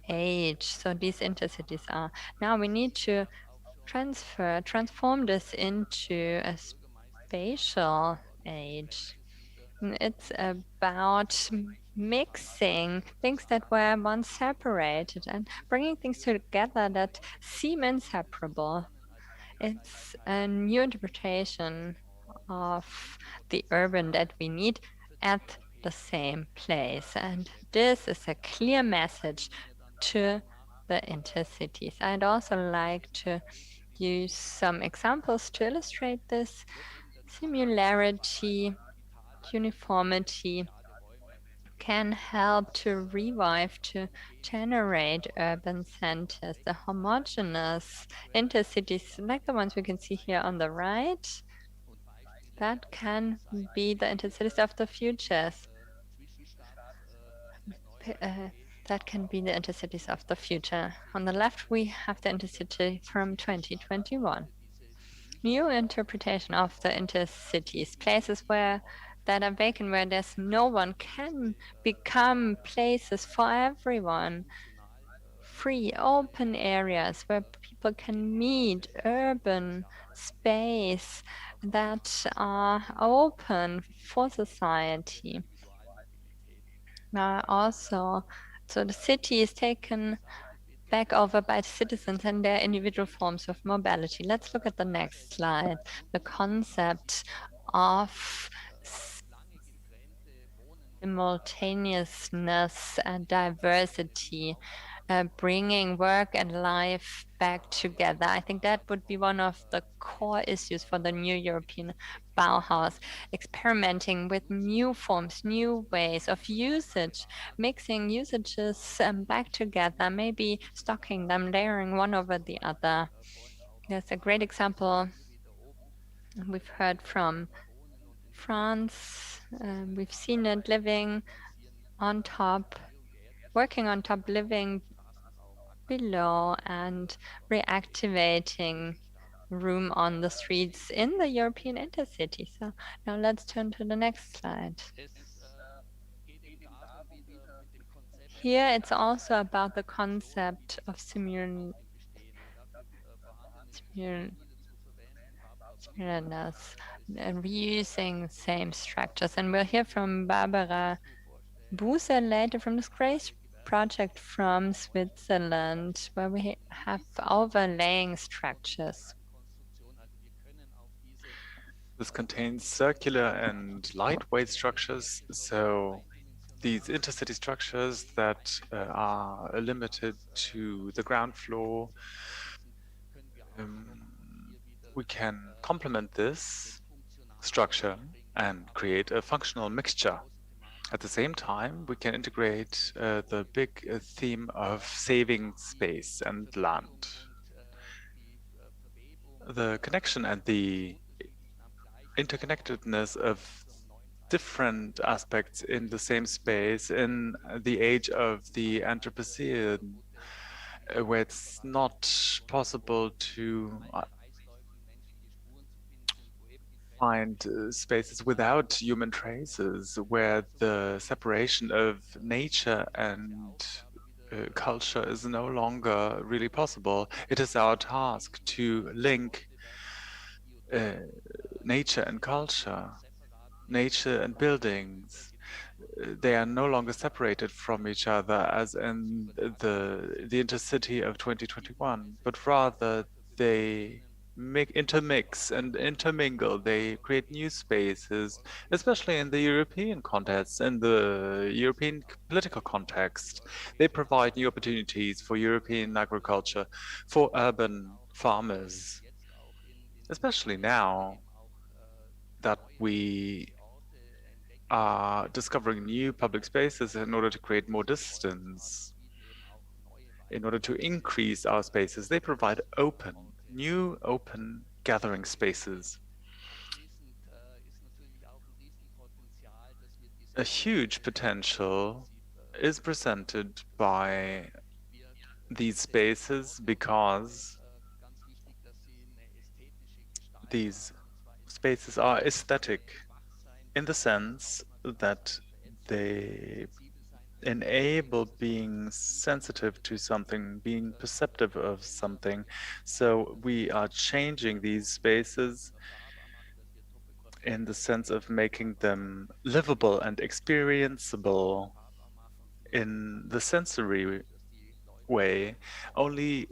age. So these intercities are. Now we need to transform this into a spatial age. It's about mixing things that were once separated and bringing things together that seem inseparable. It's a new interpretation of the urban that we need at the same place. And this is a clear message to the intercities. I'd also like to use some examples to illustrate this. Similarity, uniformity can help to revive, to generate urban centers, the homogeneous intercities like the ones we can see here on the right. That can be the intercities of the futures. That can be the intercities of the future. On the left, we have the intercity from 2021. New interpretation of the intercities, places where that are vacant, where there's no one, can become places for everyone. Free, open areas where people can meet, urban space that are open for society. Now also, so the city is taken back over by citizens and their individual forms of mobility. Let's look at the next slide. The concept of simultaneousness and diversity, bringing work and life back together. I think that would be one of the core issues for the new European Bauhaus, experimenting with new forms, new ways of usage, mixing usages back together, maybe stocking them, layering one over the other. There's a great example we've heard from France. We've seen it living on top, working on top, living below, and reactivating room on the streets in the European intercity. So now let's turn to the next slide. Here it's also about the concept of similarness. reusing same structures. And we'll hear from Barbara Buser later from the Grace project from Switzerland, where we have overlaying structures. This contains circular and lightweight structures, so these intercity structures that are limited to the ground floor, we can complement this structure and create a functional mixture. At the same time, we can integrate the big theme of saving space and land. The connection and the interconnectedness of different aspects in the same space in the age of the Anthropocene, where it's not possible to find spaces without human traces, where the separation of nature and culture is no longer really possible. It is our task to link nature and culture, nature and buildings. They are no longer separated from each other as in the intercity of 2021, but rather they intermix and intermingle. They create new spaces, especially in the European context, in the European political context. They provide new opportunities for European agriculture, for urban farmers, especially now that we are discovering new public spaces in order to create more distance, in order to increase our spaces. They provide new open gathering spaces. A huge potential is presented by these spaces because these spaces are aesthetic in the sense that they enable being sensitive to something, being perceptive of something. So we are changing these spaces in the sense of making them livable and experienceable in the sensory way. Only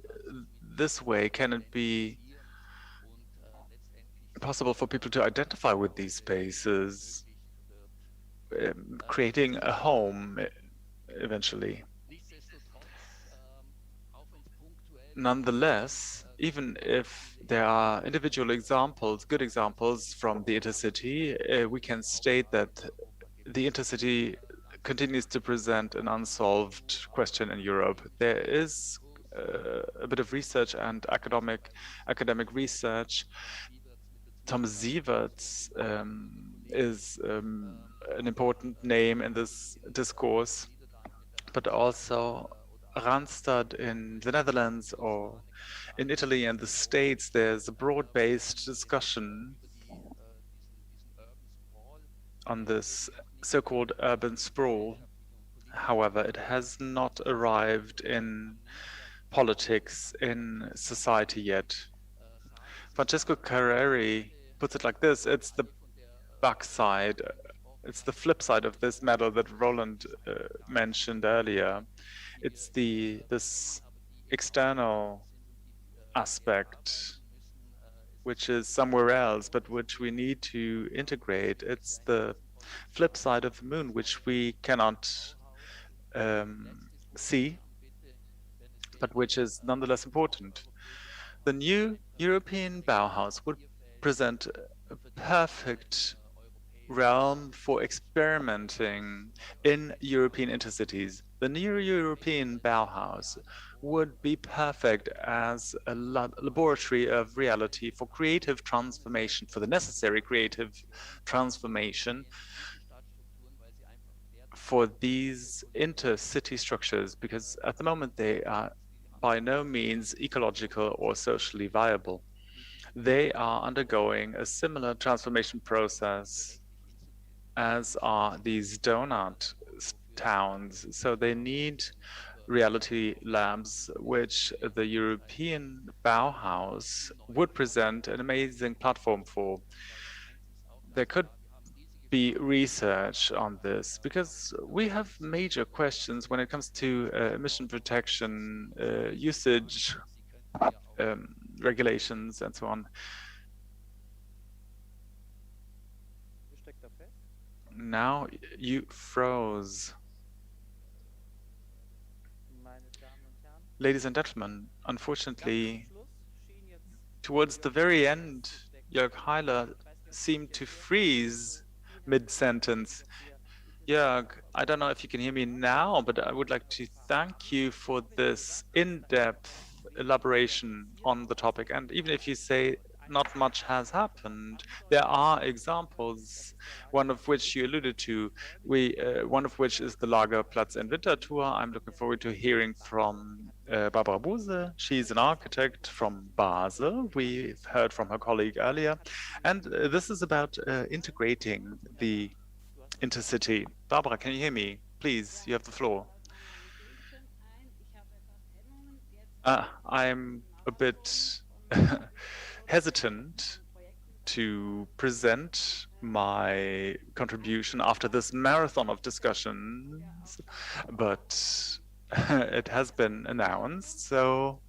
this way can it be possible for people to identify with these spaces, creating a home eventually. Nonetheless, even if there are individual examples, good examples from the intercity, we can state that the intercity continues to present an unsolved question in Europe. There is a bit of research and academic research. Thomas Sieverts is an important name in this discourse, but also Randstad in the Netherlands or in Italy and the States. There's a broad-based discussion on this so-called urban sprawl. However, it has not arrived in politics, in society yet. Francesco Carreri puts it like this: it's the backside, it's the flip side of this medal that Roland mentioned earlier. It's this external aspect which is somewhere else, but which we need to integrate. It's the flip side of the moon, which we cannot see, but which is nonetheless important. The new European Bauhaus would present a perfect realm for experimenting in European intercities. The new European Bauhaus would be perfect as a laboratory of reality for creative transformation, for the necessary creative transformation for these intercity structures, because at the moment they are by no means ecological or socially viable. They are undergoing a similar transformation process as are these donut towns. So they need reality labs, which the European Bauhaus would present an amazing platform for. there could be research on this, because we have major questions when it comes to emission protection, usage, regulations, and so on. Now you froze. Ladies and gentlemen, unfortunately, towards the very end, Jörg Heiler seemed to freeze mid-sentence. Jörg, I don't know if you can hear me now, but I would like to thank you for this in-depth elaboration on the topic. And even if you say not much has happened, there are examples, one of which you alluded to. One of which is the Lagerplatz in Winterthur. I'm looking forward to hearing from Barbara Buse. She's an architect from Basel. We've heard from her colleague earlier. And this is about integrating the intercity. Barbara, can you hear me? Please, you have the floor. I'm a bit hesitant to present my contribution after this marathon of discussions, but it has been announced, so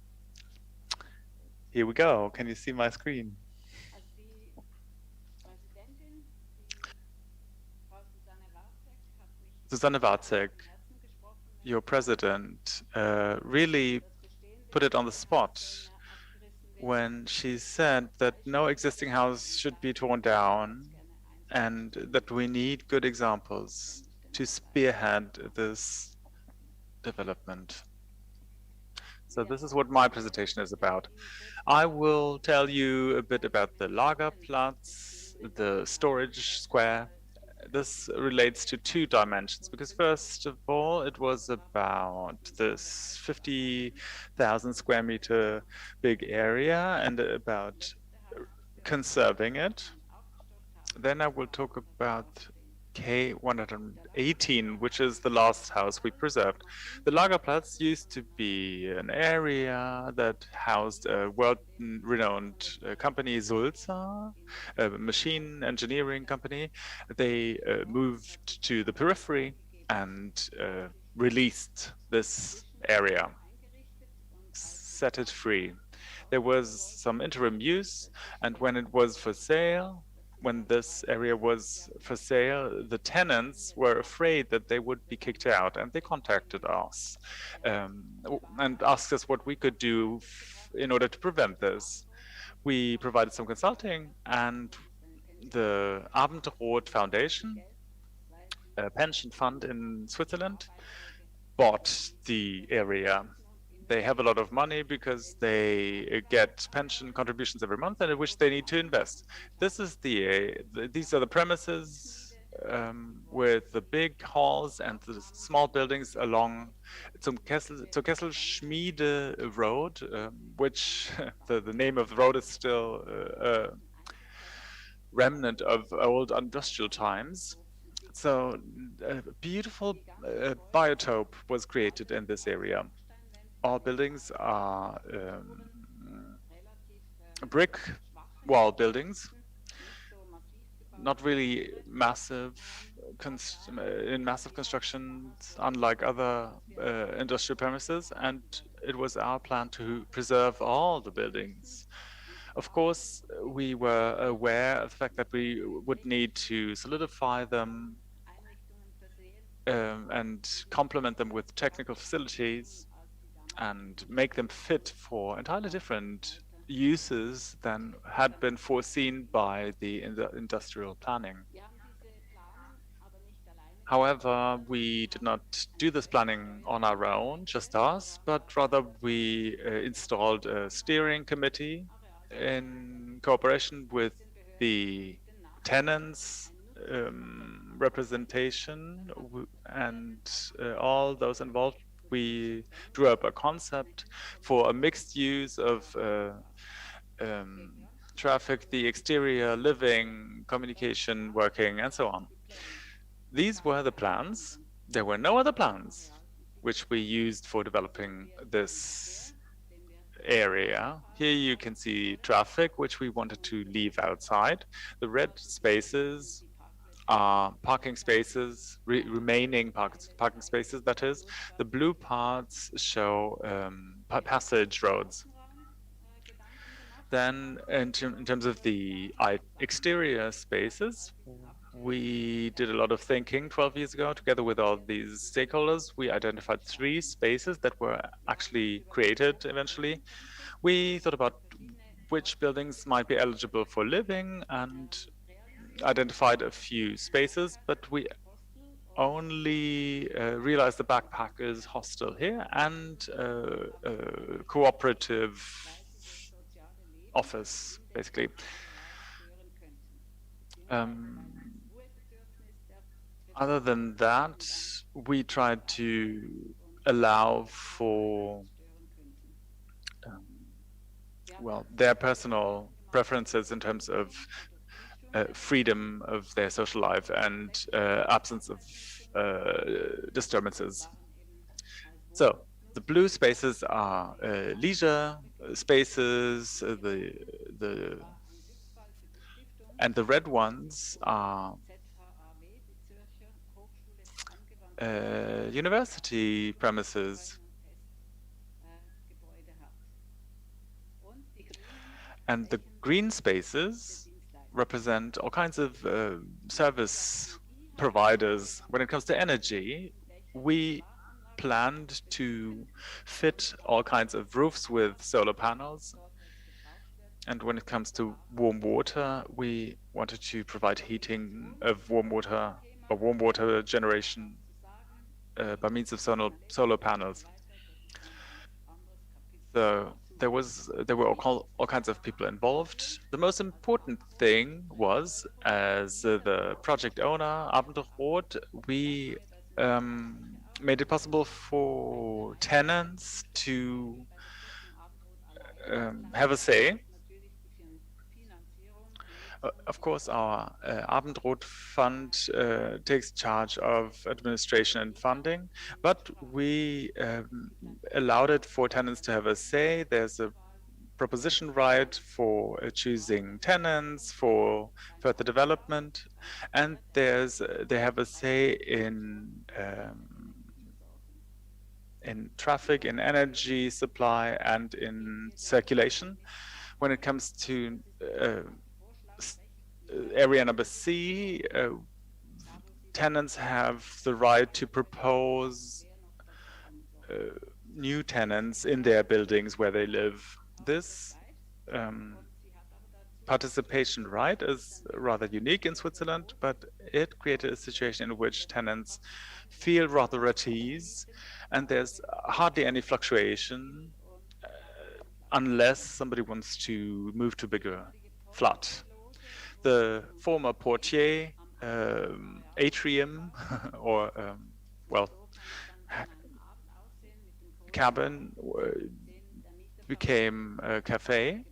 here we go. Can you see my screen? Susanne Watzek, your president, really put it on the spot when she said that no existing house should be torn down and that we need good examples to spearhead this development. So this is what my presentation is about. I will tell you a bit about the Lagerplatz, the storage square. This relates to two dimensions, because first of all, it was about this 50,000 square meter big area and about conserving it. Then I will talk about K118, which is the last house we preserved. The Lagerplatz used to be an area that housed a world-renowned company, Sulzer, a machine engineering company. They moved to the periphery and released this area, set it free. There was some interim use, and when it was for sale, when this area was for sale, the tenants were afraid that they would be kicked out, and they contacted us and asked us what we could do in order to prevent this. We provided some consulting, and the Abendrot Foundation, a pension fund in Switzerland, bought the area. They have a lot of money because they get pension contributions every month, and which they need to invest. This is these are the premises with the big halls and the small buildings along zur Kesselschmiede Road, which the name of the road is still a remnant of old industrial times. So a beautiful biotope was created in this area. All buildings are brick wall buildings, not really massive, in massive constructions, unlike other industrial premises, and it was our plan to preserve all the buildings. Of course, we were aware of the fact that we would need to solidify them and complement them with technical facilities and make them fit for entirely different uses than had been foreseen by the industrial planning. However, we did not do this planning on our own, just us, but rather we installed a steering committee in cooperation with the tenants, representation, and all those involved. We drew up a concept for a mixed use of traffic, the exterior, living, communication, working, and so on. These were the plans. There were no other plans which we used for developing this area. Here you can see traffic, which we wanted to leave outside. The red spaces are parking spaces, remaining parking spaces, that is. The blue parts show passage roads. Then in terms of the exterior spaces, we did a lot of thinking 12 years ago together with all these stakeholders. We identified 3 spaces that were actually created eventually. We thought about which buildings might be eligible for living and identified a few spaces, but we only realized the backpackers hostel here and a cooperative office, basically. Other than that, we tried to allow for well, their personal preferences in terms of freedom of their social life and absence of disturbances. So the blue spaces are leisure spaces, and the red ones are university premises. And the green spaces represent all kinds of service providers. When it comes to energy, we planned to fit all kinds of roofs with solar panels. And when it comes to warm water, we wanted to provide heating of warm water or warm water generation by means of solar panels. So there were all kinds of people involved. The most important thing was, as the project owner, Abendrot, we made it possible for tenants to have a say. Of course, our Abendrot fund takes charge of administration and funding, but we allowed it for tenants to have a say. There's a proposition right for choosing tenants, for further development, and they have a say in traffic, in energy supply, and in circulation. When it comes to area number C, tenants have the right to propose new tenants in their buildings where they live. This participation right is rather unique in Switzerland, but it created a situation in which tenants feel rather at ease, and there's hardly any fluctuation unless somebody wants to move to a bigger flat. The former portier atrium or well, cabin became a cafe,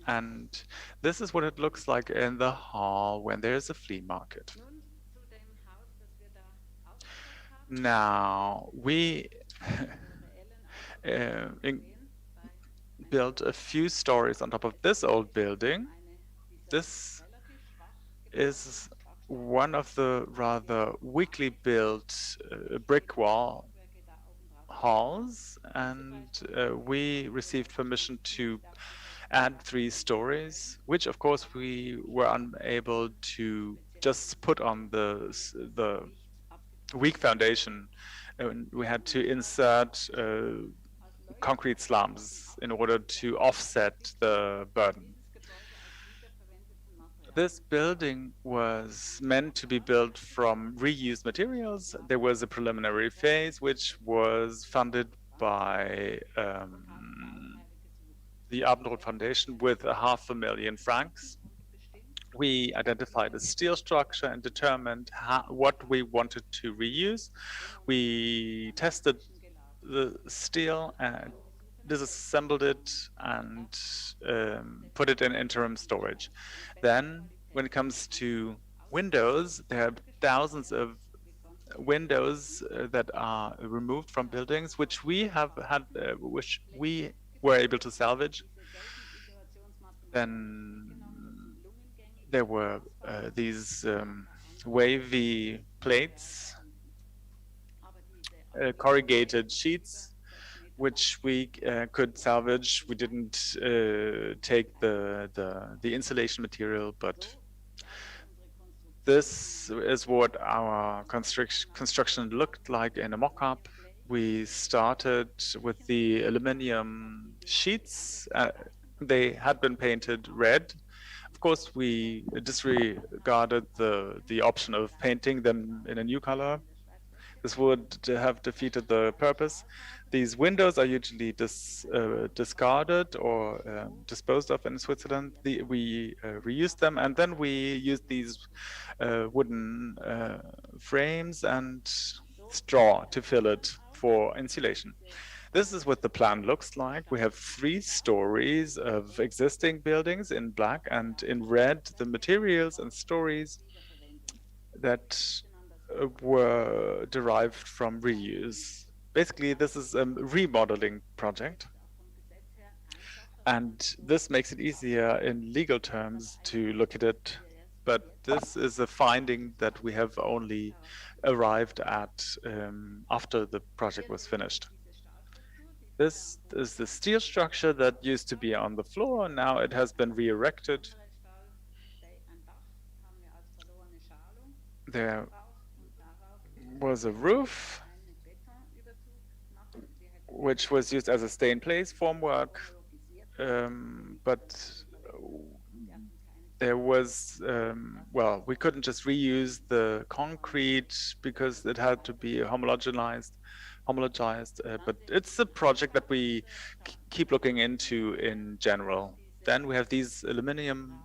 and this is what it looks like in the hall when there's a flea market. Now we built a few stories on top of this old building. This is one of the rather weakly built brick wall halls, and we received permission to add 3 stories, which of course we were unable to just put on the weak foundation. We had to insert concrete slabs in order to offset the burden. This building was meant to be built from reused materials. There was a preliminary phase which was funded by the Abendrot Foundation with 500,000 francs. We identified a steel structure and determined what we wanted to reuse. We tested the steel and disassembled it and put it in interim storage. Then, when it comes to windows, there are thousands of windows that are removed from buildings, which we have had, which we were able to salvage. Then there were these wavy plates, corrugated sheets, which we could salvage. We didn't take the insulation material, but this is what our construction looked like in a mock-up. We started with the aluminum sheets. They had been painted red. Of course, we disregarded the option of painting them in a new color. This would have defeated the purpose. These windows are usually discarded or disposed of in Switzerland. We reused them, and then we used these wooden frames and straw to fill it for insulation. This is what the plan looks like. We have 3 stories of existing buildings in black, and in red the materials and stories that were derived from reuse. Basically, this is a remodeling project, and this makes it easier in legal terms to look at it. But this is a finding that we have only arrived at after the project was finished. This is the steel structure that used to be on the floor, and now it has been re-erected. There was a roof, which was used as a stay-in-place formwork, but there was, well, we couldn't just reuse the concrete because it had to be homologized, but it's a project that we keep looking into in general. Then we have these aluminum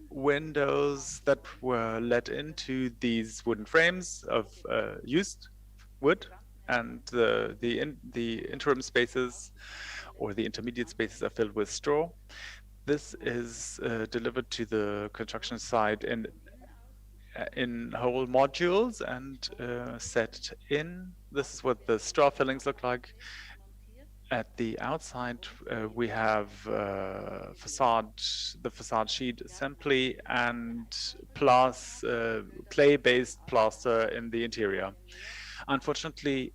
windows that were let into these wooden frames of used wood, and the interim spaces or the intermediate spaces are filled with straw. This is delivered to the construction site in whole modules and set in. This is what the straw fillings look like. At the outside, we have the facade sheet assembly, and plus clay-based plaster in the interior. Unfortunately,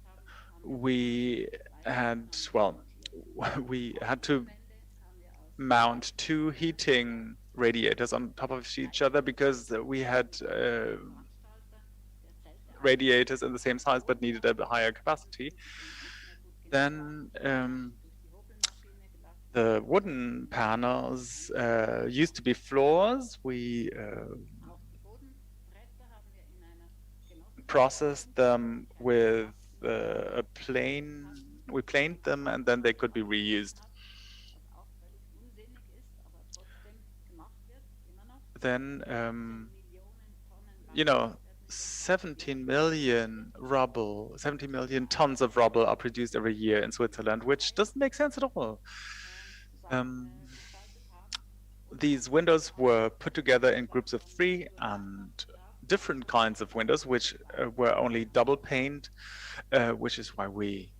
we had to mount 2 heating radiators on top of each other because we had radiators in the same size but needed a higher capacity. Then the wooden panels used to be floors. We processed them with a plane. We planed them, and then they could be reused. Then, 17 million tons of rubble are produced every year in Switzerland, which doesn't make sense at all. These windows were put together in groups of 3, and different kinds of windows, which were only double paned, which is why we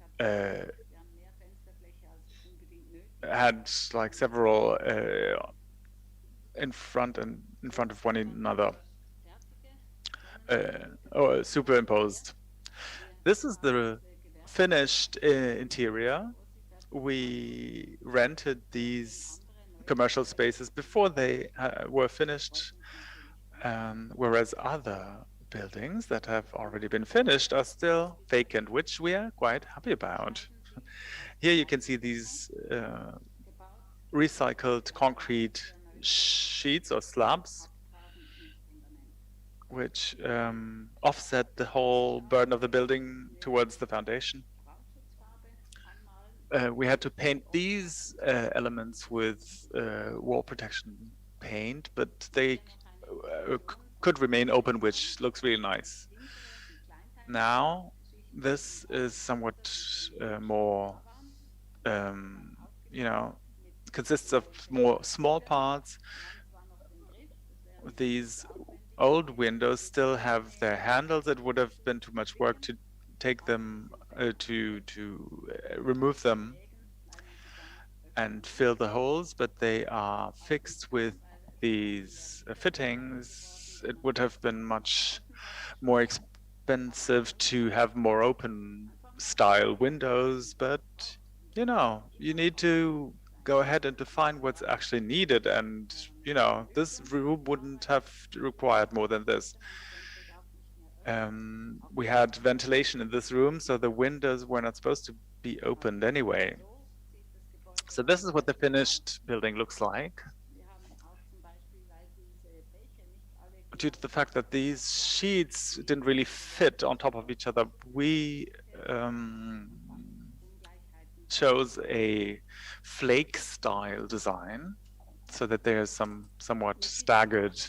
had like several in front of one another, or superimposed. This is the finished interior. We rented these commercial spaces before they were finished, whereas other buildings that have already been finished are still vacant, which we are quite happy about. Here you can see these recycled concrete sheets or slabs, which offset the whole burden of the building towards the foundation. We had to paint these elements with wall protection paint, but they could remain open, which looks really nice. Now, this is somewhat more, consists of more small parts. These old windows still have their handles. It would have been too much work to take them, to remove them. and fill the holes, but they are fixed with these fittings. It would have been much more expensive to have more open style windows, but you know, you need to go ahead and define what's actually needed, and you know, this room wouldn't have required more than this. We had ventilation in this room, so the windows were not supposed to be opened anyway. So this is what the finished building looks like. Due to the fact that these sheets didn't really fit on top of each other, we chose a flake style design so that they are somewhat staggered.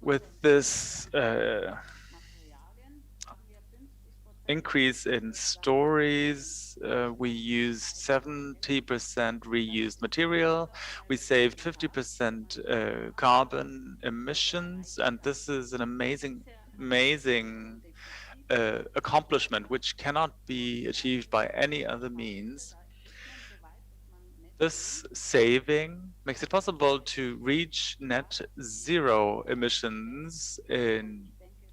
With this increase in stories, we used 70% reused material. We saved 50% carbon emissions, and this is an amazing accomplishment which cannot be achieved by any other means. This saving makes it possible to reach net zero emissions,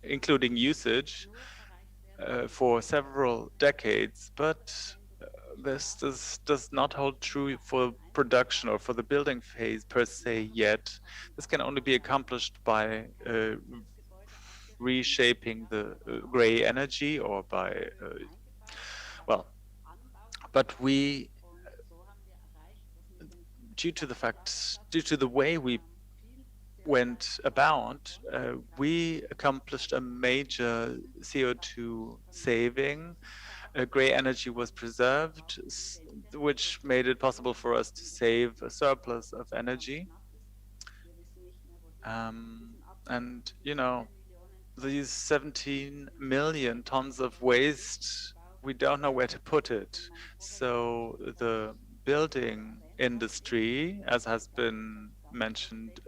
including usage, for several decades, but this does not hold true for production or for the building phase per se yet. This can only be accomplished by reshaping the gray energy, or by, well, but we, due to the way we went about, we accomplished a major CO2 saving. Gray energy was preserved, which made it possible for us to save a surplus of energy. And, you know, these 17 million tons of waste, we don't know where to put it. So the building industry, as has been mentioned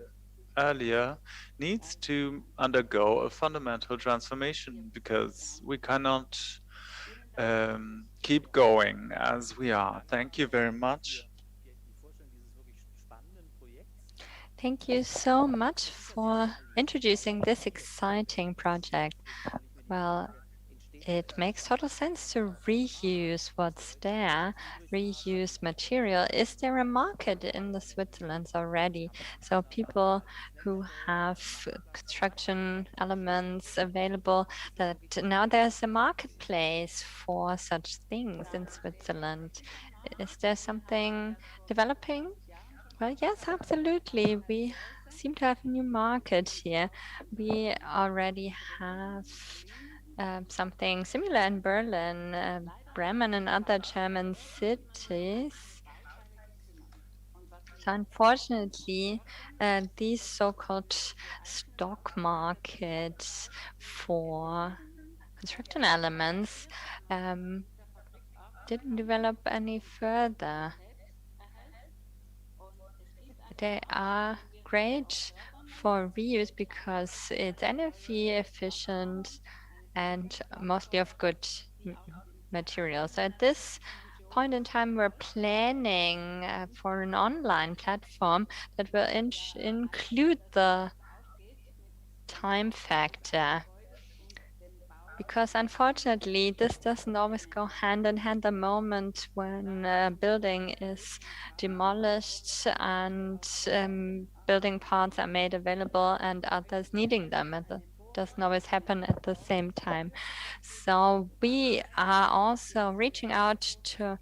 earlier, needs to undergo a fundamental transformation, because we cannot keep going as we are. Thank you very much. Thank you so much for introducing this exciting project. Well, it makes total sense to reuse what's there, reuse material. Is there a market in the Switzerland already? So people who have construction elements available, that now there's a marketplace for such things in Switzerland. Is there something developing? Well, yes, absolutely. We seem to have a new market here. We already have something similar in Berlin, Bremen, and other German cities. So unfortunately, these so-called stock markets for construction elements didn't develop any further. They are great for reuse because it's energy efficient and mostly of good materials. At this point in time, we're planning for an online platform that will include the time factor. Because unfortunately, this doesn't always go hand in hand the moment when a building is demolished and building parts are made available and others needing them. It doesn't always happen at the same time. So we are also reaching out to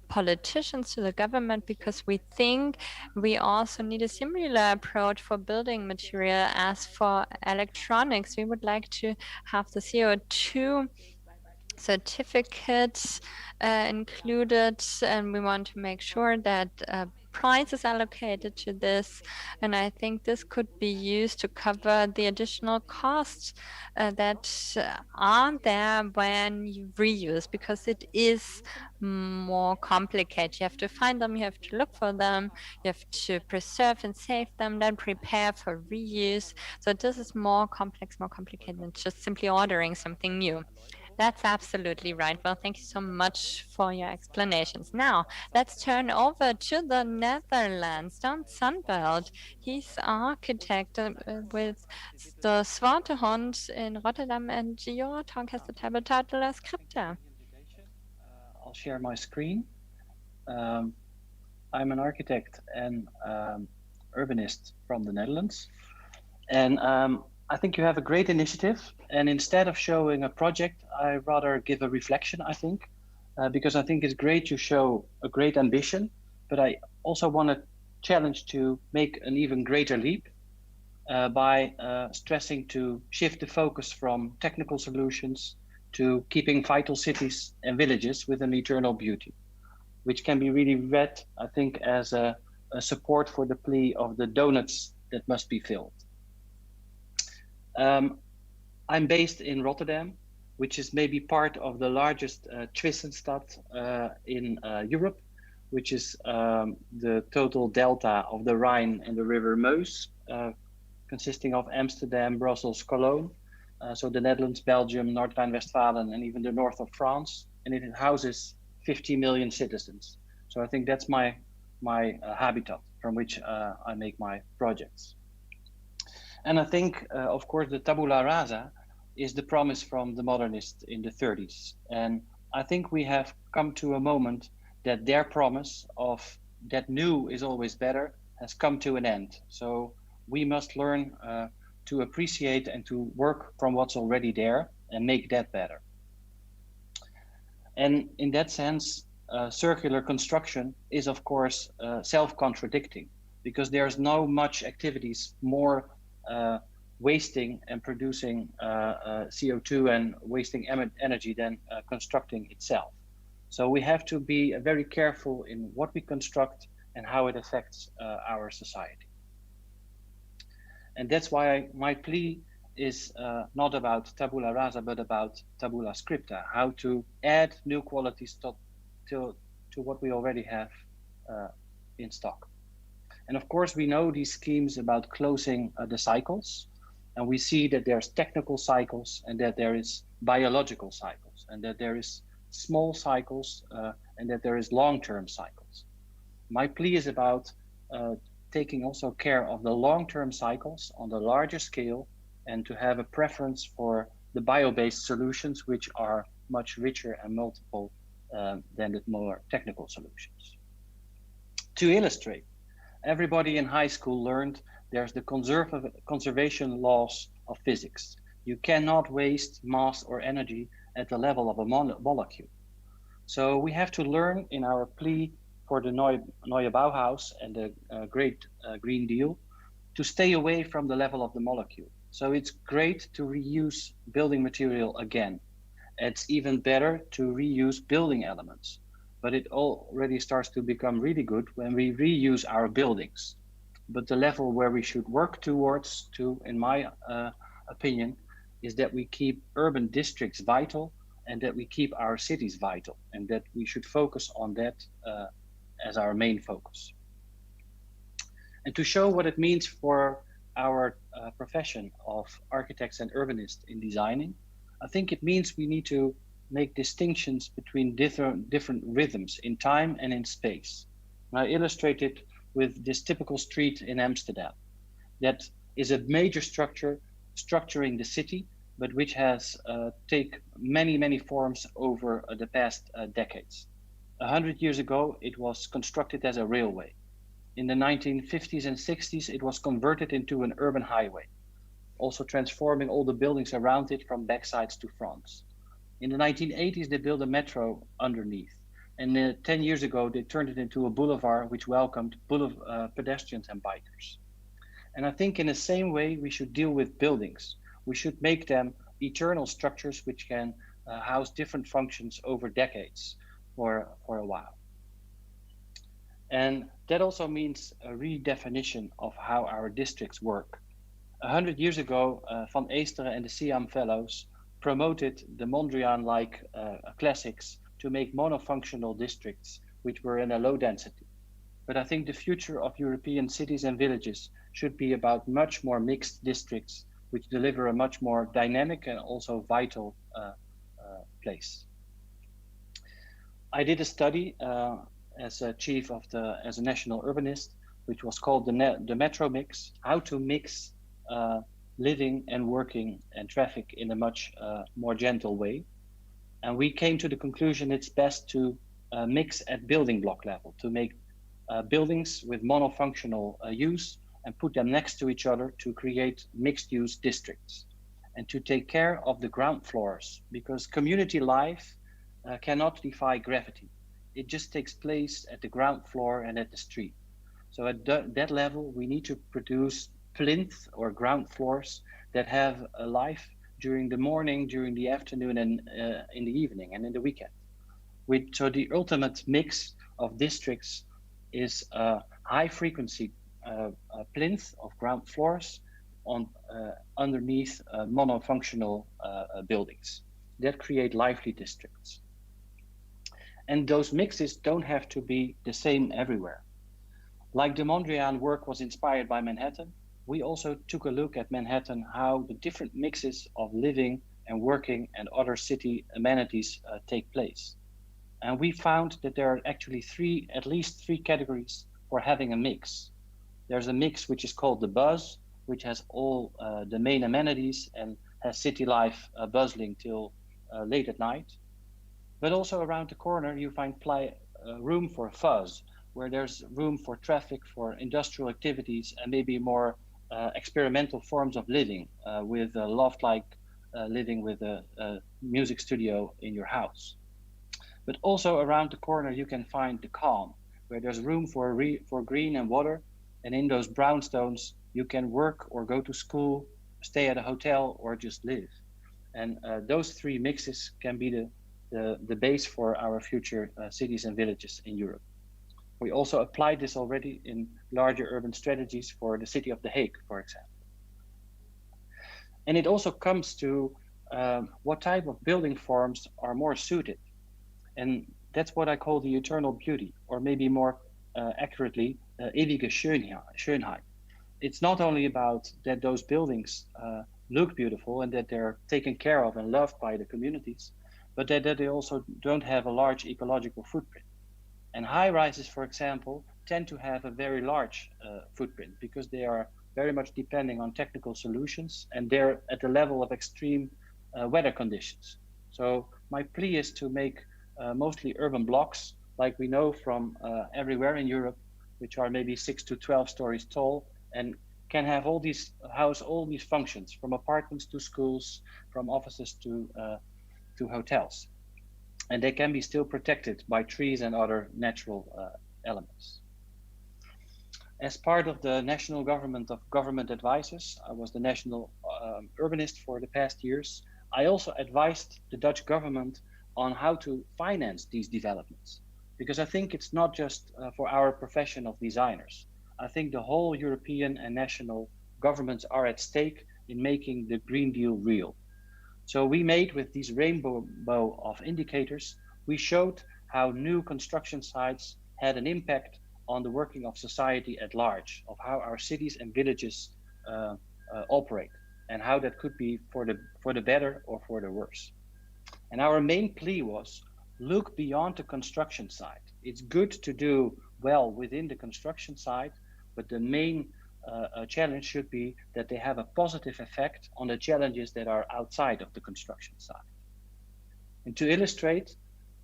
politicians, to the government, because we think we also need a similar approach for building material as for electronics. We would like to have the CO2 certificates included, and we want to make sure that price is allocated to this, and I think this could be used to cover the additional costs that are there when you reuse, because it is more complicated. You have to find them, you have to look for them, you have to preserve and save them, then prepare for reuse. So this is more complex, more complicated than just simply ordering something new. That's absolutely right. Well, thank you so much for your explanations. Now, let's turn over to the Netherlands, down Sunbelt. He's architect with the Zwartehond in Rotterdam, and your talk has the title as Scripta. I'll share my screen. I'm an architect and urbanist from the Netherlands. And I think you have a great initiative. And instead of showing a project, I rather give a reflection, I think, because I think it's great to show a great ambition, but I also want to challenge to make an even greater leap by stressing to shift the focus from technical solutions to keeping vital cities and villages with an eternal beauty, which can be really read, I think, as a support for the plea of the donuts that must be filled. I'm based in Rotterdam, which is maybe part of the largest Twissenstad in Europe, which is the total delta of the Rhine and the River Meuse, consisting of Amsterdam, Brussels, Cologne. So the Netherlands, Belgium, North Rhine-Westphalia, and even the north of France, and it houses 50 million citizens. So I think that's my habitat from which I make my projects. And I think, of course, the tabula rasa is the promise from the modernists in the 30s. And I think we have come to a moment that their promise of that new is always better has come to an end. So we must learn to appreciate and to work from what's already there and make that better. And in that sense, circular construction is, of course, self-contradicting, because there's no much activities more wasting and producing CO2 and wasting energy than constructing itself. So we have to be very careful in what we construct and how it affects our society. And that's why my plea is not about tabula rasa, but about tabula scripta, how to add new qualities to what we already have in stock. And of course, we know these schemes about closing the cycles, and we see that there's technical cycles and that there is biological cycles and that there is small cycles and that there is long-term cycles. My plea is about taking also care of the long-term cycles on the larger scale and to have a preference for the bio-based solutions, which are much richer and multiple than the more technical solutions. To illustrate, everybody in high school learned there's the conservation laws of physics. You cannot waste mass or energy at the level of a molecule. So we have to learn in our plea for the Neue Bauhaus and the Great Green Deal to stay away from the level of the molecule. So it's great to reuse building material again. It's even better to reuse building elements, but it already starts to become really good when we reuse our buildings. But the level where we should work towards, in my opinion, is that we keep urban districts vital and that we keep our cities vital, and that we should focus on that as our main focus. And to show what it means for our profession of architects and urbanists in designing, I think it means we need to make distinctions between different rhythms in time and in space. And I illustrate it with this typical street in Amsterdam that is a major structure structuring the city, but which has taken many forms over the past decades. 100 years ago, it was constructed as a railway. In the 1950s and 60s, it was converted into an urban highway, also transforming all the buildings around it from backsides to fronts. In the 1980s, they built a metro underneath. And 10 years ago, they turned it into a boulevard which welcomed pedestrians and bikers. And I think in the same way, we should deal with buildings. We should make them eternal structures which can house different functions over decades for a while. And that also means a redefinition of how our districts work. 100 years ago, Van Eesteren and the Siam Fellows promoted the Mondrian-like classics to make monofunctional districts, which were in a low density. But I think the future of European cities and villages should be about much more mixed districts, which deliver a much more dynamic and also vital place. I did a study as a as a national urbanist, which was called the Metro Mix: how to mix living and working and traffic in a much more gentle way. And we came to the conclusion it's best to mix at building block level, to make buildings with monofunctional use and put them next to each other to create mixed use districts, and to take care of the ground floors, because community life cannot defy gravity. It just takes place at the ground floor and at the street. So at that level, we need to produce plinth or ground floors that have a life during the morning, during the afternoon, and in the evening and in the weekend. So the ultimate mix of districts is high frequency plinth of ground floors on underneath monofunctional buildings that create lively districts. And those mixes don't have to be the same everywhere. Like the Mondrian work was inspired by Manhattan, we also took a look at Manhattan, how the different mixes of living and working and other city amenities take place. And we found that there are actually at least three categories for having a mix. There's a mix which is called the buzz, which has all the main amenities and has city life bustling till late at night. But also around the corner, you find room for fuzz, where there's room for traffic, for industrial activities, and maybe more experimental forms of living with a loft-like living with a music studio in your house. But also around the corner, you can find the calm, where there's room for green and water. And in those brownstones, you can work or go to school, stay at a hotel, or just live. And those three mixes can be the base for our future cities and villages in Europe. We also applied this already in larger urban strategies for the city of The Hague, for example. And it also comes to what type of building forms are more suited. And that's what I call the eternal beauty, or maybe more accurately, ewige Schönheit. It's not only about that those buildings look beautiful and that they're taken care of and loved by the communities, but that they also don't have a large ecological footprint. And high rises, for example, tend to have a very large footprint because they are very much depending on technical solutions, and they're at the level of extreme weather conditions. So my plea is to make mostly urban blocks, like we know from everywhere in Europe, which are maybe 6 to 12 stories tall and can have house all these functions, from apartments to schools, from offices to hotels. And they can be still protected by trees and other natural elements. As part of the national government of government advisors, I was the national urbanist for the past years. I also advised the Dutch government on how to finance these developments, because I think it's not just for our profession of designers. I think the whole European and national governments are at stake in making the Green Deal real. So we made, with these rainbow of indicators, we showed how new construction sites had an impact on the working of society at large, of how our cities and villages operate, and how that could be for the better or for the worse. And our main plea was, look beyond the construction site. It's good to do well within the construction site, but the main challenge should be that they have a positive effect on the challenges that are outside of the construction site. And to illustrate,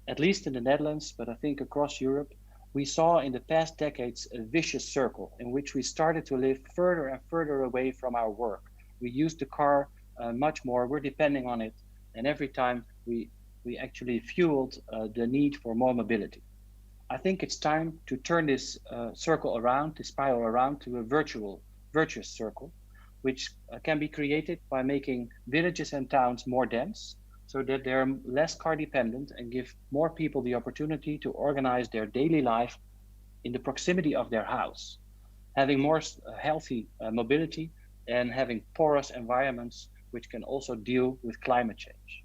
at least in the Netherlands, but I think across Europe, we saw in the past decades a vicious circle in which we started to live further and further away from our work. We use the car much more, we're depending on it, and every time we actually fueled the need for more mobility. I think it's time to turn this circle around, this spiral around, to a virtuous circle, which can be created by making villages and towns more dense, so that they're less car dependent and give more people the opportunity to organize their daily life in the proximity of their house, having more healthy mobility and having porous environments which can also deal with climate change.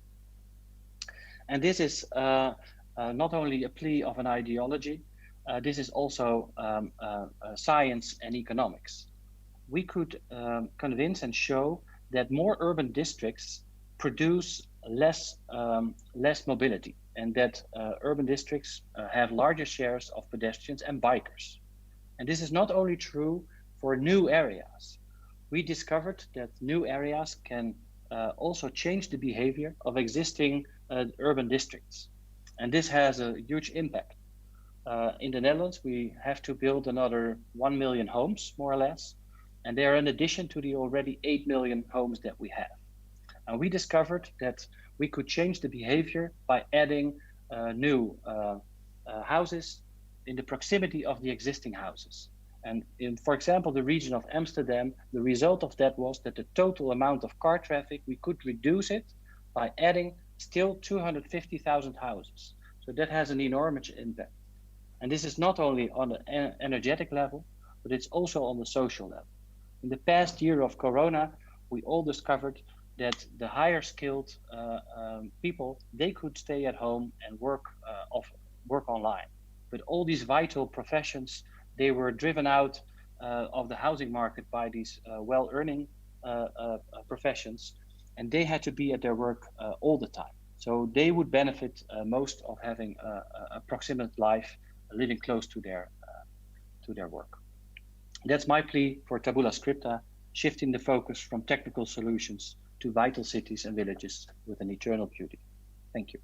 And this is not only a plea of an ideology, this is also science and economics. We could convince and show that more urban districts produce less mobility, and that urban districts have larger shares of pedestrians and bikers. And this is not only true for new areas. We discovered that new areas can also change the behavior of existing urban districts. And this has a huge impact. In the Netherlands, we have to build another 1 million homes, more or less. And they are in addition to the already 8 million homes that we have. And we discovered that we could change the behavior by adding new houses in the proximity of the existing houses. And in, for example, the region of Amsterdam, the result of that was that the total amount of car traffic, we could reduce it by adding still 250,000 houses. So that has an enormous impact. And this is not only on an energetic level, but it's also on the social level. In the past year of Corona, we all discovered that the higher skilled people, they could stay at home and work online. But all these vital professions, they were driven out of the housing market by these well-earning professions, and they had to be at their work all the time. So they would benefit most of having a proximate life, living close to their work. That's my plea for Tabula Scripta, shifting the focus from technical solutions to vital cities and villages with an eternal beauty. Thank you.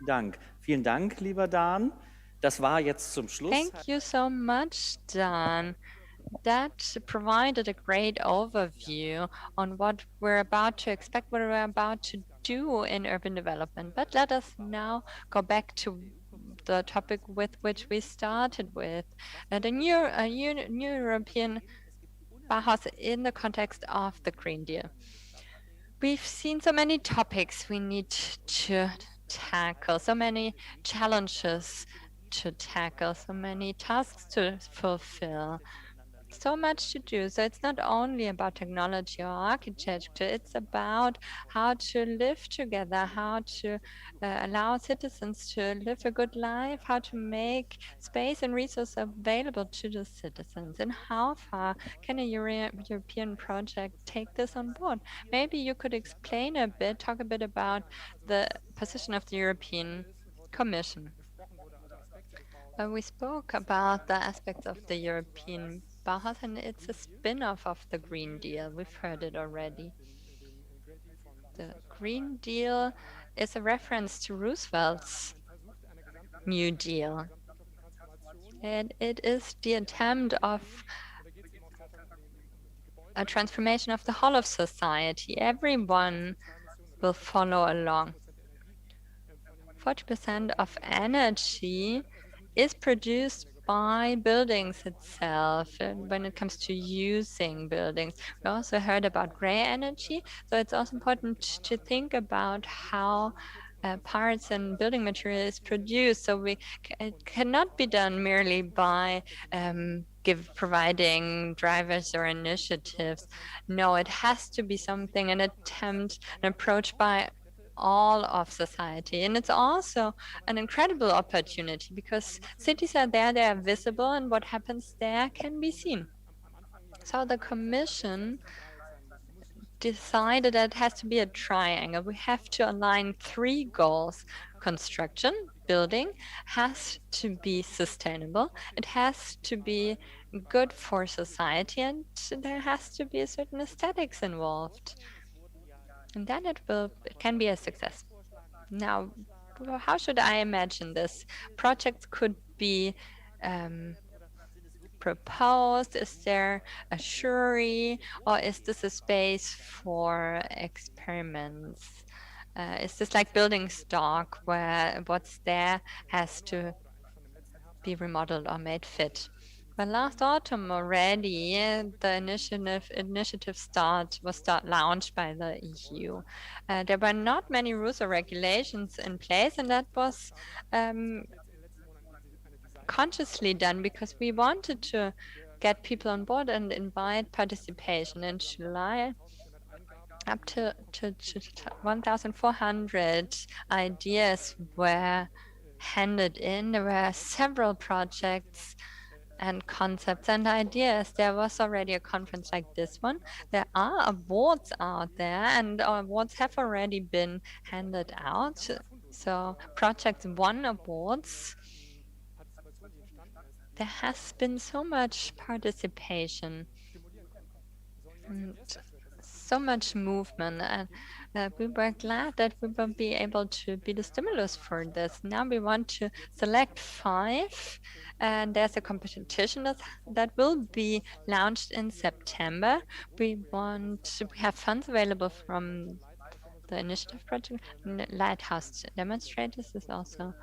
Dank. Vielen Dank, lieber Dan. Das war jetzt zum Schluss. Thank you so much, Dan. That provided a great overview on what we're about to expect, what we're about to do in urban development. But let us now go back to the topic with which we started with, the new European Bauhaus in the context of the Green Deal. We've seen so many topics we need to tackle, so many challenges to tackle, so many tasks to fulfill. So much to do. So it's not only about technology or architecture, it's about how to live together, how to allow citizens to live a good life, how to make space and resources available to the citizens, and how far can a European project take this on board? Maybe you could explain a bit, talk a bit about the position of the European Commission. We spoke about the aspects of the European Bauhaus, and it's a spin-off of the Green Deal. We've heard it already. The Green Deal is a reference to Roosevelt's New Deal. And it is the attempt of a transformation of the whole of society. Everyone will follow along. 40% of energy is produced by buildings itself, and when it comes to using buildings. We also heard about gray energy, so it's also important to think about how parts and building material is produced. So it cannot be done merely by providing drivers or initiatives. No, it has to be something, an attempt, an approach by all of society. And it's also an incredible opportunity because cities are there, they are visible, and what happens there can be seen. So the Commission decided that it has to be a triangle. We have to align 3 goals. Construction, building, has to be sustainable, it has to be good for society, and there has to be a certain aesthetics involved. And then it can be a success. Now, how should I imagine this? Projects could be proposed. Is there a jury, or is this a space for experiments? Is this like building stock where what's there has to be remodeled or made fit? Well, last autumn already, the initiative was launched by the EU. There were not many rules or regulations in place, and that was consciously done because we wanted to get people on board and invite participation. In July, up to 1,400 ideas were handed in. There were several projects and concepts and ideas. There was already a conference like this one. There are awards out there, and awards have already been handed out. So projects won awards. There has been so much participation and so much movement, and we were glad that we will be able to be the stimulus for this. Now we want to select 5, and there's a competition that will be launched in September. We have funds available from the initiative project. Lighthouse Demonstrators is also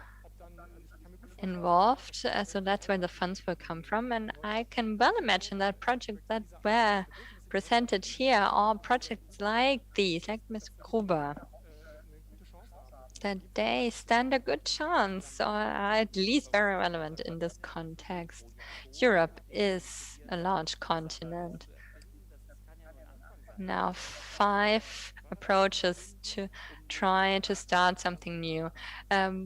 involved, so that's where the funds will come from. And I can well imagine that projects that were presented here are projects like these, like Ms. Gruber, that they stand a good chance, or are at least very relevant in this context. Europe is a large continent. Now 5 approaches to try to start something new.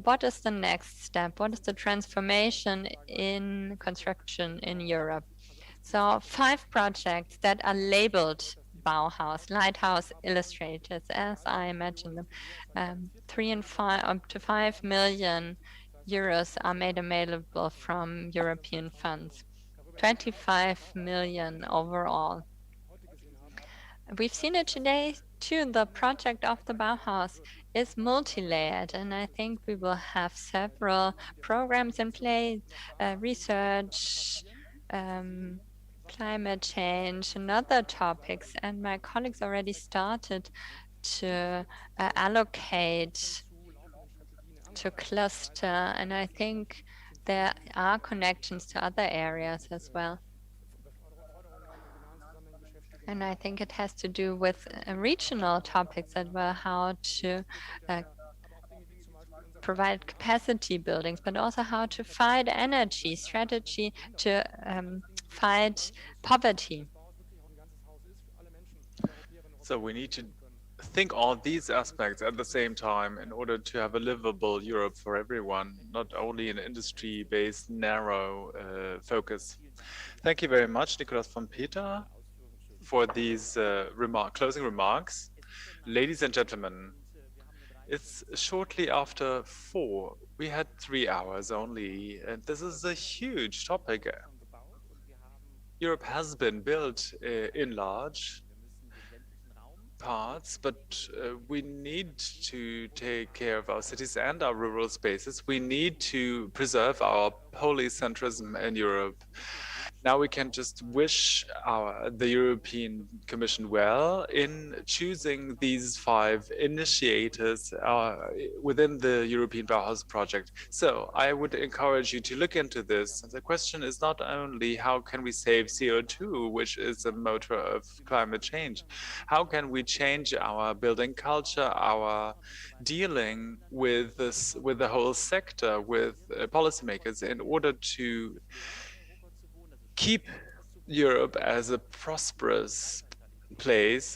What is the next step? What is the transformation in construction in Europe? So 5 projects that are labeled Bauhaus, Lighthouse Illustrators, as I imagine them. 3 and 5, up to 5 million euros are made available from European funds. 25 million overall. We've seen it today too. The project of the Bauhaus is multi-layered, and I think we will have several programs in place, research, climate change, and other topics. And my colleagues already started to allocate to cluster, and I think there are connections to other areas as well. And I think it has to do with regional topics as well, how to provide capacity buildings, but also how to fight energy, strategy to fight poverty. So we need to think all these aspects at the same time in order to have a livable Europe for everyone, not only an industry-based narrow focus. Thank you very much, Nicolas von Peter, for these closing remarks. Ladies and gentlemen, it's shortly after 4. We had 3 hours only, and this is a huge topic. Europe has been built in large parts, but we need to take care of our cities and our rural spaces. We need to preserve our polycentrism in Europe. Now we can just wish the European Commission well in choosing these 5 initiators within the European Bauhaus project. So I would encourage you to look into this. The question is not only how can we save CO2, which is a motor of climate change, how can we change our building culture, our dealing with this, with the whole sector, with policymakers, in order to keep Europe as a prosperous place,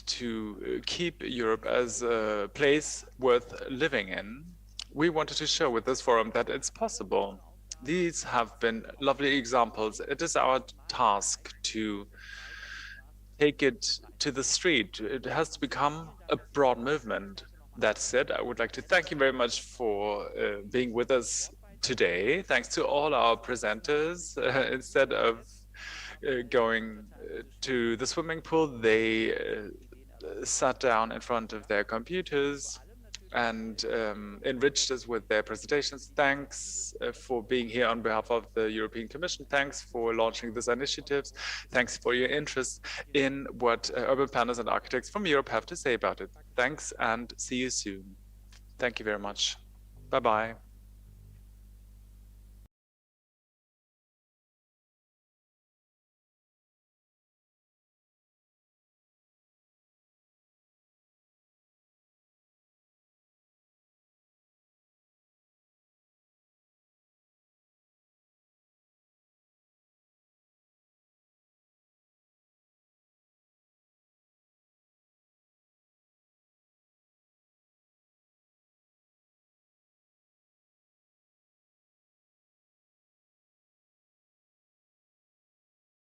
to keep Europe as a place worth living in. We wanted to show with this forum that it's possible. These have been lovely examples. It is our task to take it to the street. It has to become a broad movement. That said, I would like to thank you very much for being with us today. Thanks to all our presenters. Instead of going to the swimming pool, they sat down in front of their computers and enriched us with their presentations. Thanks for being here on behalf of the European Commission. Thanks for launching these initiatives. Thanks for your interest in what urban planners and architects from Europe have to say about it. Thanks, and see you soon. Thank you very much. Bye-bye.